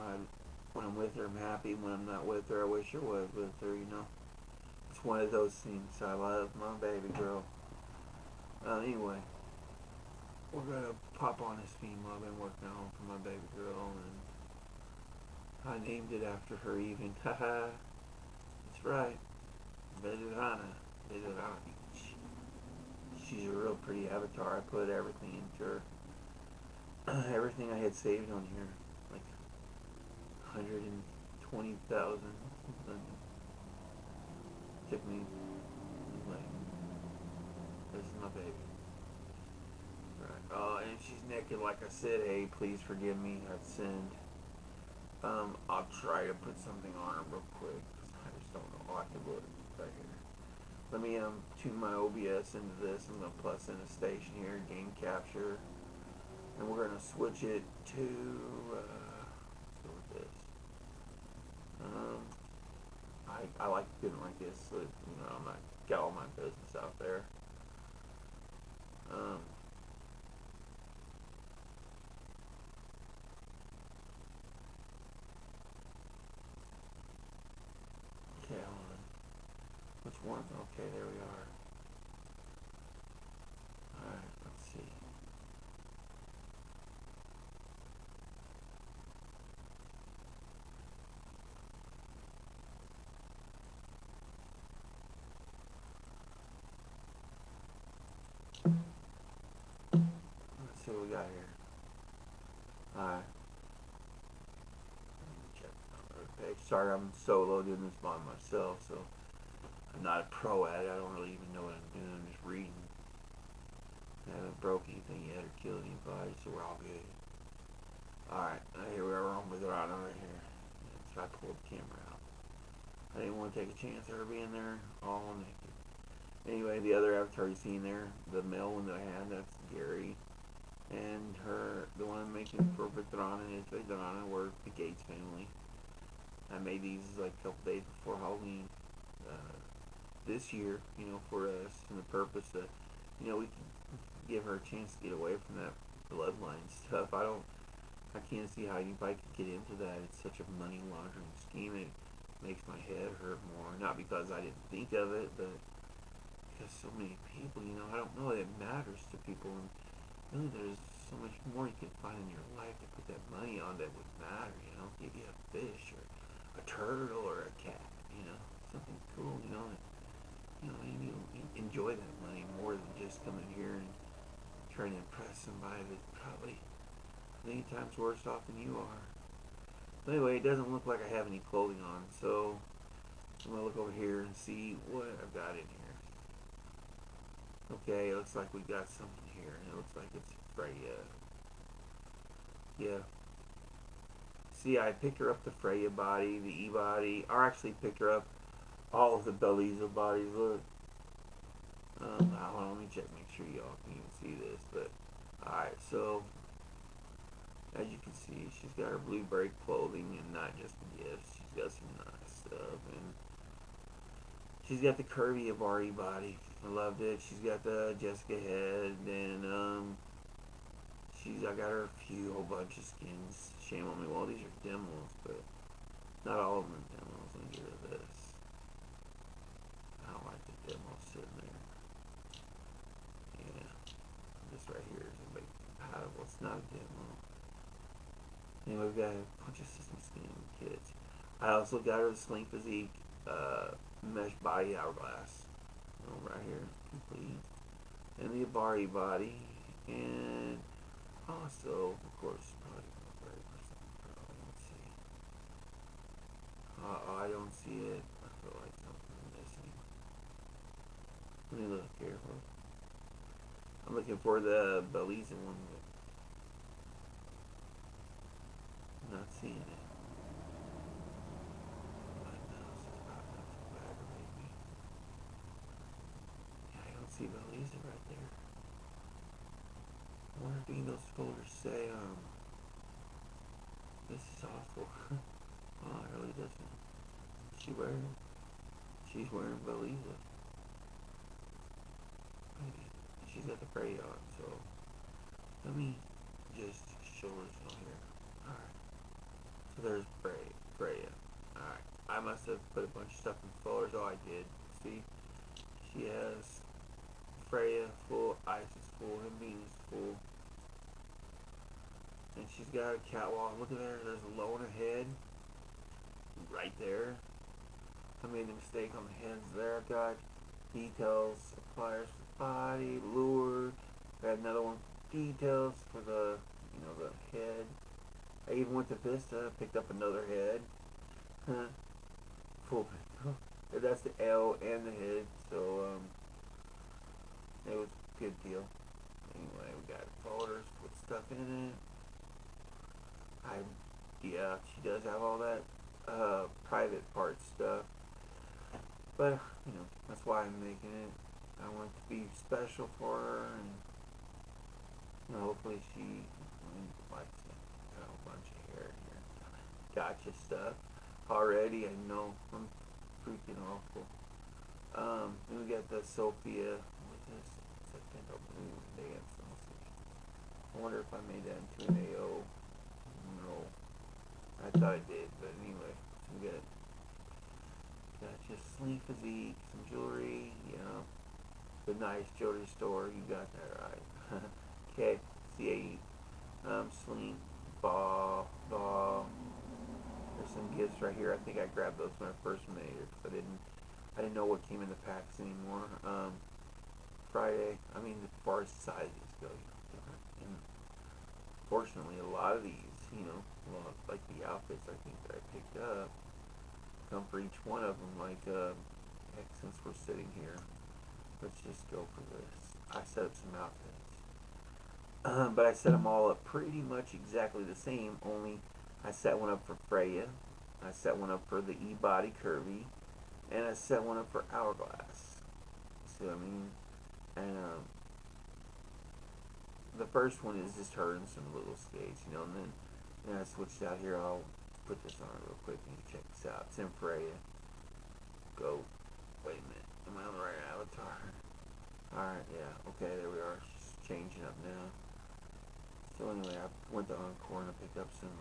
when I'm with her, I'm happy. When I'm not with her, I wish I was with her. You know, it's one of those things. I love my baby girl. Anyway, we're gonna pop on this theme I've been working on for my baby girl, and I named it after her even. Haha, that's right, Vedurana. She's a real pretty avatar. I put everything into her. Everything I had saved on here, like 120,000. Took me like, this is my baby. Right. Oh, and she's naked, like I said. Hey, please forgive me. I've sinned. I'll try to put something on her real quick, because I just don't know. I can look right here. Let me tune my OBS into this. I'm gonna plus in a station here, game capture, and we're gonna switch it to. Let's go with this. I like doing it like this, so that, you know, I'm not got all my business out there. Okay, hold on. Which one? Okay, there we are. Alright, let's see. Let's see what we got here. Alright. Check the page. Sorry, I'm solo doing this by myself, so I'm not a pro at it. I don't really even know what I'm doing. I'm just reading. I haven't broke anything yet or killed anybody, so we're all good. Alright, here we are on with Rana right here. So I pulled the camera out. I didn't want to take a chance of her being there all naked. Anyway, the other avatar you seen there, the male one that I had, that's Gary. And the one I'm making for Vedrana is Vedrana. We're the Gates family. I made these like a couple days before Halloween this year, you know, for us, and the purpose that, you know, we can give her a chance to get away from that bloodline stuff. I can't see how anybody could get into that. It's such a money laundering scheme. It makes my head hurt more. Not because I didn't think of it, but because so many people, you know, I don't know, it matters to people. And really, there's so much more you can find in your life to put that money on that would matter, you know. Give you a fish or a turtle or a cat, you know, something cool, you know. And, you know, you enjoy that money more than just coming here and trying to impress somebody that's probably many times worse off than you are. But anyway, it doesn't look like I have any clothing on, so I'm gonna look over here and see what I've got in here. Okay, it looks like we got something here. It looks like it's Freya. Yeah. See, I picked her up the Freya body, the E body, or actually picked her up all of the Beliza bodies. Look. Hold on, let me check, make sure y'all can even see this. But alright, so as you can see, she's got her blueberry clothing, and not just the gifts. She's got some nice stuff, and she's got the curvy Avari body. I loved it. She's got the Jessica head, and I got her a whole bunch of skins. Shame on me. Well, these are demos, but not all of them are demos. Let me get rid of this. I don't like the demo sitting there. Yeah, this right here is a big compatible. It's not a demo. Anyway, we've got a bunch of system skin kits. I also got her the Sling Physique mesh body hourglass. Right here, complete. And the Abari body. And also, of course, probably let's see. I don't see it. I feel like something's missing. Let me look here. I'm looking for the Belizean one. not seeing it. My mouse is probably not so aggravating me. Yeah, I don't see Belisa right there. I wonder if any of those folders say, this is awful. Oh, it really doesn't. She's wearing Belisa. She's got the braid on, so let me just show this on here. Alright. So there's Freya. Alright. I must have put a bunch of stuff in folders. Oh, I did. See? She has Freya full, Ice is full, and Bean is full. And she's got a catwalk. Look at there. There's a low on her head. Right there. I made a mistake on the heads there. I've got details, suppliers for body, lure. Got another one, details for the, the head. I even went to Vista, picked up another head. Full. That's the L and the head, so it was a good deal. Anyway, we got folders, put stuff in it. Yeah, she does have all that private part stuff. But, that's why I'm making it. I want it to be special for her, and hopefully she likes it. Got a whole bunch of hair in here. Gotcha stuff. Already, I know. I'm freaking awful. Then we got the Sophia. What's this? It's a Pinto Moon dance. I wonder if I made that into an AO. No. I thought I did, but anyway. So we got just Sling Physique, some jewelry, the nice jewelry store, you got that right. Okay, CAE, Sling, ball. There's some gifts right here. I think I grabbed those when I first made it because I didn't know what came in the packs anymore. Friday, as far as sizes go, and fortunately, a lot of these, like the outfits I think that I picked up, come for each one of them. Like, heck, since we're sitting here, let's just go for this. I set up some outfits, but I set them all up pretty much exactly the same. Only I set one up for Freya, I set one up for the E-Body Curvy, and I set one up for Hourglass. See what I mean? And the first one is just her in some little skates, and then I switched out here. I'll put this on real quick and you check this out. It's in Freya. Go. Wait a minute. Am I on the right avatar? Alright, yeah. Okay, there we are. She's changing up now. So anyway, I went to Encore and I picked up some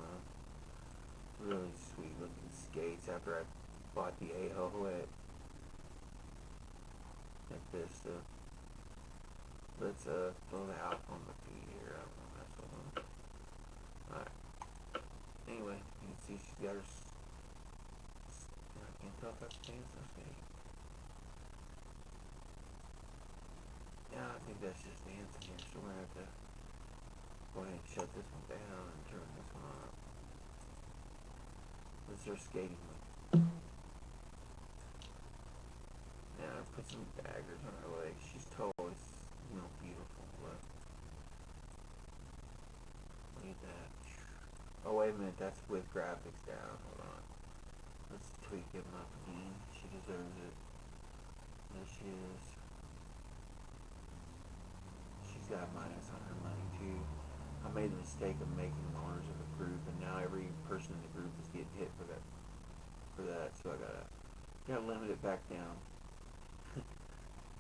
really sweet looking skates after I bought the Aho at Vista. Let's throw the out on the feet here. I don't know if that's what I'm. Alright. Anyway, you can see she's got her. I can't tell if that's pants or skate. Yeah, I think that's just dancing here, so we're gonna have to go ahead and shut this one down and turn this one on. This is her skating one. Yeah, I put some daggers on her legs. She's totally, beautiful. Look at that. Oh, wait a minute, that's with graphics down. Hold on. Let's tweak him up again. She deserves it. There she is. She's got minus on her money, too. I made the mistake of making owners of a group, and now every person in the group is getting hit for that. So I gotta limit it back down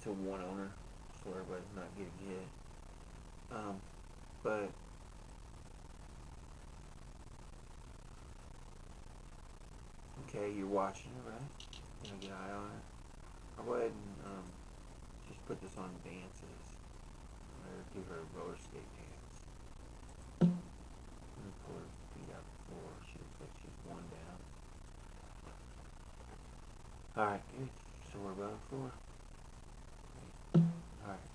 to one owner, so everybody's not getting hit. But okay, you're watching it, right? You gonna get an eye on it. I'll go ahead and just put this on dances. Or give her roller skate dance. Let me pull her feet out before. She looks like she's one down. Alright, good. So we're about four. Alright.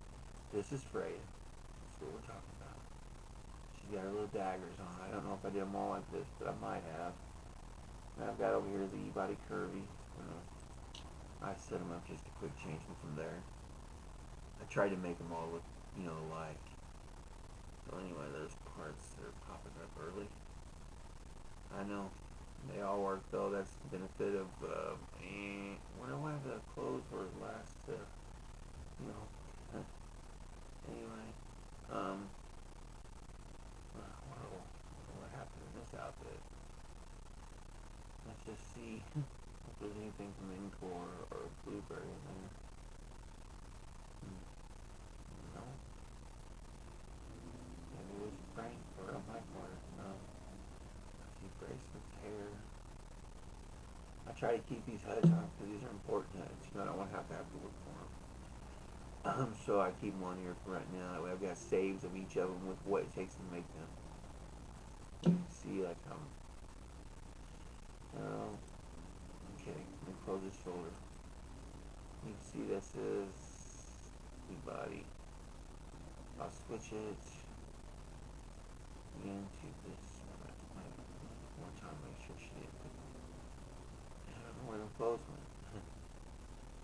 This is Freya. That's what we're talking about. She's got her little daggers on. I don't know if I did them all like this, but I might have. And I've got over here the E-Body Curvy. I set them up just to quick change them from there. I tried to make them all look, alike. So anyway, there's parts that are popping up early. I know. They all work though. That's the benefit of. Wonder why the clothes were last. You know. Anyway, what happened in this outfit? Let's just see if there's anything from Encore or Blueberry in there. No. Maybe it was Frank or on my part. No. I see bracelets, hair. I try to keep these HUDs on because these are important HUDs. You know, I don't want to have to look for them. So I keep them on here for right now. That way I've got saves of each of them with what it takes to make them. You can see like okay, let me close this folder. You can see this is the body. I'll switch it into this one time, make sure she didn't put I don't know where the clothes went.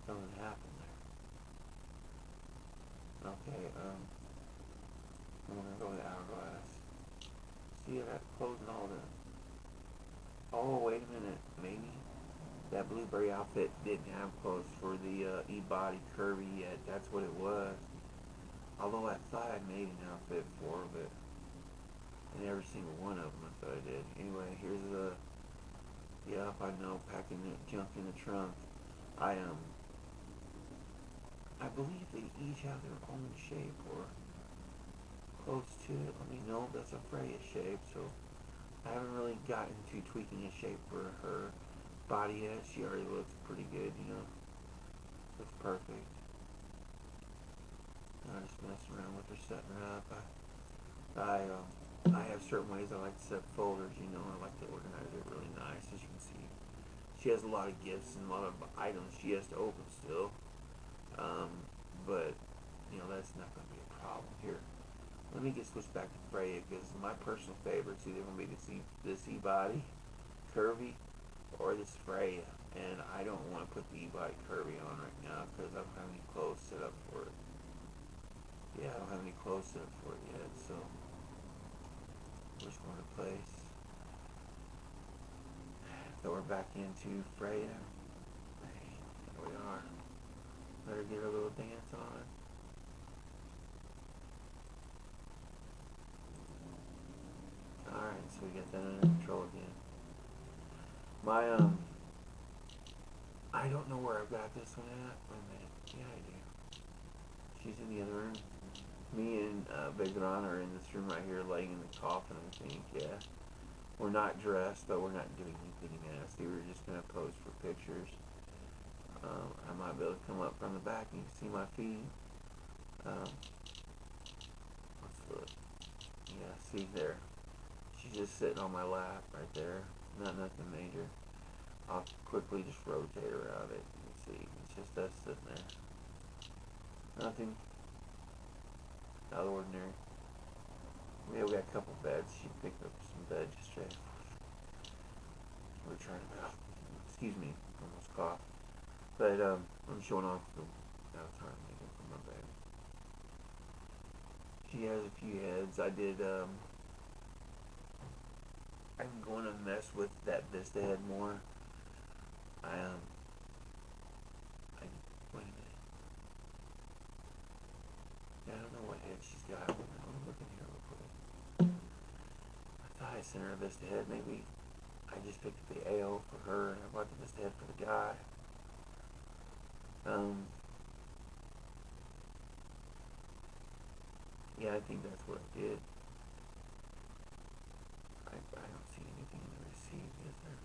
Something happened there. Okay, I'm gonna go with hourglass. See, I got clothes and all that. Oh, wait a minute, maybe that blueberry outfit didn't have clothes for the E-body curvy yet. That's what it was. Although I thought I made an outfit for her, but in every single one of them I thought I did. Anyway, here's the. Yep, I know, packing the junk in the trunk. I believe they each have their own shape or close to it. Let me know that's a Freya shape, so I haven't really gotten to tweaking a shape for her body yet. She already looks pretty good, you know. Looks perfect. I just mess around with her, setting her up. I have certain ways I like to set folders, you know. I like to organize it really nice, as you can see. She has a lot of gifts and a lot of items she has to open still. But, you know, that's not going to be a problem. Here, let me get switched back to Freya, because my personal favorite's either going to be this E-body curvy or this Freya. And I don't want to put the E-body curvy on right now, because I don't have any clothes set up for it. Yeah, I don't have any clothes set up for it yet, so we're just going to place. So we're back into Freya. There we are. Better get a little dance on. Alright, so we got that under control again. My, I don't know where I've got this one at. Wait a minute. Yeah, I do. She's in the other room. Me and Vigran are in this room right here laying in the coffin, I think, yeah. We're not dressed, but we're not doing anything nasty. We're just going to pose for pictures. I might be able to come up from the back and you can see my feet. Let's look. Yeah, see there. She's just sitting on my lap right there. Nothing major. I'll quickly just rotate around it. You can see. It's just us sitting there. Nothing out of the ordinary. We got a couple beds. She picked up some beds yesterday. We're trying to excuse me, almost coughed. But I'm showing off the avatar makeup for my baby. She has a few heads. I'm going to mess with that Vista head more. Wait a minute. Yeah, I don't know what head she's got. I'm looking here real quick. I thought I sent her a Vista head. Maybe I just picked up the AO for her and I bought the Vista head for the guy. Yeah, I think that's what I did. I don't see anything in the receipt, is there?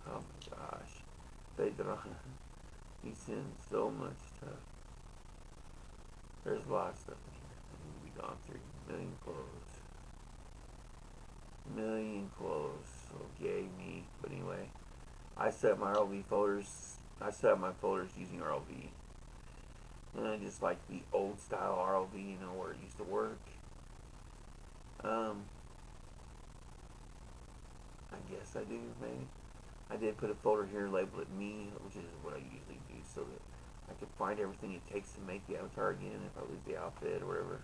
Oh my gosh. They draw. He sends so much stuff. There's a lot of stuff in here that need to be gone through. Million clothes. Okay, me. But anyway, I set up my RLV folders. I set up my folders using RLV. And I just like the old style RLV, you know, where it used to work. I guess I do, maybe. I did put a folder here labeled it me, which is what I usually do, so that I can find everything it takes to make the avatar again if I lose the outfit or whatever.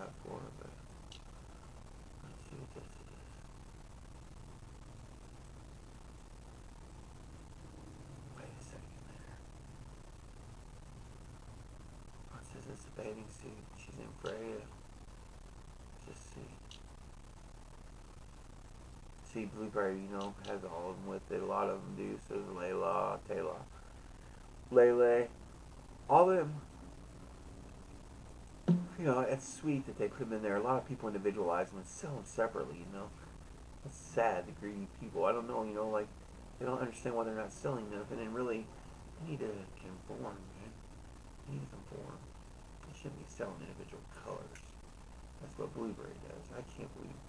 out for, but let's see what this is. Wait a second there. It says it's a bathing suit. She's in Freya. Just see. See, Blueberry, has all of them with it. A lot of them do. So there's Layla, Taylor, Lele. All of them. It's sweet that they put them in there. A lot of people individualize them and sell them separately. It's sad, the greedy people. I don't know, like, they don't understand why they're not selling them. And then really, they need to conform, man. They need to conform. They shouldn't be selling individual colors. That's what Blueberry does. I can't believe.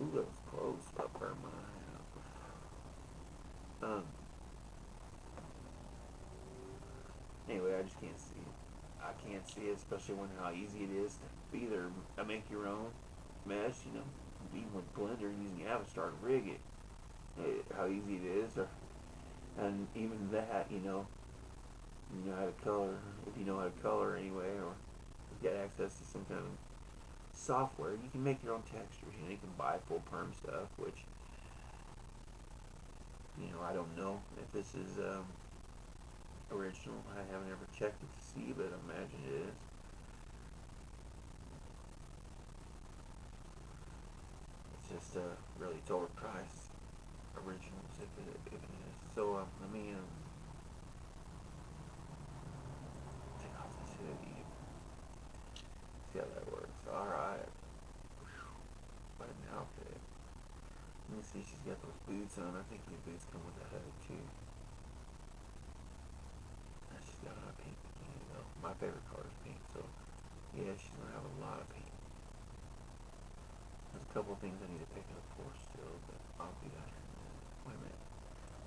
Ooh, that was close. But burn my Anyway, I just can't see it. I can't see it, especially when how easy it is to either make your own mesh, even with Blender using Avastar to rig it, how easy it is, and even that, how to color, if you know how to color anyway, or get access to some kind of software, you can make your own textures. You can buy full perm stuff, which, I don't know if this is original. I haven't ever checked it to see, but I imagine it is. It's just really it's overpriced originals if it is. So let me take off this hoodie. See how that works. All right. What an outfit. Let me see. She's got those boots on. I think these boots come with a hood too. She's got a pink bikini though. My favorite color is pink, so yeah, she's gonna have a lot of pink. There's a couple of things I need to pick up for still, but I'll do that in a minute. Wait a minute.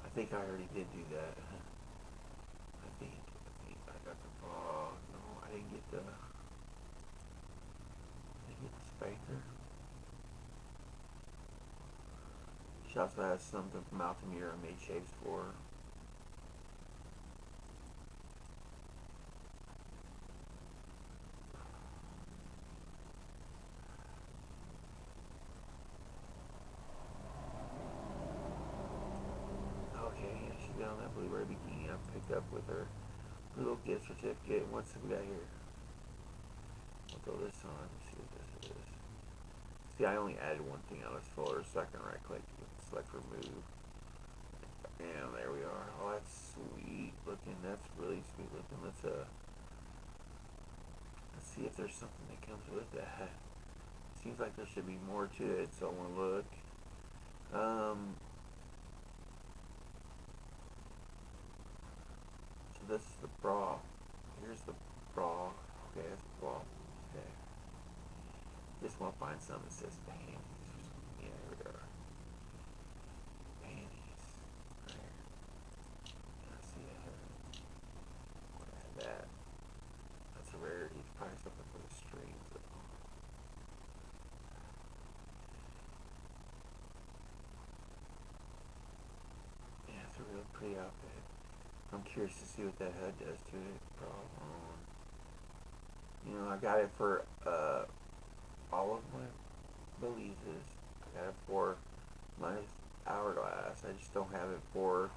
I think I already did do that. I think I got the ball. No, I didn't get the spanker. She also has something from Altamira I made shapes for her. Down that Blueberry bikini I picked up with her little gift certificate. What's we got here? I'll throw this on. Let's see what this is. See, I only added one thing on this folder, so I can right click and select remove. And there we are. Oh, that's sweet looking. That's really sweet looking. Let's see if there's something that comes with that. Seems like there should be more to it, so I want to look. This is the bra. Here's the bra. Okay, that's the bra. Okay. Just want to find something that says panties. Yeah, here we are. Panties. Right here. Let's see that. That's a rarity. It's probably something for the strings though. Yeah, it's a real pretty outfit. I'm curious to see what that hood does to it. I got it for all of my Belize's. I got it for my Hourglass. I just don't have it for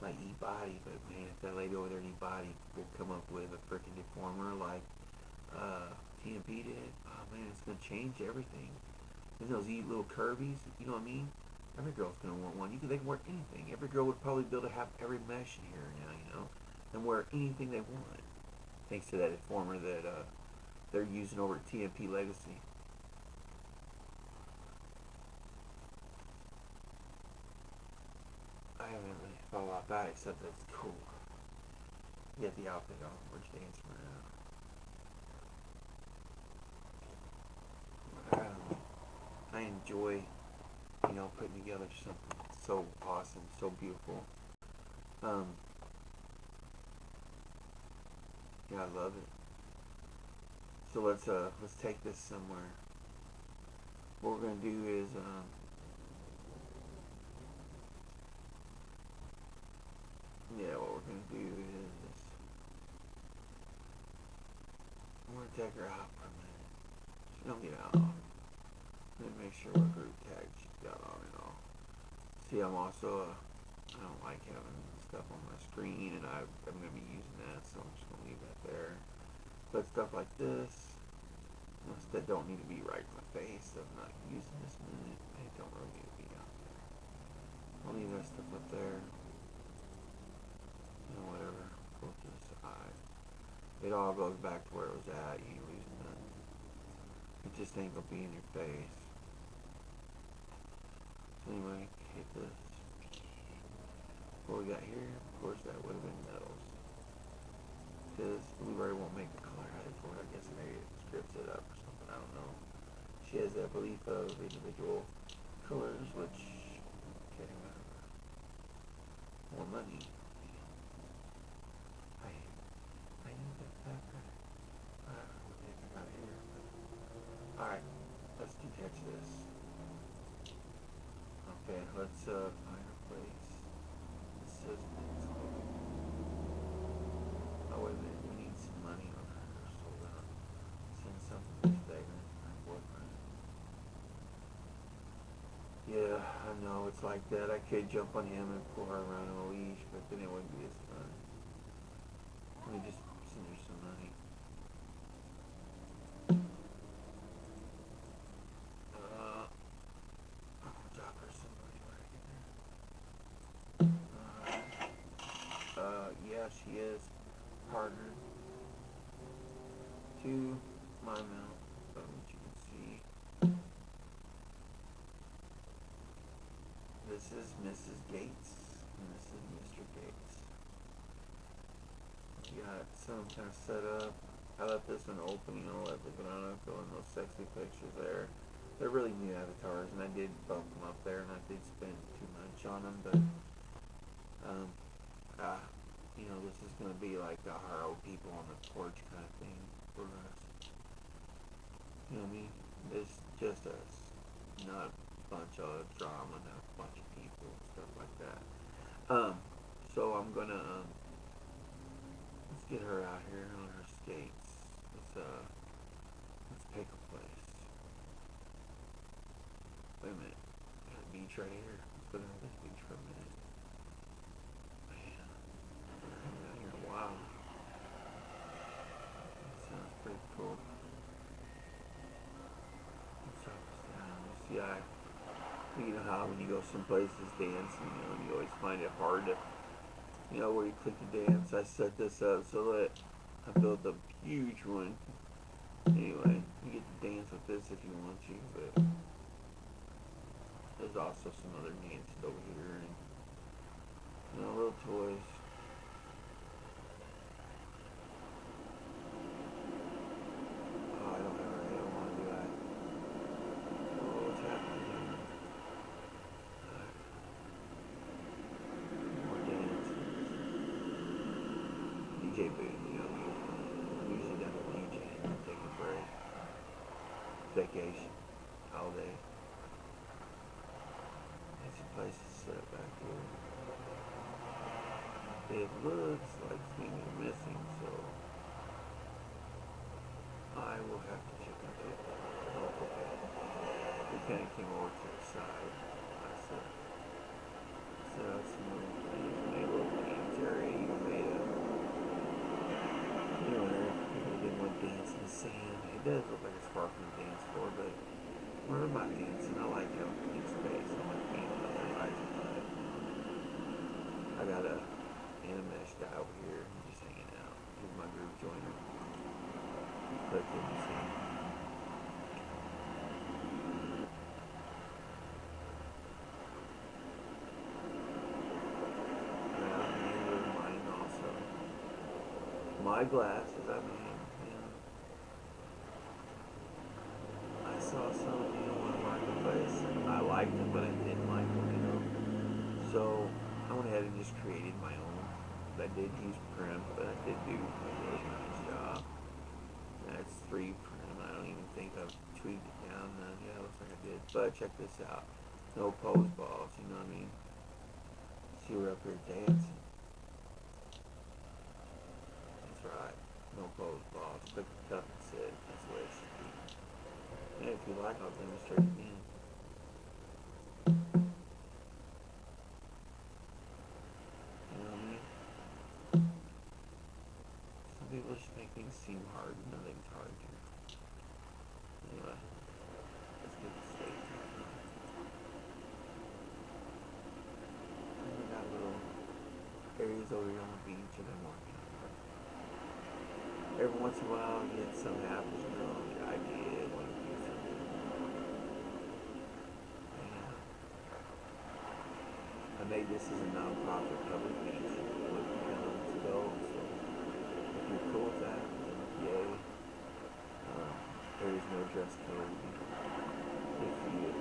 my E-Body. But man, if that lady over there in E-Body will come up with a freaking deformer like TMP did, oh man, it's gonna change everything. There's those little curvies, you know what I mean? Every girl's gonna want one. They can wear anything. Every girl would probably be able to have every mesh in here now, and wear anything they want. Thanks to that deformer that they're using over at TMP Legacy. I haven't really thought a lot about it except that it's cool. You get the outfit on. We're just dancing around. I enjoy putting together something so awesome, so beautiful. Yeah, I love it. So let's take this somewhere. What we're gonna do is what we're gonna do is check her out for a minute. She don't get out. Let me make sure what group tag she's got on and all. See, I'm also, I don't like having stuff on my screen, and I'm going to be using that, so I'm just going to leave that there. But stuff like this, that don't need to be right in my face, I'm not using this minute, it don't really need to be out there. I'll leave that stuff up there. You know, whatever. Go to the side. It all goes back to where it was at. You ain't losing nothing. It just ain't gonna be in your face. So anyway, hit this. What we got here, of course, that would have been metals. Because Blueberry won't make a color header for it. I guess maybe it scripts it up or something. I don't know. She has that belief of individual colors, which can't remember. More money. I knew that factor. I don't know what the heck I got here. Alright, let's detach this. Okay, let's find a place. It says it's called. Oh, wait a minute, we need some money on her. So hold on. Send something to David, my boyfriend. Yeah, I know, it's like that. I could jump on him and pull her around on a leash, but then it wouldn't be as fun. Let me just send her some money. Drop her some money when I get there. Yeah, she is partnered to my mount, which you can see. This is Mrs. Gates, and this is Mr. Gates. We got some kind of set up. I left this one open, you know, let the banana go in those sexy pictures there. They're really new avatars, and I did bump them up there, and I did spend too much on them, but, you know, this is going to be like our old people on the porch kind of thing for us. You know what I mean? It's just us, not a bunch of drama, not a bunch of people, stuff like that. So I'm going to, let's get her out here on her skates. Let's pick a place. Wait a minute. Got a beach right here. Let's go down to this beach for a minute. Man, I haven't been out here in a while. That sounds pretty cool. Let's drop this down. You see, you know how when you go some places dancing, you know, you always find it hard to, you know, where you click to dance. I set this up so that I built a huge one. Anyway, you get to dance with this if you want to, but there's also some other dances over here, and, you know, little toys. Oh, I don't want to do that. Oh, what's happening here? More dances. DJ booth, you know, I'm usually done with DJ. Take a break. Vacation. Holiday. There's some places set up back here. It looks like things are missing, so I will have to check into it. Oh, okay. We kind of came over to the side. I set out some little things, made a little dance area. You made a, you know, people didn't want to dance in the sand. It does look like it's far from the dance floor, but we're about dancing. I like having clean space. I like being on the other rising side. I got a animesh guy over here just hanging out. He's my group joiner. Click him and see. Mine also. My glasses, I mean, you know. I saw some, you know, on the marketplace, and I liked them, but I didn't like them, you know. So I went ahead and just created my own. I did use Prim, but I did do a really nice job. That's 3 Prim. I don't even think I've tweaked it down none. Yeah, it looks like I did. But check this out. No pose balls, you know what I mean? See, we're up here dancing. That's right. No pose balls. Pick it up and sit. That's the way it should be. And if you like, I'll demonstrate again. You know what I mean? Some people just make things seem hard. Nothing's hard here. Anyway, let's get the stage on. We got little areas over here on the beach and I'm working on it. Every once in a while, you get something happens, you know, the idea, want to do something. Yeah. I made this as a non-profit public beach with pounds ago, so if you're cool with that, then yay. There is no dress code. If you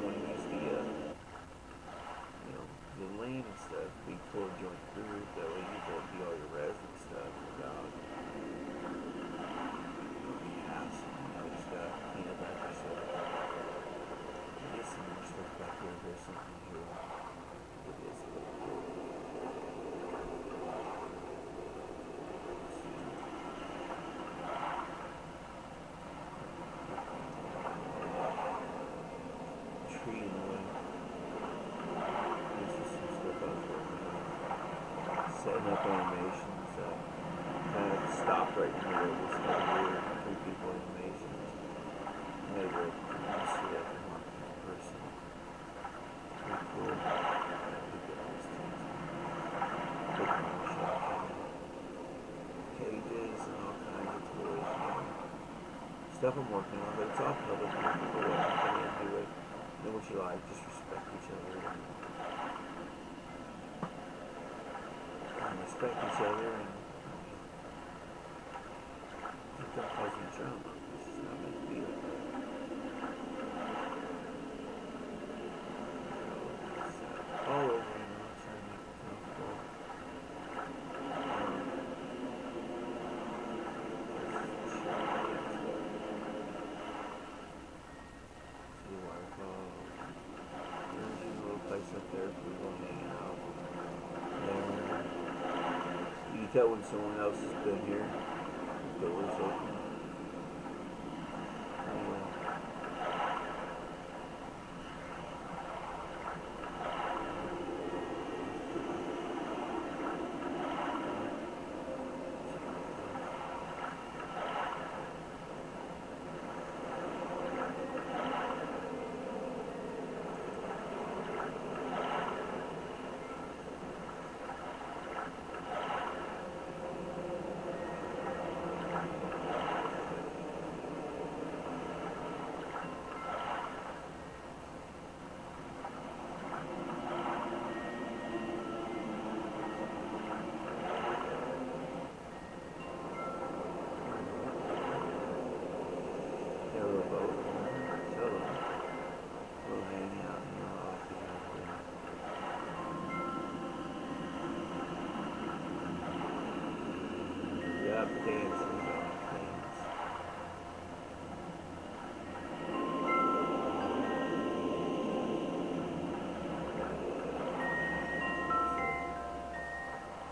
want to use the lane and stuff, be cool to join the group, that way you don't do all your res and stuff without hassle, just gotta clean up after yourself. Get some more stuff back here, there's something here. It is a little cool. Tree in the way. This is some stuff I was working on. Setting up animations. Kind of stopped right in the middle of this stuff here. 3 people animations. Maybe I can see that from one person. Pretty cool. Cages and all kinds of toys. Stuff I'm working on, but it's all public. You can go up and come in and do it. Know what you like, just respect each other. And respect each other and don't cause any drama. This is not meant to be like that. All over, trying to make it comfortable. See the waterfall. There's a little place up there for people hanging out. There. You can tell when someone else has been here. The doors open.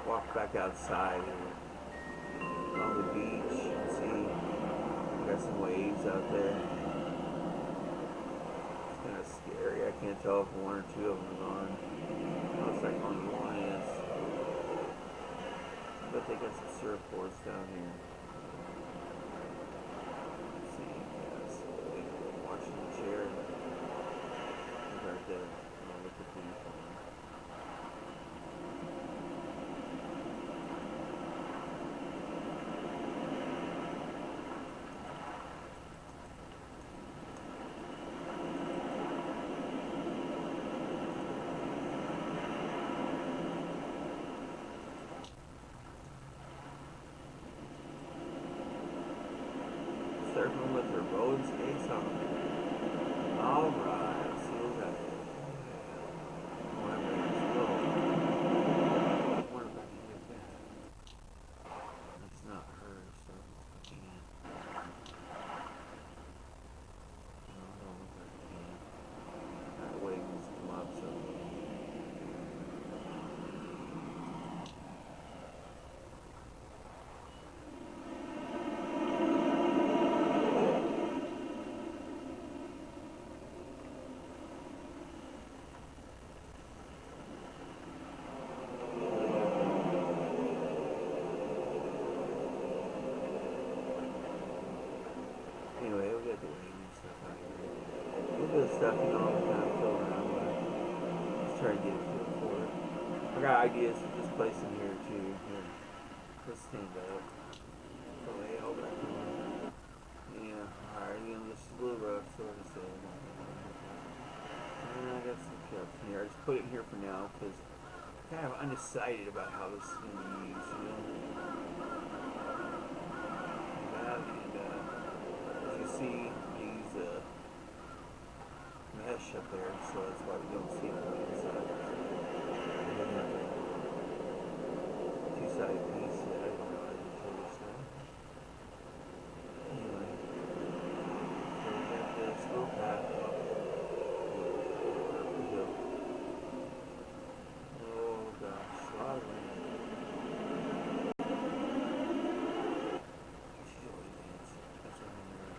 Walk back outside and on the beach and see we got some waves out there. It's kind of scary. I can't tell if 1 or 2 of them are gone. Looks like only one is. But they got some surfboards down here. Let's see, yes, watching the chair. Right there. Look at the beach. Surfing with her roller skates on. Alright, see what that is. stuff, you know, all the time, fill around, but just try to get a feel for it. I got ideas for this place in here too. Here, let's stand up. Oh, hey, hold back. Yeah, alright, you know, this is a little rough, sort of say. And I got some cups in here. I just put it in here for now because I'm kind of undecided about how this is going to be used, you know. And as you see, I use mesh up there, so that's why we don't see it on the inside. Two-sided piece. I don't know how to tell this now. Anyway, so we got this little path up. We go. Oh gosh, a lot of rain. She's always dancing. That's what I'm doing.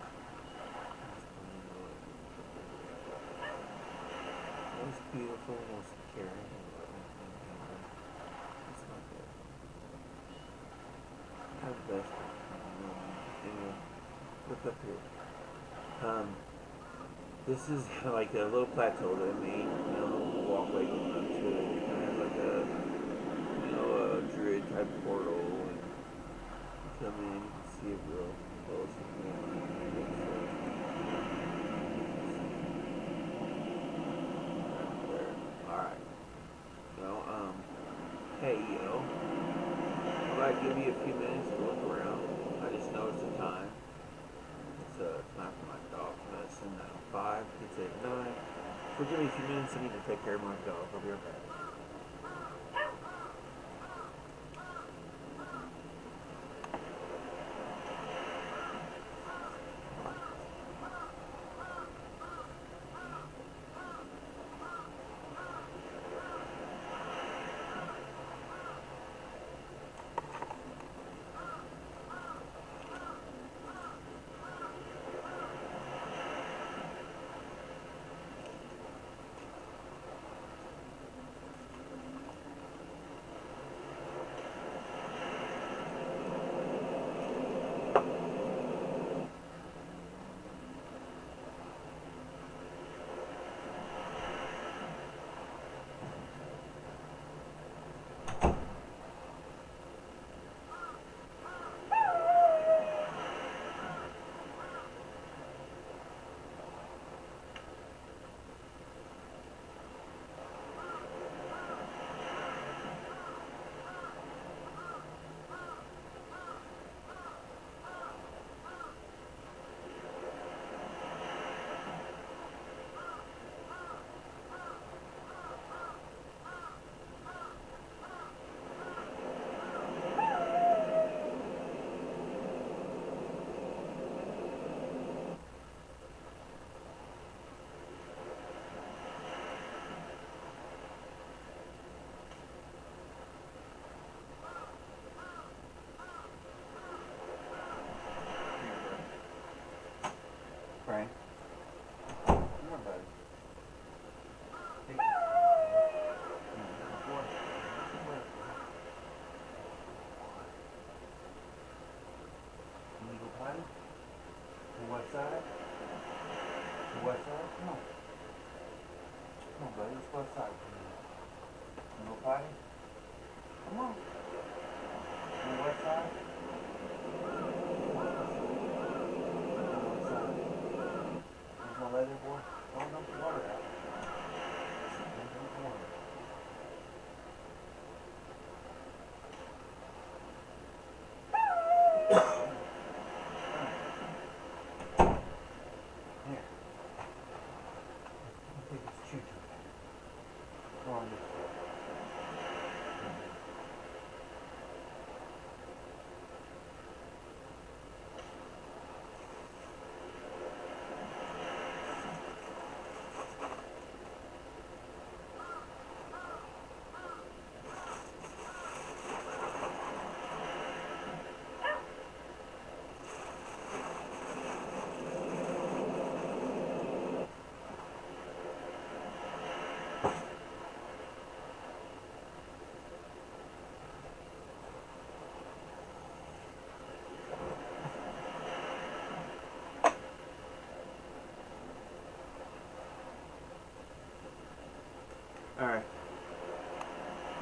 Most beautiful, most caring, and loving thing ever. It's not that. Have the best. Anyway, look up here. This is like a little plateau that I made, you know, a walkway going up to it. Kind of like a, you know, a druid type portal. And you come in, you can see it real close. Alright. Well, hey, yo. I'd like to give you a few minutes to look around. I just noticed the time. It's time for my dog medicine at 5, it's at 9. So give me a few minutes, I need to take care of my dog. I'll be right back.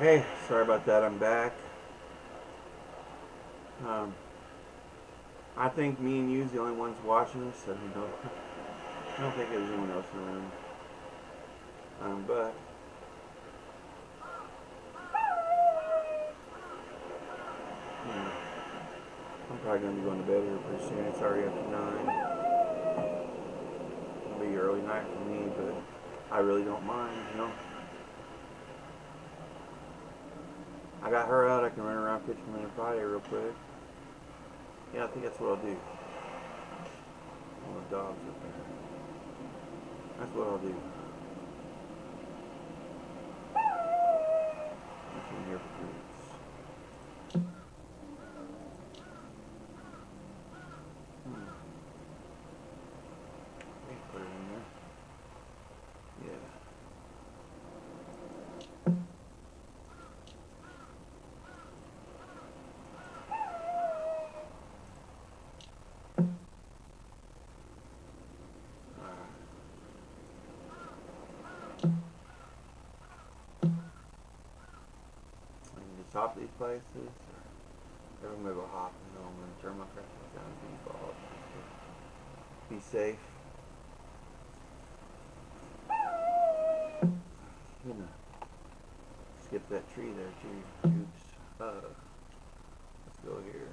Hey, sorry about that. I'm back. I think me and you's the only ones watching this. So, I don't think there's anyone else in the room. But I'm probably gonna be going to bed here pretty soon. It's already after 9. It'll be early night for me, but I really don't mind. I got her out. I can run around PigPin and Friday real quick. Yeah, I think that's what I'll do. All the dogs up there. That's what I'll do. What's in here for fruits? Put it in there. Yeah. I can just hop these places. Or I'm gonna go hop and then I'm gonna turn my crystals down and be bald. Be safe. I'm gonna skip that tree there too. Oops. Let's go here.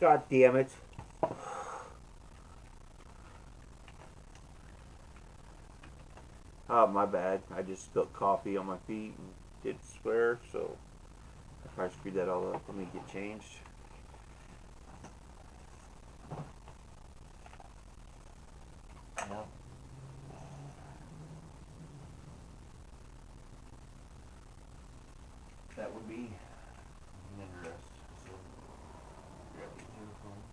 God damn it. Oh, my bad. I just spilled coffee on my feet and did swear, so I probably screwed that all up. Let me get changed. Yeah. That would be an interest. So, grab these earphones.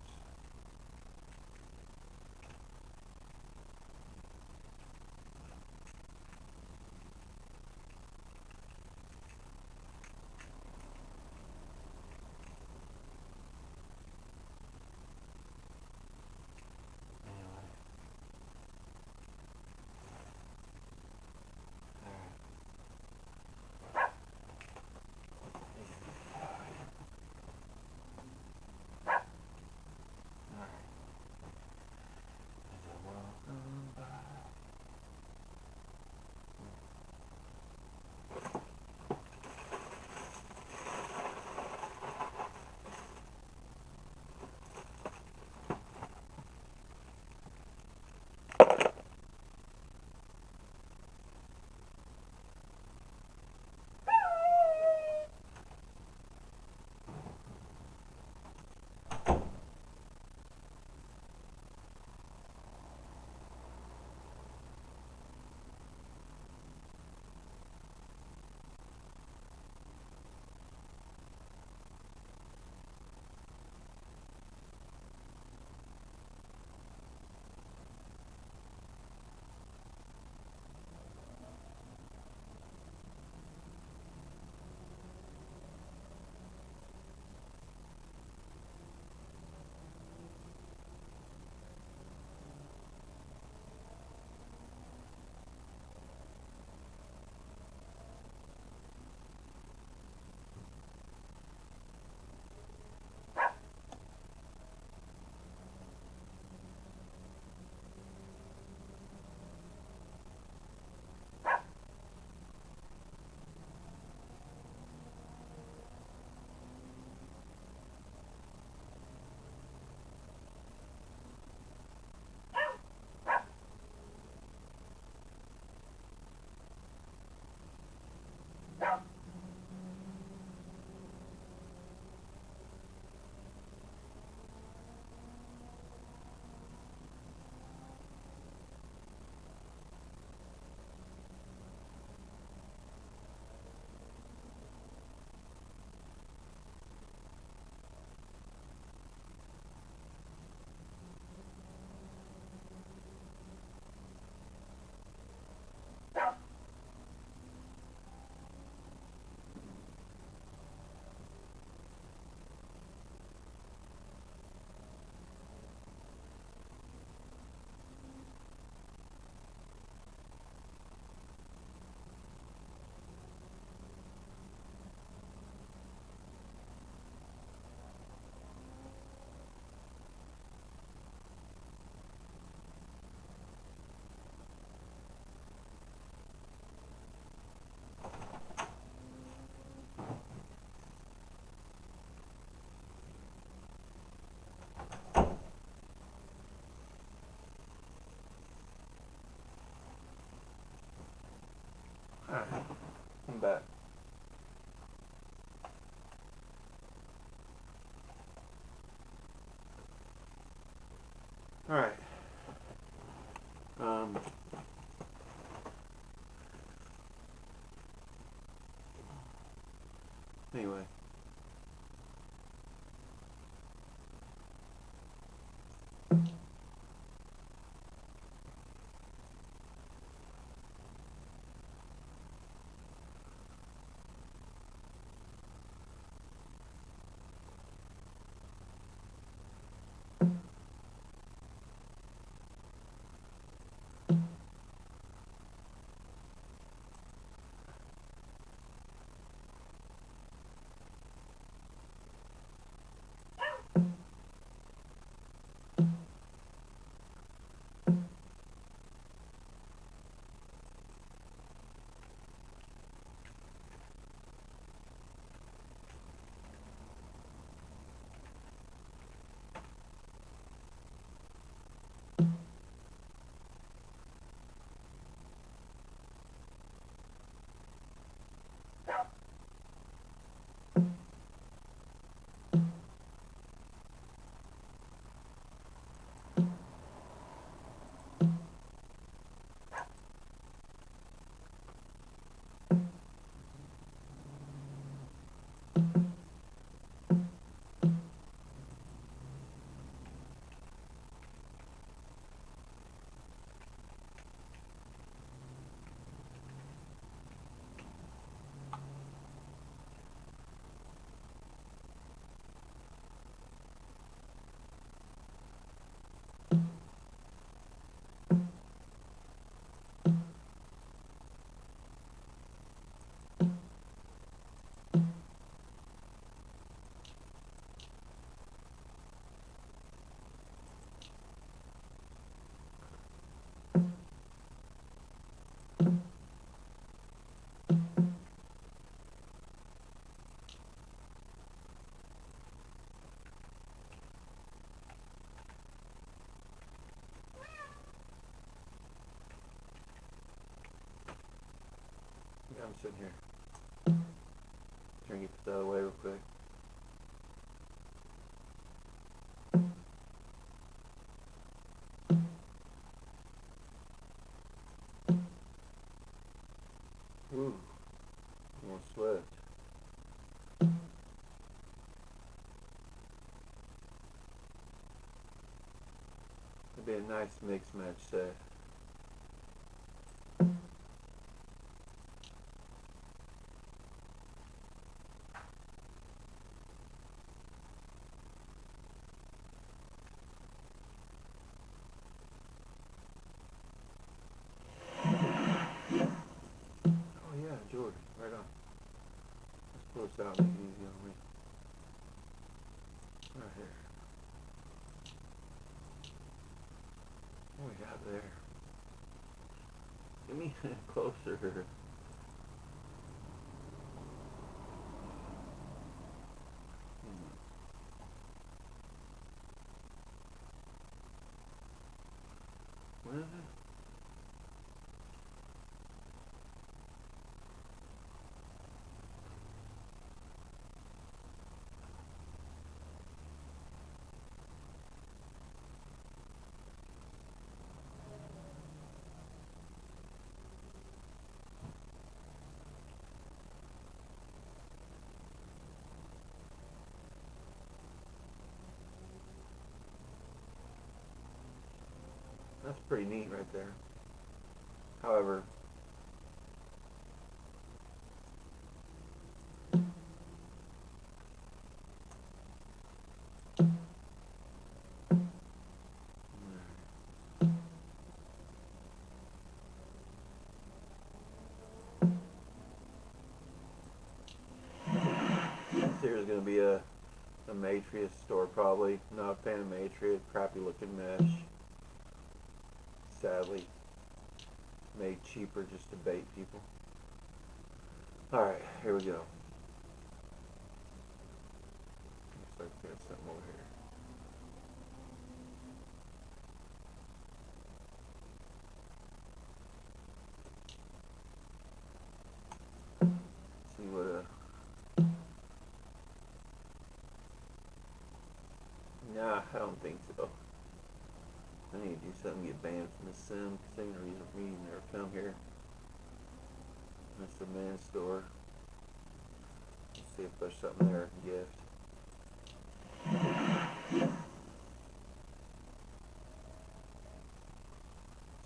Anyway. Alright, I'm back. Alright. Anyway. I'm sitting here. Trying to get this out of the way real quick. Ooh, almost sweat. It'd be a nice mix match set. Oh yeah, George, right on. Let's pull this out and make it easy on me. Right here. What we got there? Get me closer. What is it? That's pretty neat right there. However, here's going to be a Matrius store probably. Not a fan of Matrius. Crappy looking mesh. Sadly, made cheaper just to bait people. Alright, here we go. Looks like we got something over here. See what nah, I don't think so. I need to do something to get banned from the sim because ain't no reason for me to never come here. That's the men's store. Let's see if there's something there I can gift.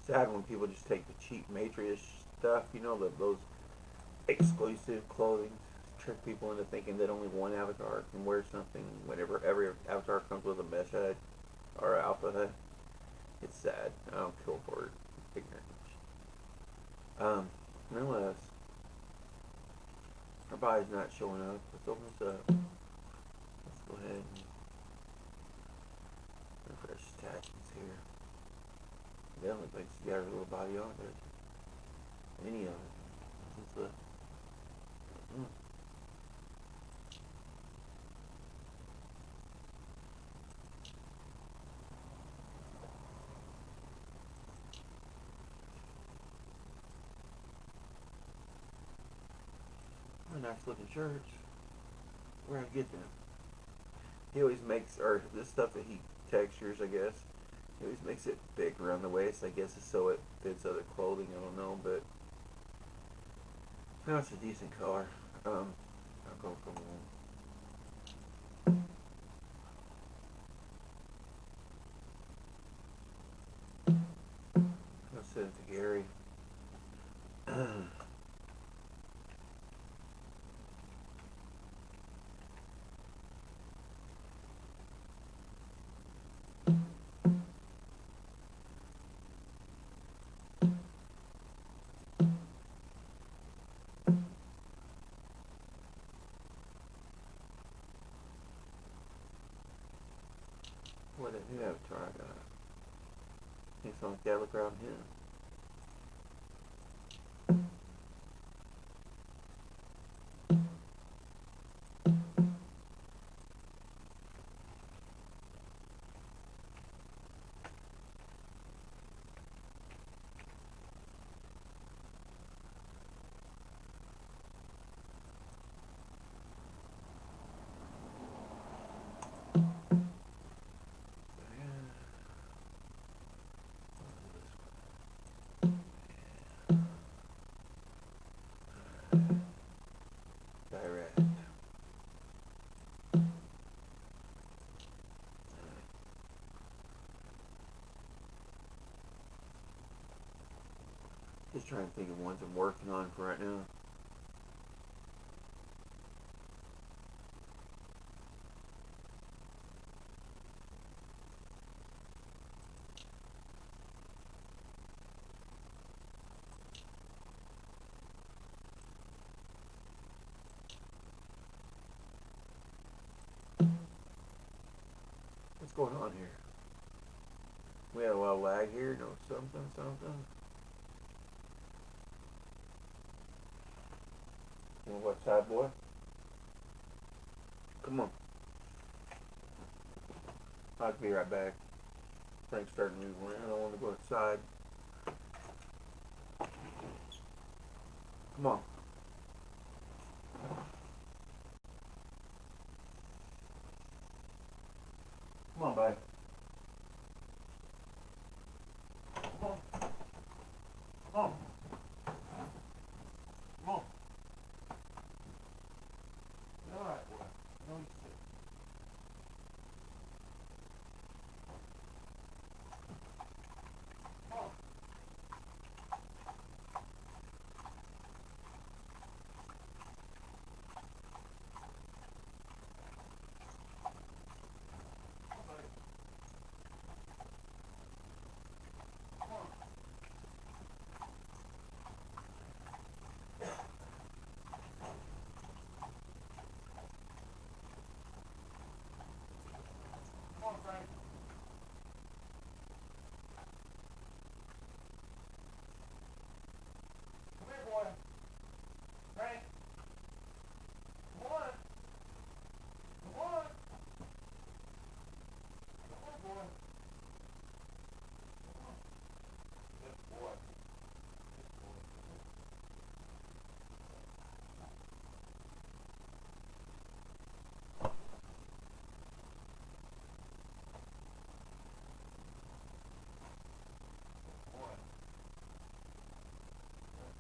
Sad when people just take the cheap Matrix stuff, you know, those exclusive clothing, trick people into thinking that only one avatar can wear something whenever every avatar comes with a mesh head or an alpha head. It's sad. I don't kill for it. Ignorant. Nonetheless, our body's not showing up. Let's open this up. Let's go ahead and refresh attachments here. It definitely makes you got a little body on it. Any of it. Since the nice looking shirts. Where'd I get them? He always makes, or this stuff that he textures, I guess. He always makes it big around the waist, I guess, so it fits other clothing. I don't know, but no, it's a decent color. I'll go for one. I'll send it to Gary. What a new avatar I got. Think someone's gotta look around him. Just trying to think of ones I'm working on for right now. What's going on here? We had a lot of lag here. No, something. You want to go outside, boy? Come on. I'll be right back. Frank's starting moving around. I want to go outside. Come on. Come on, bud. Come on. Come on. Come on. All right, boy. No, you sit. Come on. Come on, buddy. Come on. Come on, Frank. Come here, boy. Frank. Come on. Come on. Come on, boy. Come on. Good boy. Good boy. Boy. Good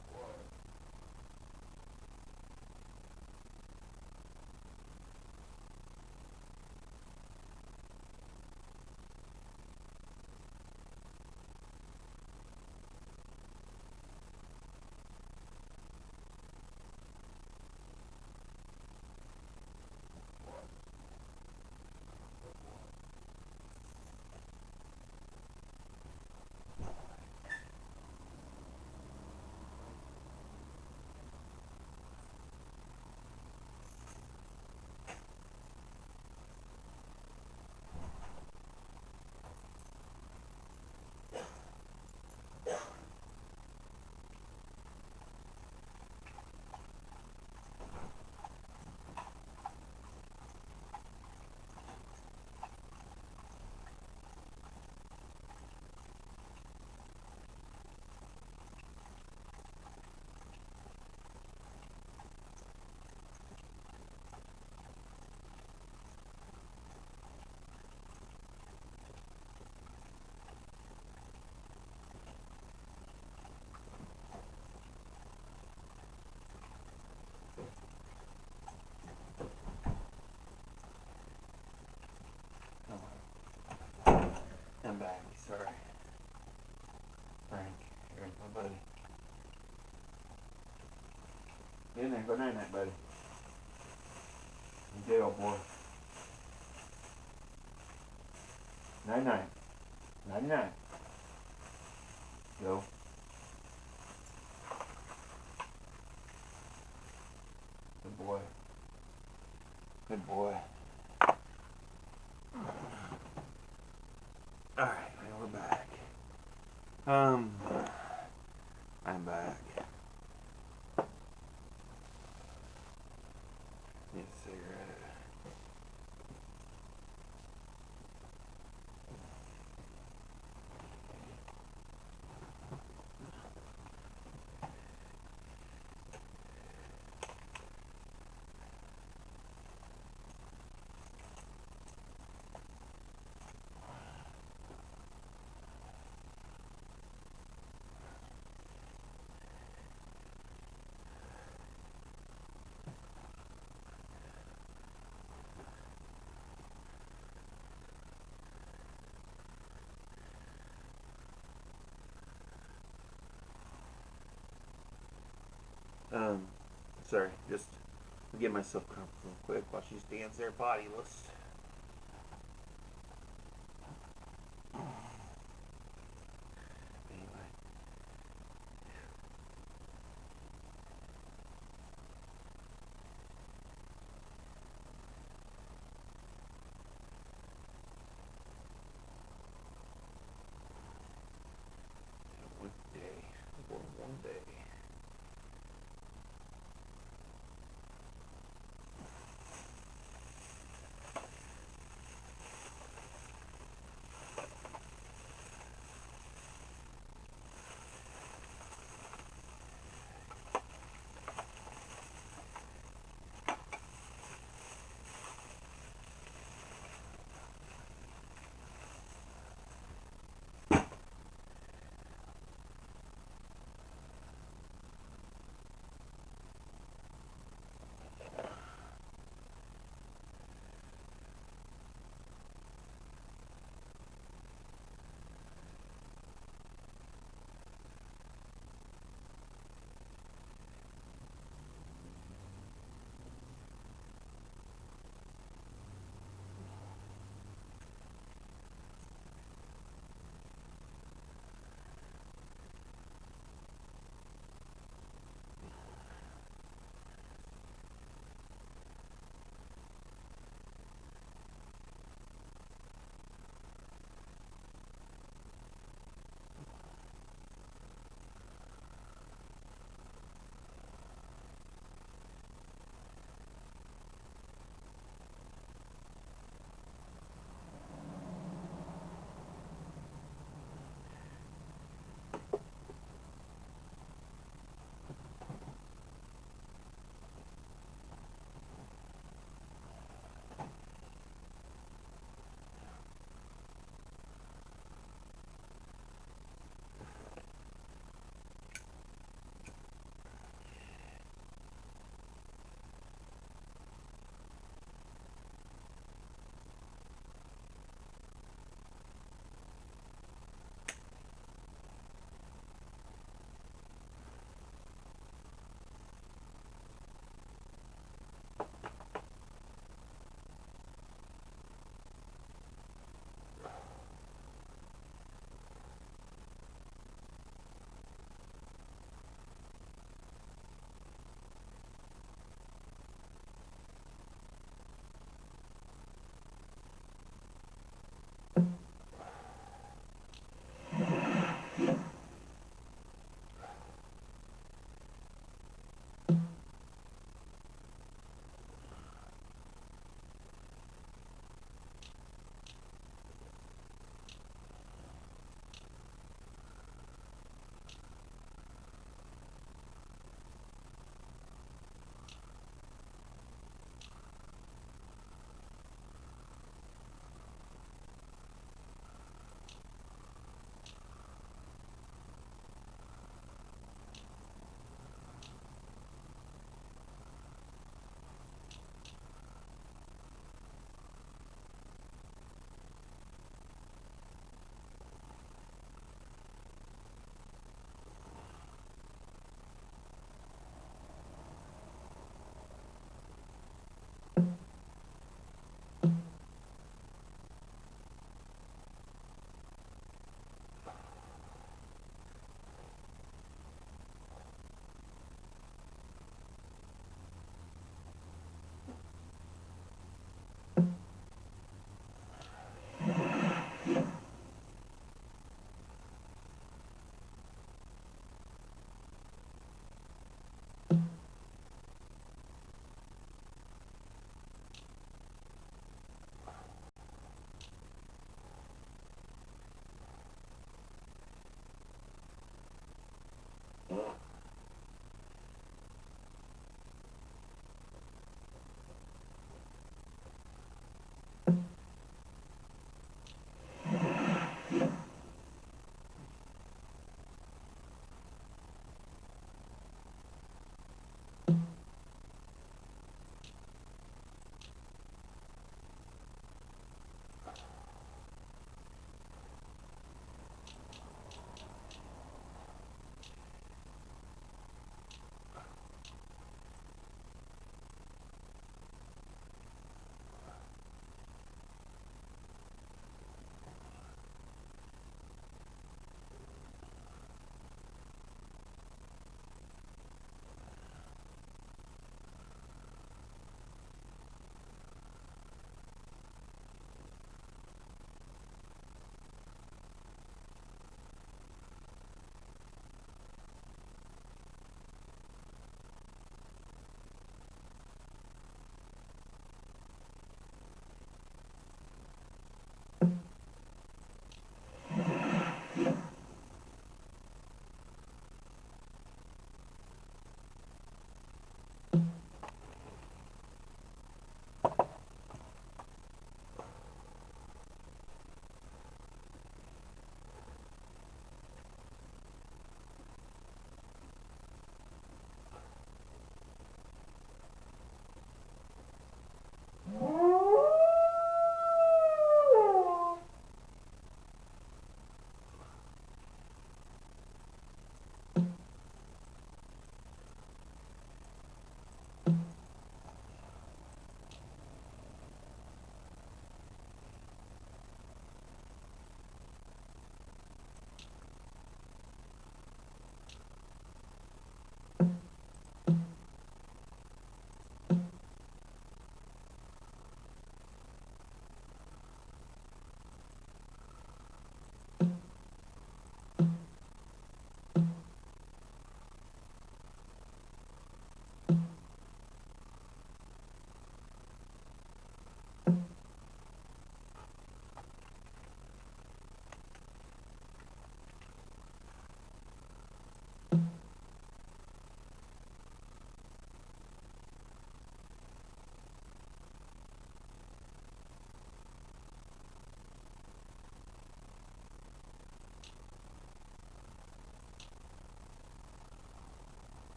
boy. I'm back. Sorry. Frank, here's my buddy. Get in there. Go night night, buddy. You jail, boy. Night night. Night night. Go. Good boy. Good boy. Alright, man, we're back. I'm back. Need a cigarette. Um, sorry, just get myself comfortable real quick while she stands there bodiless. Anyway. One day, or one day.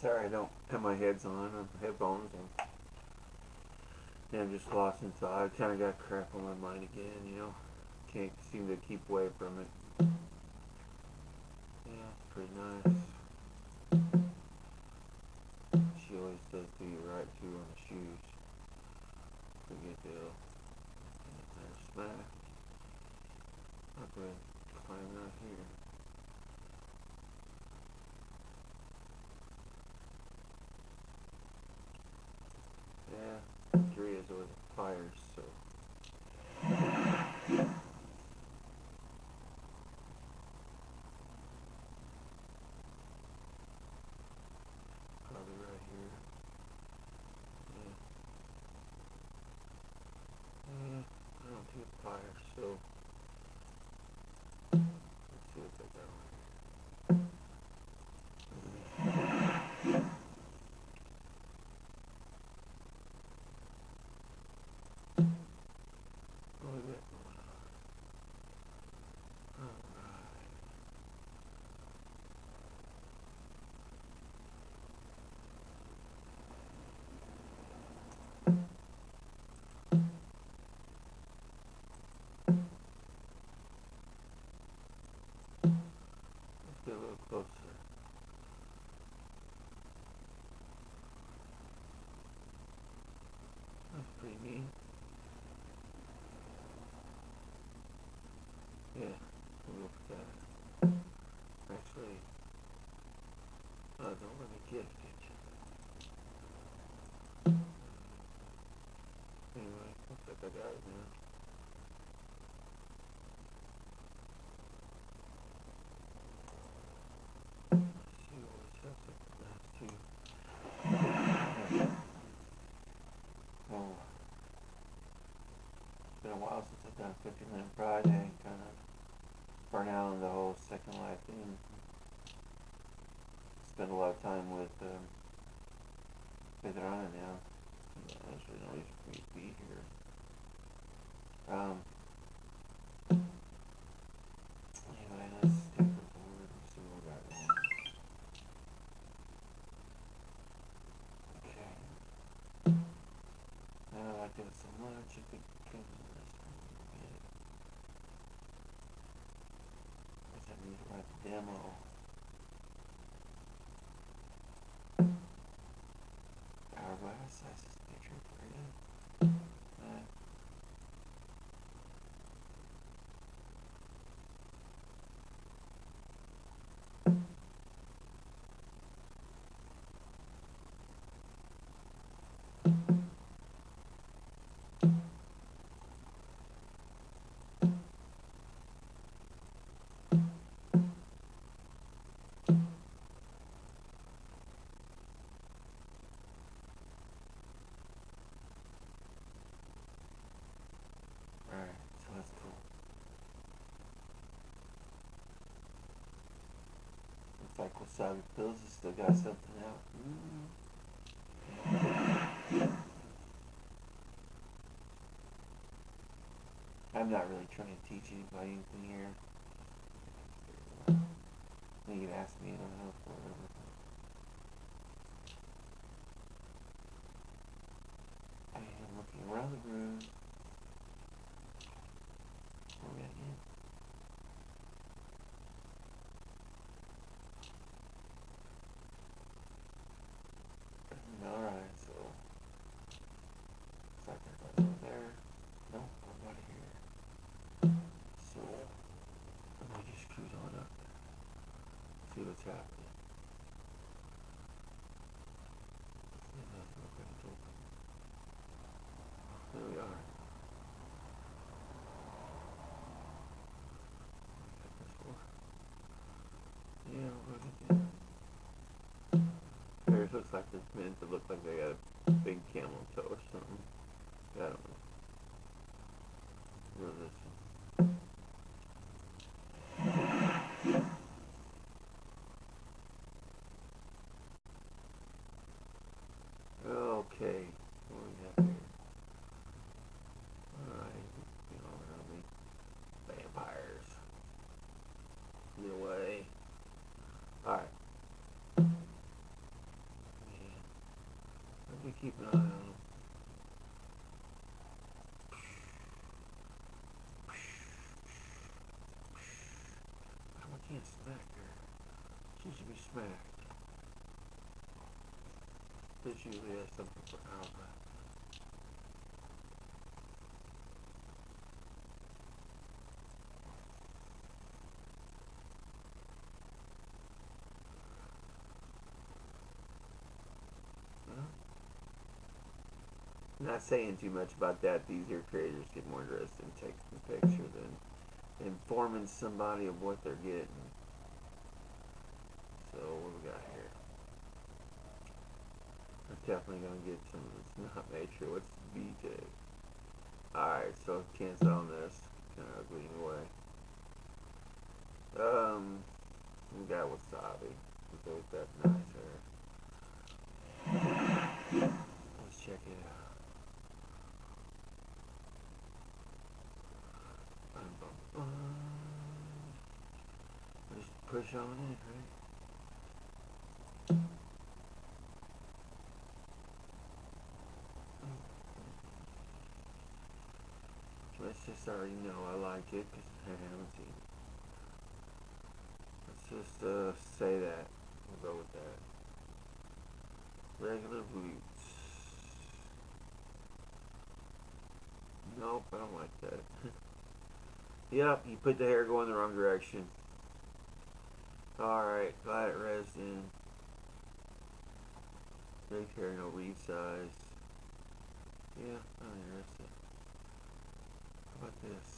Sorry, I don't have my headphones, and I'm just lost in thought. I kind of got crap on my mind again, you know. Can't seem to keep away from it. Yeah, it's pretty nice. She always does do you right too on the shoes. Pretty good deal. And there's smack. I'll go ahead and climb out here. Yeah, three is over the fires, so. Probably right here. Yeah. Yeah, I don't see the fires, so. Let's see what they got on here. What is that going on? Alright. Let's get a little closer. That's pretty neat. Yeah, we'll look at that. Actually, don't let me get it, did you? Anyway, looks like I got it now. Let's see what it says like the last two. Oh, it's been a while since I've done 50-minute Friday. Kind of burn out on the whole Second Life thing. Spend a lot of time with Veterana now. There's really no reason for me to be here. Anyway, let's take the board and see what we got now. Okay. Now I like it so much, it could come to this one a little bit. Guess I need to write the demo. Hourglass, size this picture for you. That. Alright, so that's cool. Looks like Wasabi Pills has still got something out. I'm not really trying to teach anybody anything here. You can ask me and I'll help or whatever. I am looking around the room. Where are we at again? Alright, so looks like everybody's over there. Nope, nobody here. So let me just cruise on up. See what's happening. Yeah, nothing looks like it's open. There we are. Yeah, we'll look at that. It looks like it's meant to look like they got a big camel toe or something. I don't know. What is this one? Okay, what do we have here? Alright, you know, around me. Vampires. Get away. Alright. keep an eye on them. I can't smack her. She should be smacked. This usually has something for Alva. Not saying too much about that. These here creators get more interested in taking the picture than informing somebody of what they're getting. So what we got here? We're definitely gonna get some that's not mature. What's the BJ? Alright, so cancel on this. Kinda ugly anyway. We got wasabi. We'll go with that nice hair. Let's check it out. Just push on it, right? Let's just already know I like it because I haven't seen it. Let's just say that. We'll go with that. Regular boots. Nope, I don't like that. Yep, you put the hair going the wrong direction. Alright, glad it rezzed in. Big hair, no resize. Yeah, I'm interested. How about this?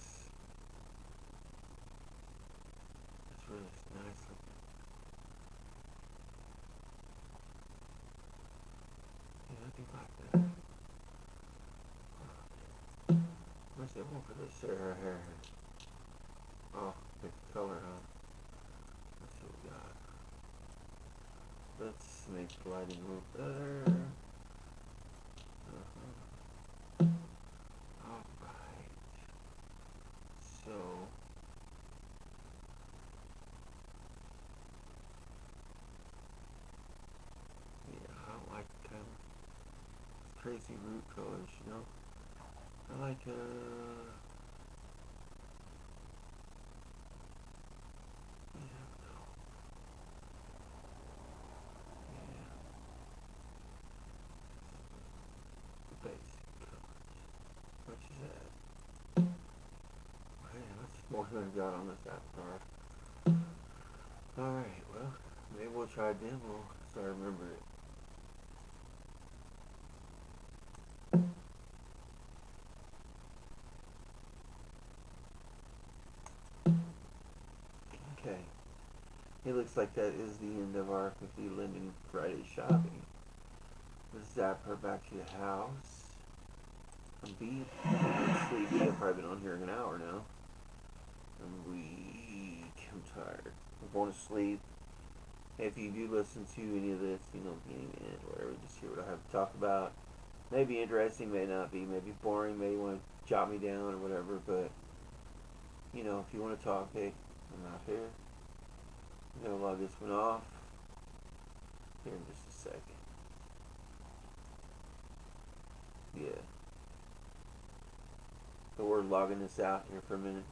That's really nice looking. Yeah, I do like that. What's that one for this hair? Oh, pick the color, huh? Let's see what we got. Let's make the lighting a little better. Alright. So, yeah, I don't like kind of crazy root colors, you know? I like, basic colors. What is that? Man, that's more than I got on this avatar. Alright, well, maybe we'll try them. We'll start remembering it. Okay. It looks like that is the end of our 50 Linden Friday shopping. Let's zap her back to the house. I'm beat. I'm sleepy. I've probably been on here an hour now. I'm weak. I'm tired. I'm going to sleep. If you do listen to any of this, you know, beginning and end, whatever, just hear what I have to talk about. May be interesting, may not be. May be boring. May want to jot me down or whatever. But, you know, if you want to talk, hey, I'm out here. I'm going to log this one off here in just a second. Yeah. So we're logging this out here for a minute.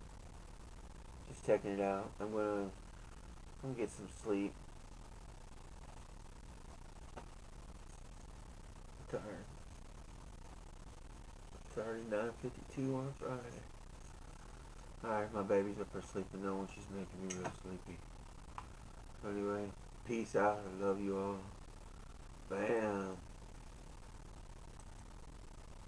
Just checking it out. I'm gonna get some sleep. I'm tired. It's already 9:52 on Friday. Alright, my baby's up there sleeping though, and she's making me real sleepy. Anyway, peace out. I love you all. Bam.